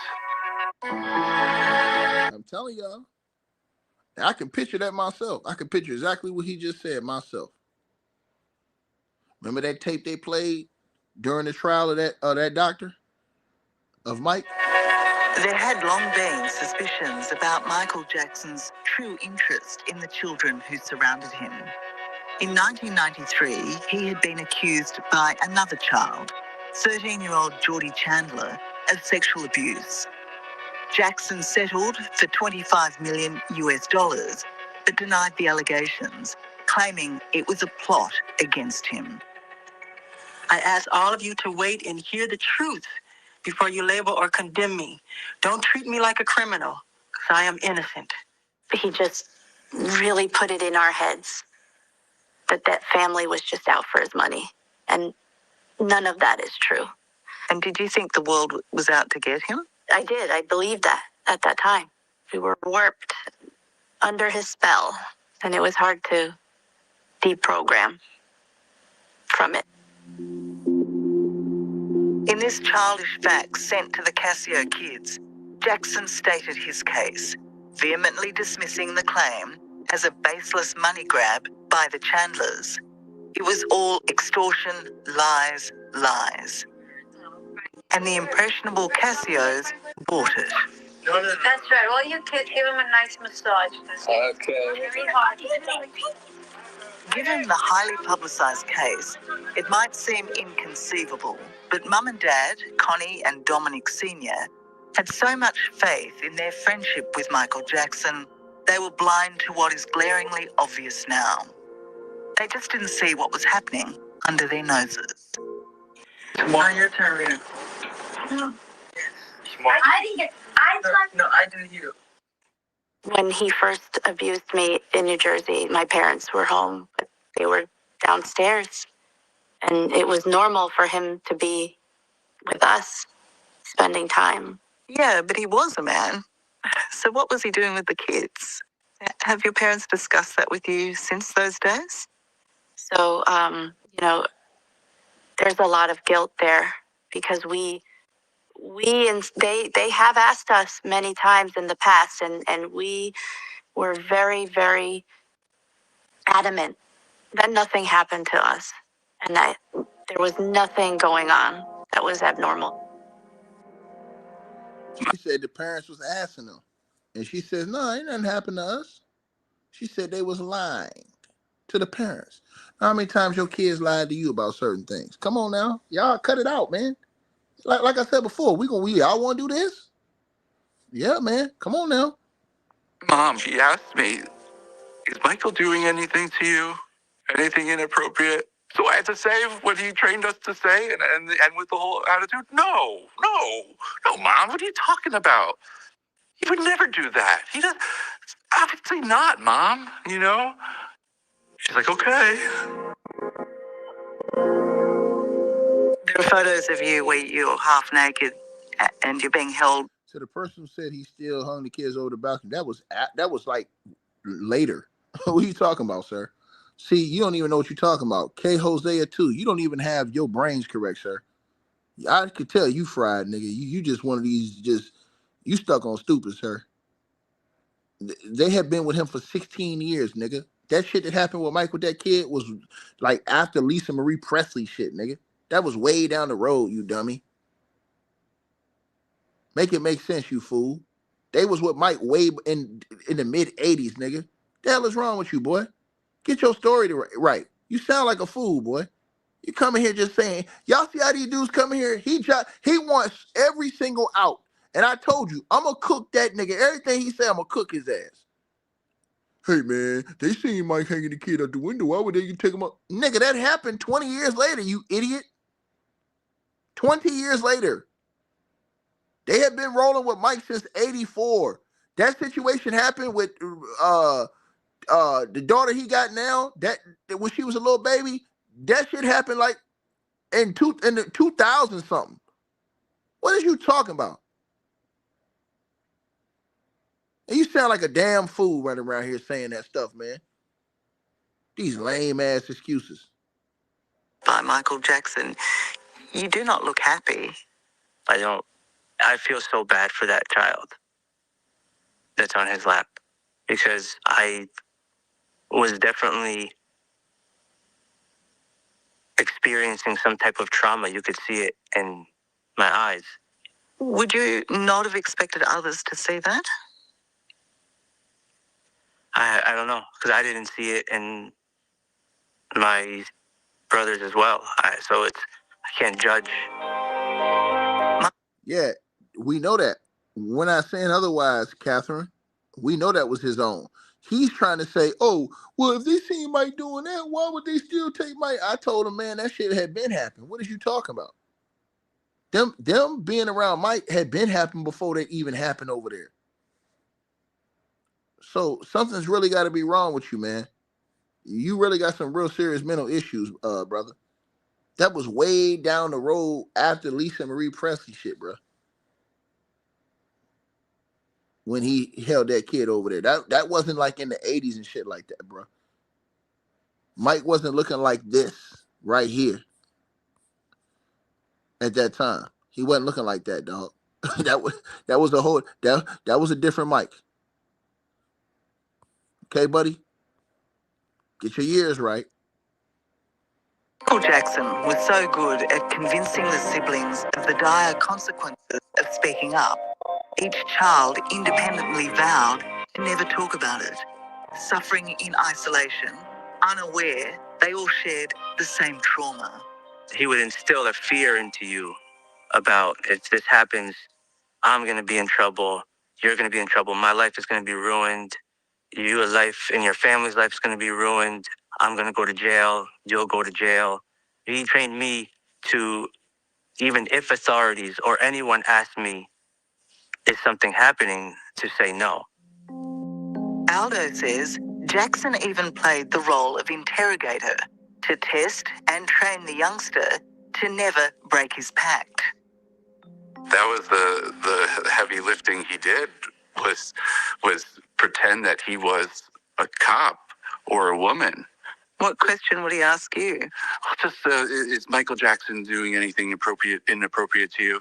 I'm telling y'all. I can picture that myself. I can picture exactly what he just said myself. Remember that tape they played during the trial of that doctor? Of Mike? There had long been suspicions about Michael Jackson's true interest in the children who surrounded him. In 1993, he had been accused by another child, 13-year-old Geordie Chandler, of sexual abuse. Jackson settled for $25 million US, but denied the allegations, claiming it was a plot against him. I ask all of you to wait and hear the truth before you label or condemn me. Don't treat me like a criminal, because I am innocent. He just really put it in our heads that family was just out for his money. And none of that is true. And did you think the world was out to get him? I did. I believed that at that time. We were warped under his spell, and it was hard to deprogram from it. In this childish fax sent to the Casio kids, Jackson stated his case, vehemently dismissing the claim as a baseless money grab by the Chandlers. It was all extortion, lies, lies. And the impressionable Casios bought it. That's right. All you kids, give him a nice massage. Okay. Very hard. Given the highly publicized case, it might seem inconceivable, but Mum and Dad, Connie and Dominic Sr., had so much faith in their friendship with Michael Jackson, they were blind to what is glaringly obvious now. They just didn't see what was happening under their noses. Tomorrow, your turn, Rita. No. Tomorrow. I didn't get. No, I do you. When he first abused me in New Jersey, my parents were home, but they were downstairs. And it was normal for him to be with us, spending time. Yeah, but he was a man. So what was he doing with the kids? Have your parents discussed that with you since those days? So, there's a lot of guilt there because they have asked us many times in the past, and we were very, very adamant that nothing happened to us and that there was nothing going on that was abnormal. She said the parents was asking them. And she says, no, ain't nothing happened to us. She said they was lying to the parents. How many times your kids lied to you about certain things? Come on now. Y'all cut it out, man. Like I said before, we y'all want to do this? Yeah, man. Come on now. Mom, he asked me, is Michael doing anything to you? Anything inappropriate? So I had to say what he trained us to say, and with the whole attitude, no, Mom, what are you talking about? He would never do that. He does, obviously not, Mom, you know? She's like, okay. There are photos of you where you're half naked and you're being held. So the person who said he still hung the kids over the balcony, that was like later. What are you talking about, sir? See, you don't even know what you're talking about. K Hosea too. You don't even have your brains correct, sir. I could tell you fried, nigga. You just one of these, you stuck on stupid, sir. They have been with him for 16 years, nigga. That shit that happened with Mike with that kid was like after Lisa Marie Presley shit, nigga. That was way down the road, you dummy. Make it make sense, you fool. They was with Mike way in the mid 80s, nigga. The hell is wrong with you, boy? Get your story right. You sound like a fool, boy. You coming here just saying, y'all see how these dudes coming here? He wants every single out. And I told you, I'm going to cook that nigga. Everything he said, I'm going to cook his ass. Hey, man, they seen Mike hanging the kid out the window. Why would they take him up? Nigga, that happened 20 years later, you idiot. 20 years later. They had been rolling with Mike since 84. That situation happened with the daughter he got now, that when she was a little baby, that shit happened like in the 2000 something. What is you talking about? And you sound like a damn fool running around here saying that stuff, man. These lame ass excuses. By Michael Jackson, you do not look happy. I feel so bad for that child that's on his lap, because I was definitely experiencing some type of trauma. You could see it in my eyes. Would you not have expected others to see that? I don't know, because I didn't see it in my brothers as well. I can't judge. Yeah, we know that. We're not saying otherwise, Catherine. We know that was his own. He's trying to say, oh, well, if they seen Mike doing that, why would they still take Mike? I told him, man, that shit had been happening. What is you talking about? Them being around Mike had been happening before they even happened over there. So something's really got to be wrong with you, man. You really got some real serious mental issues, brother. That was way down the road after Lisa Marie Presley shit, bro. When he held that kid over there. That wasn't like in the 80s and shit like that, bro. Mike wasn't looking like this right here at that time. He wasn't looking like that, dog. that was a different Mike. Okay, buddy? Get your years right. Michael Jackson was so good at convincing the siblings of the dire consequences of speaking up. Each child independently vowed to never talk about it. Suffering in isolation, unaware, they all shared the same trauma. He would instill a fear into you about, if this happens, I'm going to be in trouble. You're going to be in trouble. My life is going to be ruined. Your life and your family's life is going to be ruined. I'm going to go to jail. You'll go to jail. He trained me to, even if authorities or anyone asked me, is something happening, to say no. Aldo says Jackson even played the role of interrogator to test and train the youngster to never break his pact. That was the heavy lifting he did, was pretend that he was a cop or a woman. What question would he ask you? Just, is Michael Jackson doing anything inappropriate to you?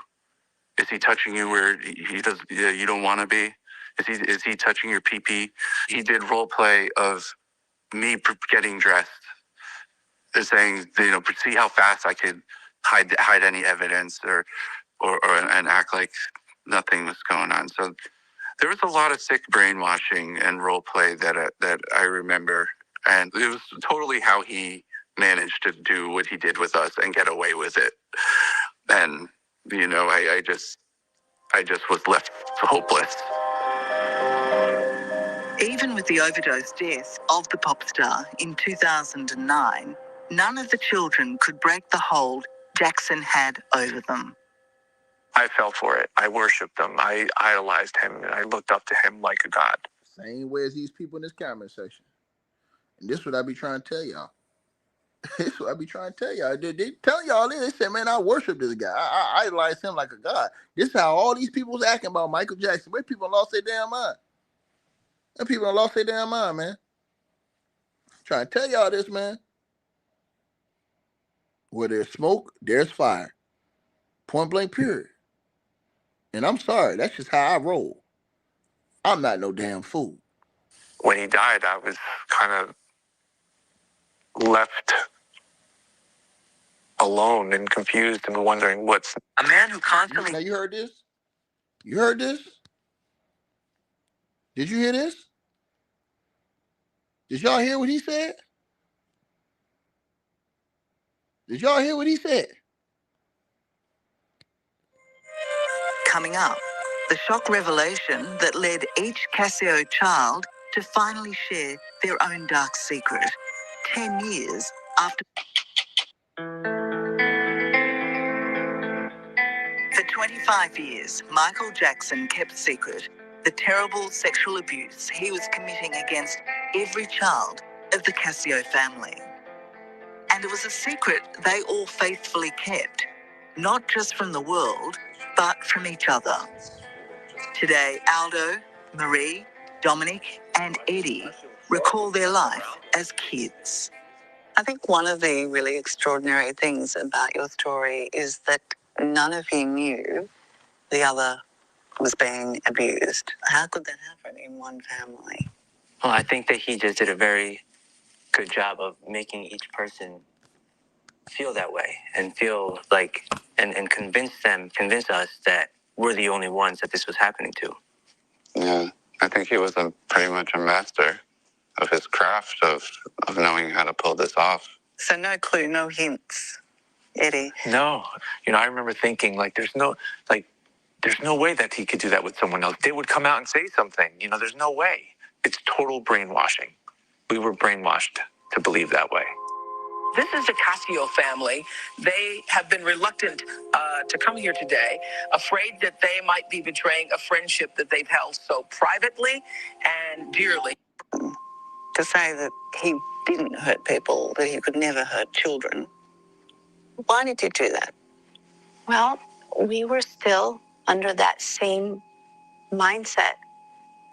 Is he touching you where he does you don't want to be? Is he touching your pee-pee? He did role play of me getting dressed, saying, see how fast I could hide any evidence or and act like nothing was going on. So there was a lot of sick brainwashing and role play that I remember, and it was totally how he managed to do what he did with us and get away with it. And I just was left hopeless. Even with the overdose death of the pop star in 2009, none of the children could break the hold Jackson had over them. I fell for it. I worshipped him. I idolized him, and I looked up to him like a god. Same way as these people in this comment section. And this is what I be trying to tell y'all. This is what I be trying to tell y'all. They tell y'all this. They say, man, I worship this guy. I idolize him like a god. This is how all these people was acting about Michael Jackson. Where people lost their damn mind. And people lost their damn mind, man. Trying to tell y'all this, man. Where there's smoke, there's fire. Point blank, period. And I'm sorry, that's just how I roll. I'm not no damn fool. When he died, I was kind of left alone and confused and wondering what's... A man who constantly... Now, you heard this? You heard this? Did you hear this? Did y'all hear what he said? Did y'all hear what he said? Coming up, the shock revelation that led each Casio child to finally share their own dark secret 10 years after. For 25 years, Michael Jackson kept secret the terrible sexual abuse he was committing against every child of the Casio family. And it was a secret they all faithfully kept, not just from the world, but from each other. Today, Aldo, Marie, Dominic, and Eddie recall their life as kids. I think one of the really extraordinary things about your story is that none of you knew the other was being abused. How could that happen in one family? Well, I think that he just did a very good job of making each person feel that way and feel like, and convince us that we're the only ones that this was happening to. Yeah, I think he was pretty much a master of his craft of knowing how to pull this off. So no clue, no hints, Eddie. No. I remember thinking, there's no way that he could do that with someone else. They would come out and say something. There's no way. It's total brainwashing. We were brainwashed to believe that way. This is the Casio family. They have been reluctant to come here today, afraid that they might be betraying a friendship that they've held so privately and dearly. To say that he didn't hurt people, that he could never hurt children. Why did you do that? Well, we were still under that same mindset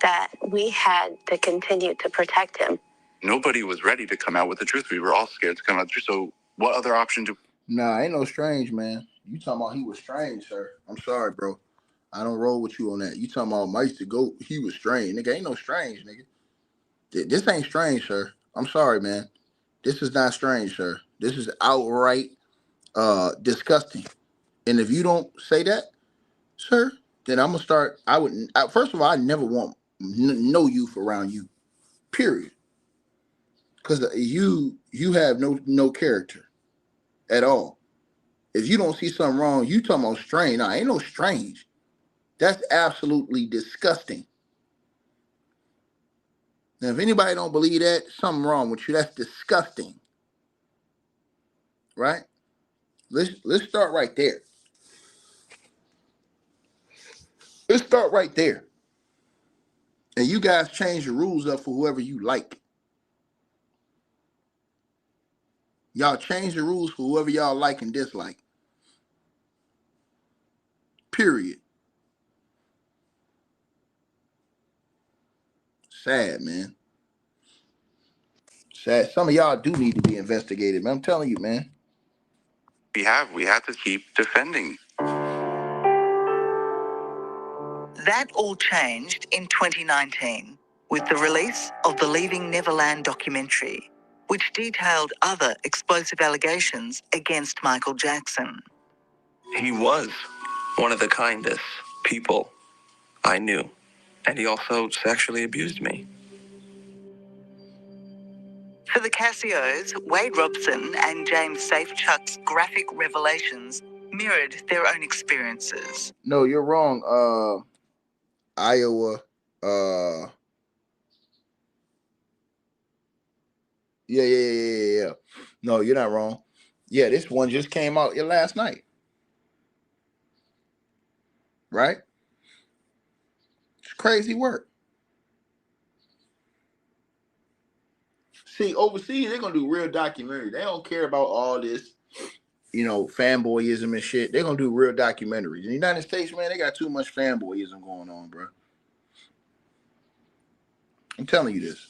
that we had to continue to protect him. Nobody was ready to come out with the truth. We were all scared to come out with the truth. So what other option do... Nah, ain't no strange, man. You talking about he was strange, sir. I'm sorry, bro. I don't roll with you on that. You talking about Mike to go, he was strange. Nigga, ain't no strange, nigga. This ain't strange, sir. I'm sorry, man. This is not strange, sir. This is outright disgusting. And if you don't say that, sir, then I'm gonna start. First of all, I never want no youth around you, period. Because you have no character at all. If you don't see something wrong, you talking about strange. Nah, ain't no strange. That's absolutely disgusting. Now, if anybody don't believe that, something wrong with you. That's disgusting. Right? Let's start right there. Let's start right there. And you guys change the rules up for whoever you like. Y'all change the rules for whoever y'all like and dislike. Period. Sad, man. Sad. Some of y'all do need to be investigated, man. I'm telling you, man. We have to keep defending. That all changed in 2019 with the release of the Leaving Neverland documentary, which detailed other explosive allegations against Michael Jackson. He was one of the kindest people I knew. And he also sexually abused me. For the Casios, Wade Robson and James Safechuck's graphic revelations mirrored their own experiences. No, you're wrong. Iowa. Yeah. No, you're not wrong. Yeah, this one just came out last night. Right? It's crazy work. See, overseas, they're going to do real documentary. They don't care about all this, fanboyism and shit. They're going to do real documentaries. In the United States, man, they got too much fanboyism going on, bro. I'm telling you this.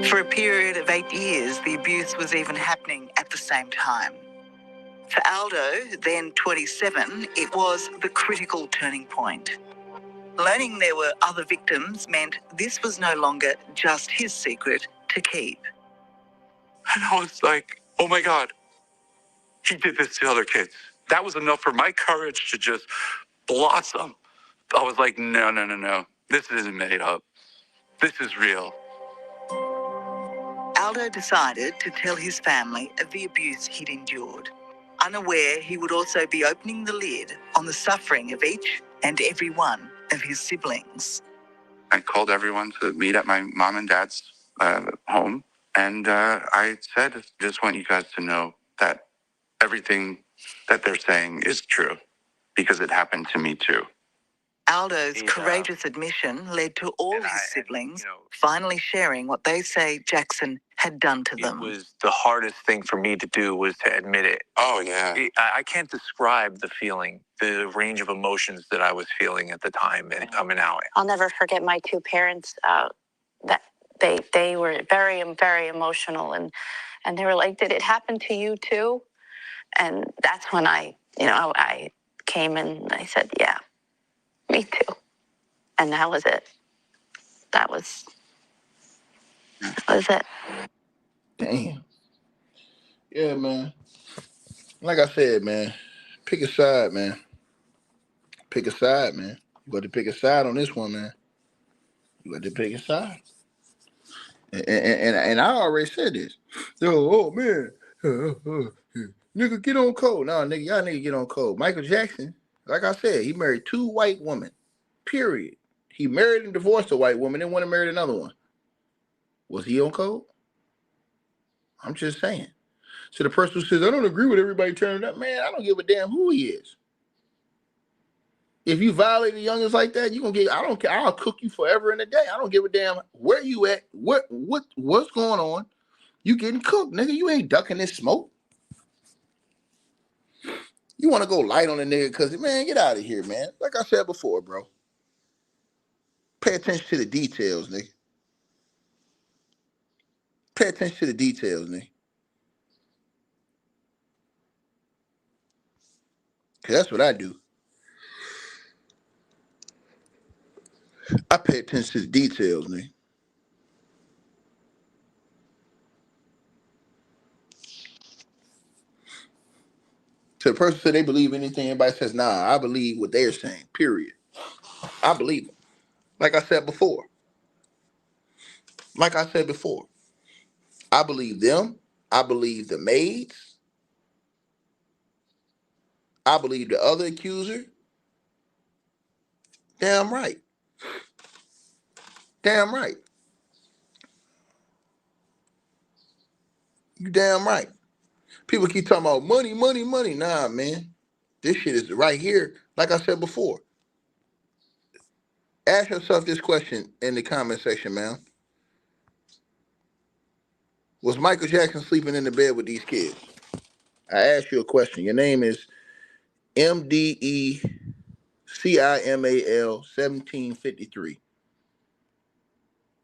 For a period of 8 years, the abuse was even happening at the same time. For Aldo, then 27, it was the critical turning point. Learning there were other victims meant this was no longer just his secret to keep. And I was like, oh my God, he did this to other kids. That was enough for my courage to just blossom. I was like, no. This isn't made up. This is real. Aldo decided to tell his family of the abuse he'd endured, unaware he would also be opening the lid on the suffering of each and every one of his siblings. I called everyone to meet at my mom and dad's home. And I said, just want you guys to know that everything that they're saying is true because it happened to me too. Aldo's courageous admission led to all his siblings finally sharing what they say Jackson had done to them. It was the hardest thing for me to do was to admit it. Oh, yeah. I can't describe the feeling, the range of emotions that I was feeling at the time and coming out. I'll never forget my two parents. That they were very, very emotional, and they were like, "Did it happen to you too?" And that's when I came and I said, "Yeah, me too." And that was it. That was it. Damn. Yeah, man. Like I said, man, pick a side, man. Pick a side, man. You got to pick a side on this one, man. You got to pick a side. And I already said this. Oh man, nigga, get on code. No, nigga, y'all nigga get on code. Michael Jackson, like I said, he married 2 white women. Period. He married and divorced a white woman, then went and married another one. Was he on code? I'm just saying. So the person who says, I don't agree with everybody turning up, man, I don't give a damn who he is. If you violate the youngins like that, you gonna get, I don't care, I'll cook you forever and a day. I don't give a damn where you at, what's going on. You getting cooked, nigga. You ain't ducking this smoke. You want to go light on a nigga because, man, get out of here, man. Like I said before, bro. Pay attention to the details, nigga. Pay attention to the details, nigga. Because that's what I do. I pay attention to the details, nigga. So the person said they believe anything anybody says, nah, I believe what they're saying, period. I believe them. Like I said before. I believe them. I believe the maids. I believe the other accuser. Damn right. Damn right. You damn right. People keep talking about money, money, money. Nah, man. This shit is right here. Like I said before. Ask yourself this question in the comment section, man. Was Michael Jackson sleeping in the bed with these kids? I asked you a question. Your name is MDECIMAL 1753.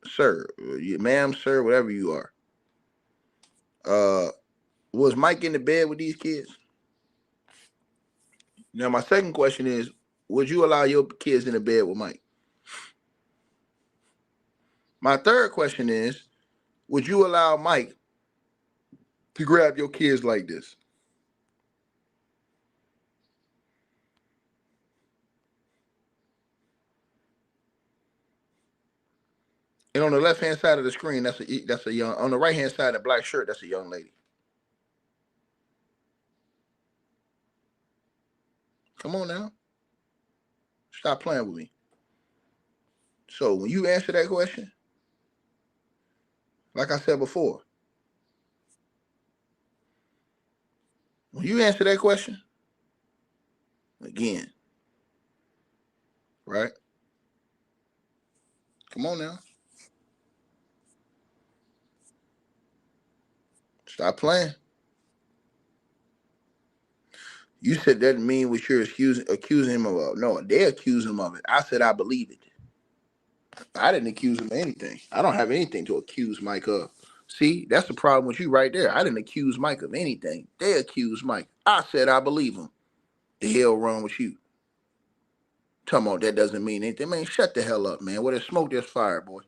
Sir, ma'am, sir, whatever you are. Was Mike in the bed with these kids? Now, my second question is, would you allow your kids in the bed with Mike? My third question is, would you allow Mike to grab your kids like this? And on the left-hand side of the screen, that's a young. On the right-hand side, the black shirt, that's a young lady. Come on now. Stop playing with me. So when you answer that question, Like I said before, when you answer that question, again, right? Come on now. Stop playing. You said that didn't mean what you're accusing him of. No, they accuse him of it. I said I believe it. I didn't accuse him of anything. I don't have anything to accuse Mike of. See, that's the problem with you right there. I didn't accuse Mike of anything. They accused Mike. I said I believe him. The hell wrong with you? Talking about that doesn't mean anything. Man, shut the hell up, man. Where there's smoke, there's fire, boy.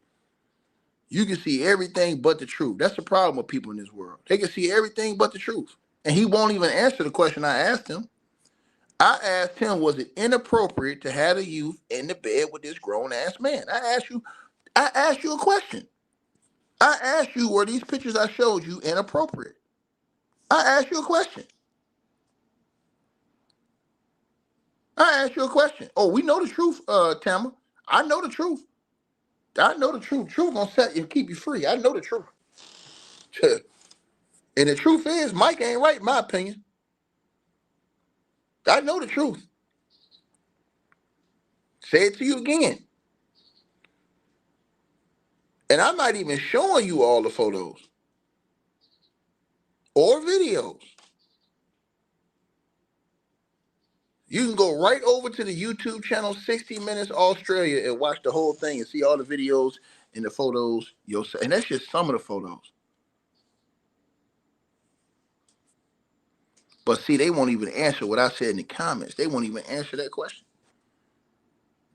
You can see everything but the truth. That's the problem with people in this world. They can see everything but the truth. And he won't even answer the question I asked him. I asked him, was it inappropriate to have a youth in the bed with this grown-ass man? I asked you a question. I asked you, were these pictures I showed you inappropriate? I asked you a question. I asked you a question. Oh, we know the truth, Tama. I know the truth. I know the truth. Truth gonna set you, keep you free. I know the truth. And the truth is, Mike ain't right, in my opinion. I know the truth. Say it to you again. And I'm not even showing you all the photos or videos. You can go right over to the YouTube channel 60 Minutes Australia and watch the whole thing and see all the videos and the photos yourself. And that's just some of the photos. But see, they won't even answer what I said in the comments. They won't even answer that question.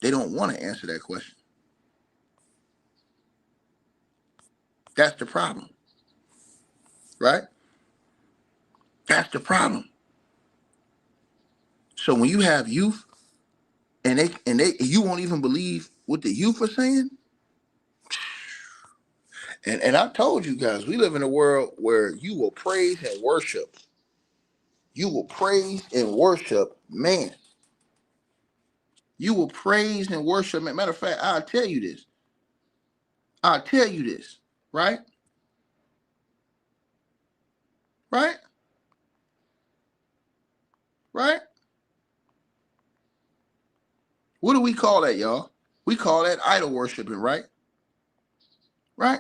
They don't want to answer that question. That's the problem. Right? That's the problem. So when you have youth and you won't even believe what the youth are saying. And I told you guys, we live in a world where you will praise and worship. You will praise and worship man. You will praise and worship man. Matter of fact, I'll tell you this. Right? Right? Right? What do we call that, y'all? We call that idol worshiping, right? Right?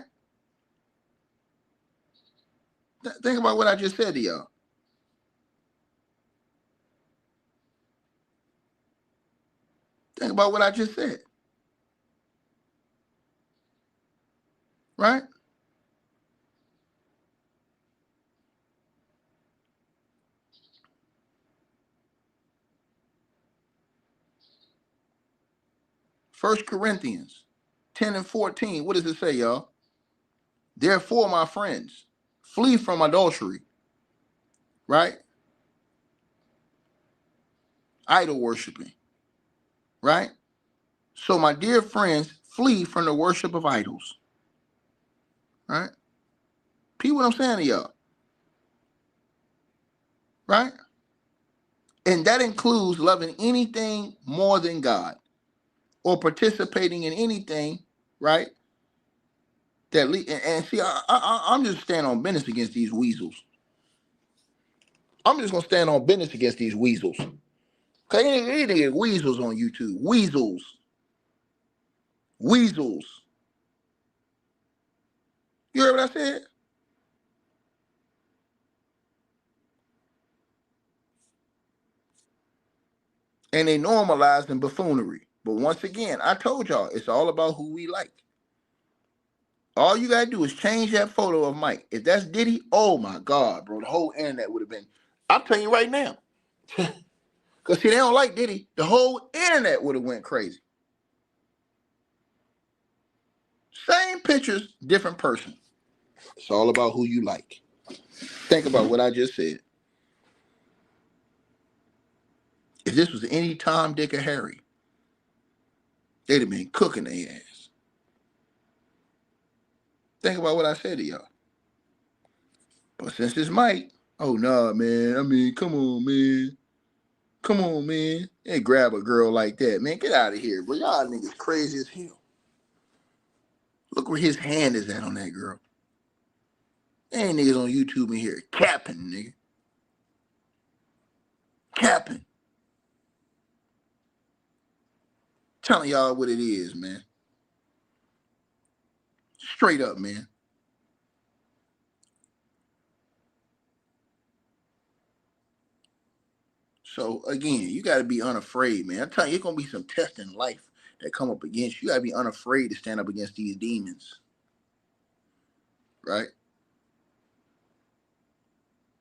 Think about what I just said to y'all. Think about what I just said. Right? First Corinthians 10 and 14. What does it say, y'all? Therefore, my friends, flee from adultery. Right? Idol worshiping. Right? So, my dear friends, flee from the worship of idols. Right? See what I'm saying to y'all? Right? And that includes loving anything more than God or participating in anything, right? And see, I'm just standing on business against these weasels. I'm just going to stand on business against these weasels. Okay, they get weasels on YouTube. Weasels. Weasels. You heard what I said? And they normalizing buffoonery. But once again, I told y'all, it's all about who we like. All you gotta do is change that photo of Mike. If that's Diddy, oh my God, bro, the whole internet would have been. I'm telling you right now. Because see, they don't like Diddy. The whole internet would have went crazy. Same pictures, different person. It's all about who you like. Think about what I just said. If this was any Tom, Dick, or Harry, they'd have been cooking their ass. Think about what I said to y'all. But since it's Mike, oh nah, man. I mean, come on, man. Come on, man. And grab a girl like that, man. Get out of here, bro. Y'all niggas crazy as hell. Look where his hand is at on that girl. There ain't niggas on YouTube in here capping, nigga. Capping. Telling y'all what it is, man. Straight up, man. So again, you gotta be unafraid, man. I'm telling you, it's gonna be some tests in life that come up against you. You gotta be unafraid to stand up against these demons. Right?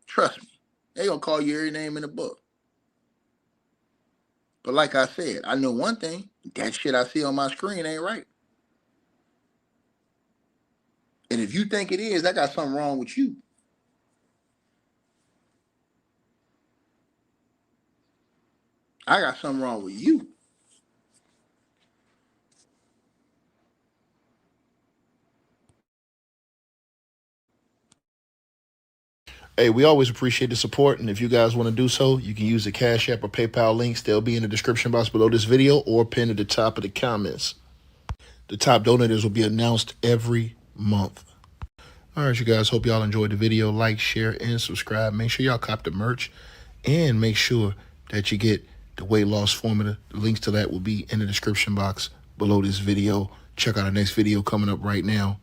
Trust me. They gonna call you every name in the book. But like I said, I know one thing. That shit I see on my screen ain't right. And if you think it is, I got something wrong with you. I got something wrong with you. Hey, we always appreciate the support, and if you guys want to do so, you can use the Cash App or PayPal links. They'll be in the description box below this video or pinned at the top of the comments. The top donators will be announced every month. All right, you guys, hope y'all enjoyed the video. Like, share, and subscribe. Make sure y'all cop the merch, and make sure that you get the weight loss formula. The links to that will be in the description box below this video. Check out our next video coming up right now.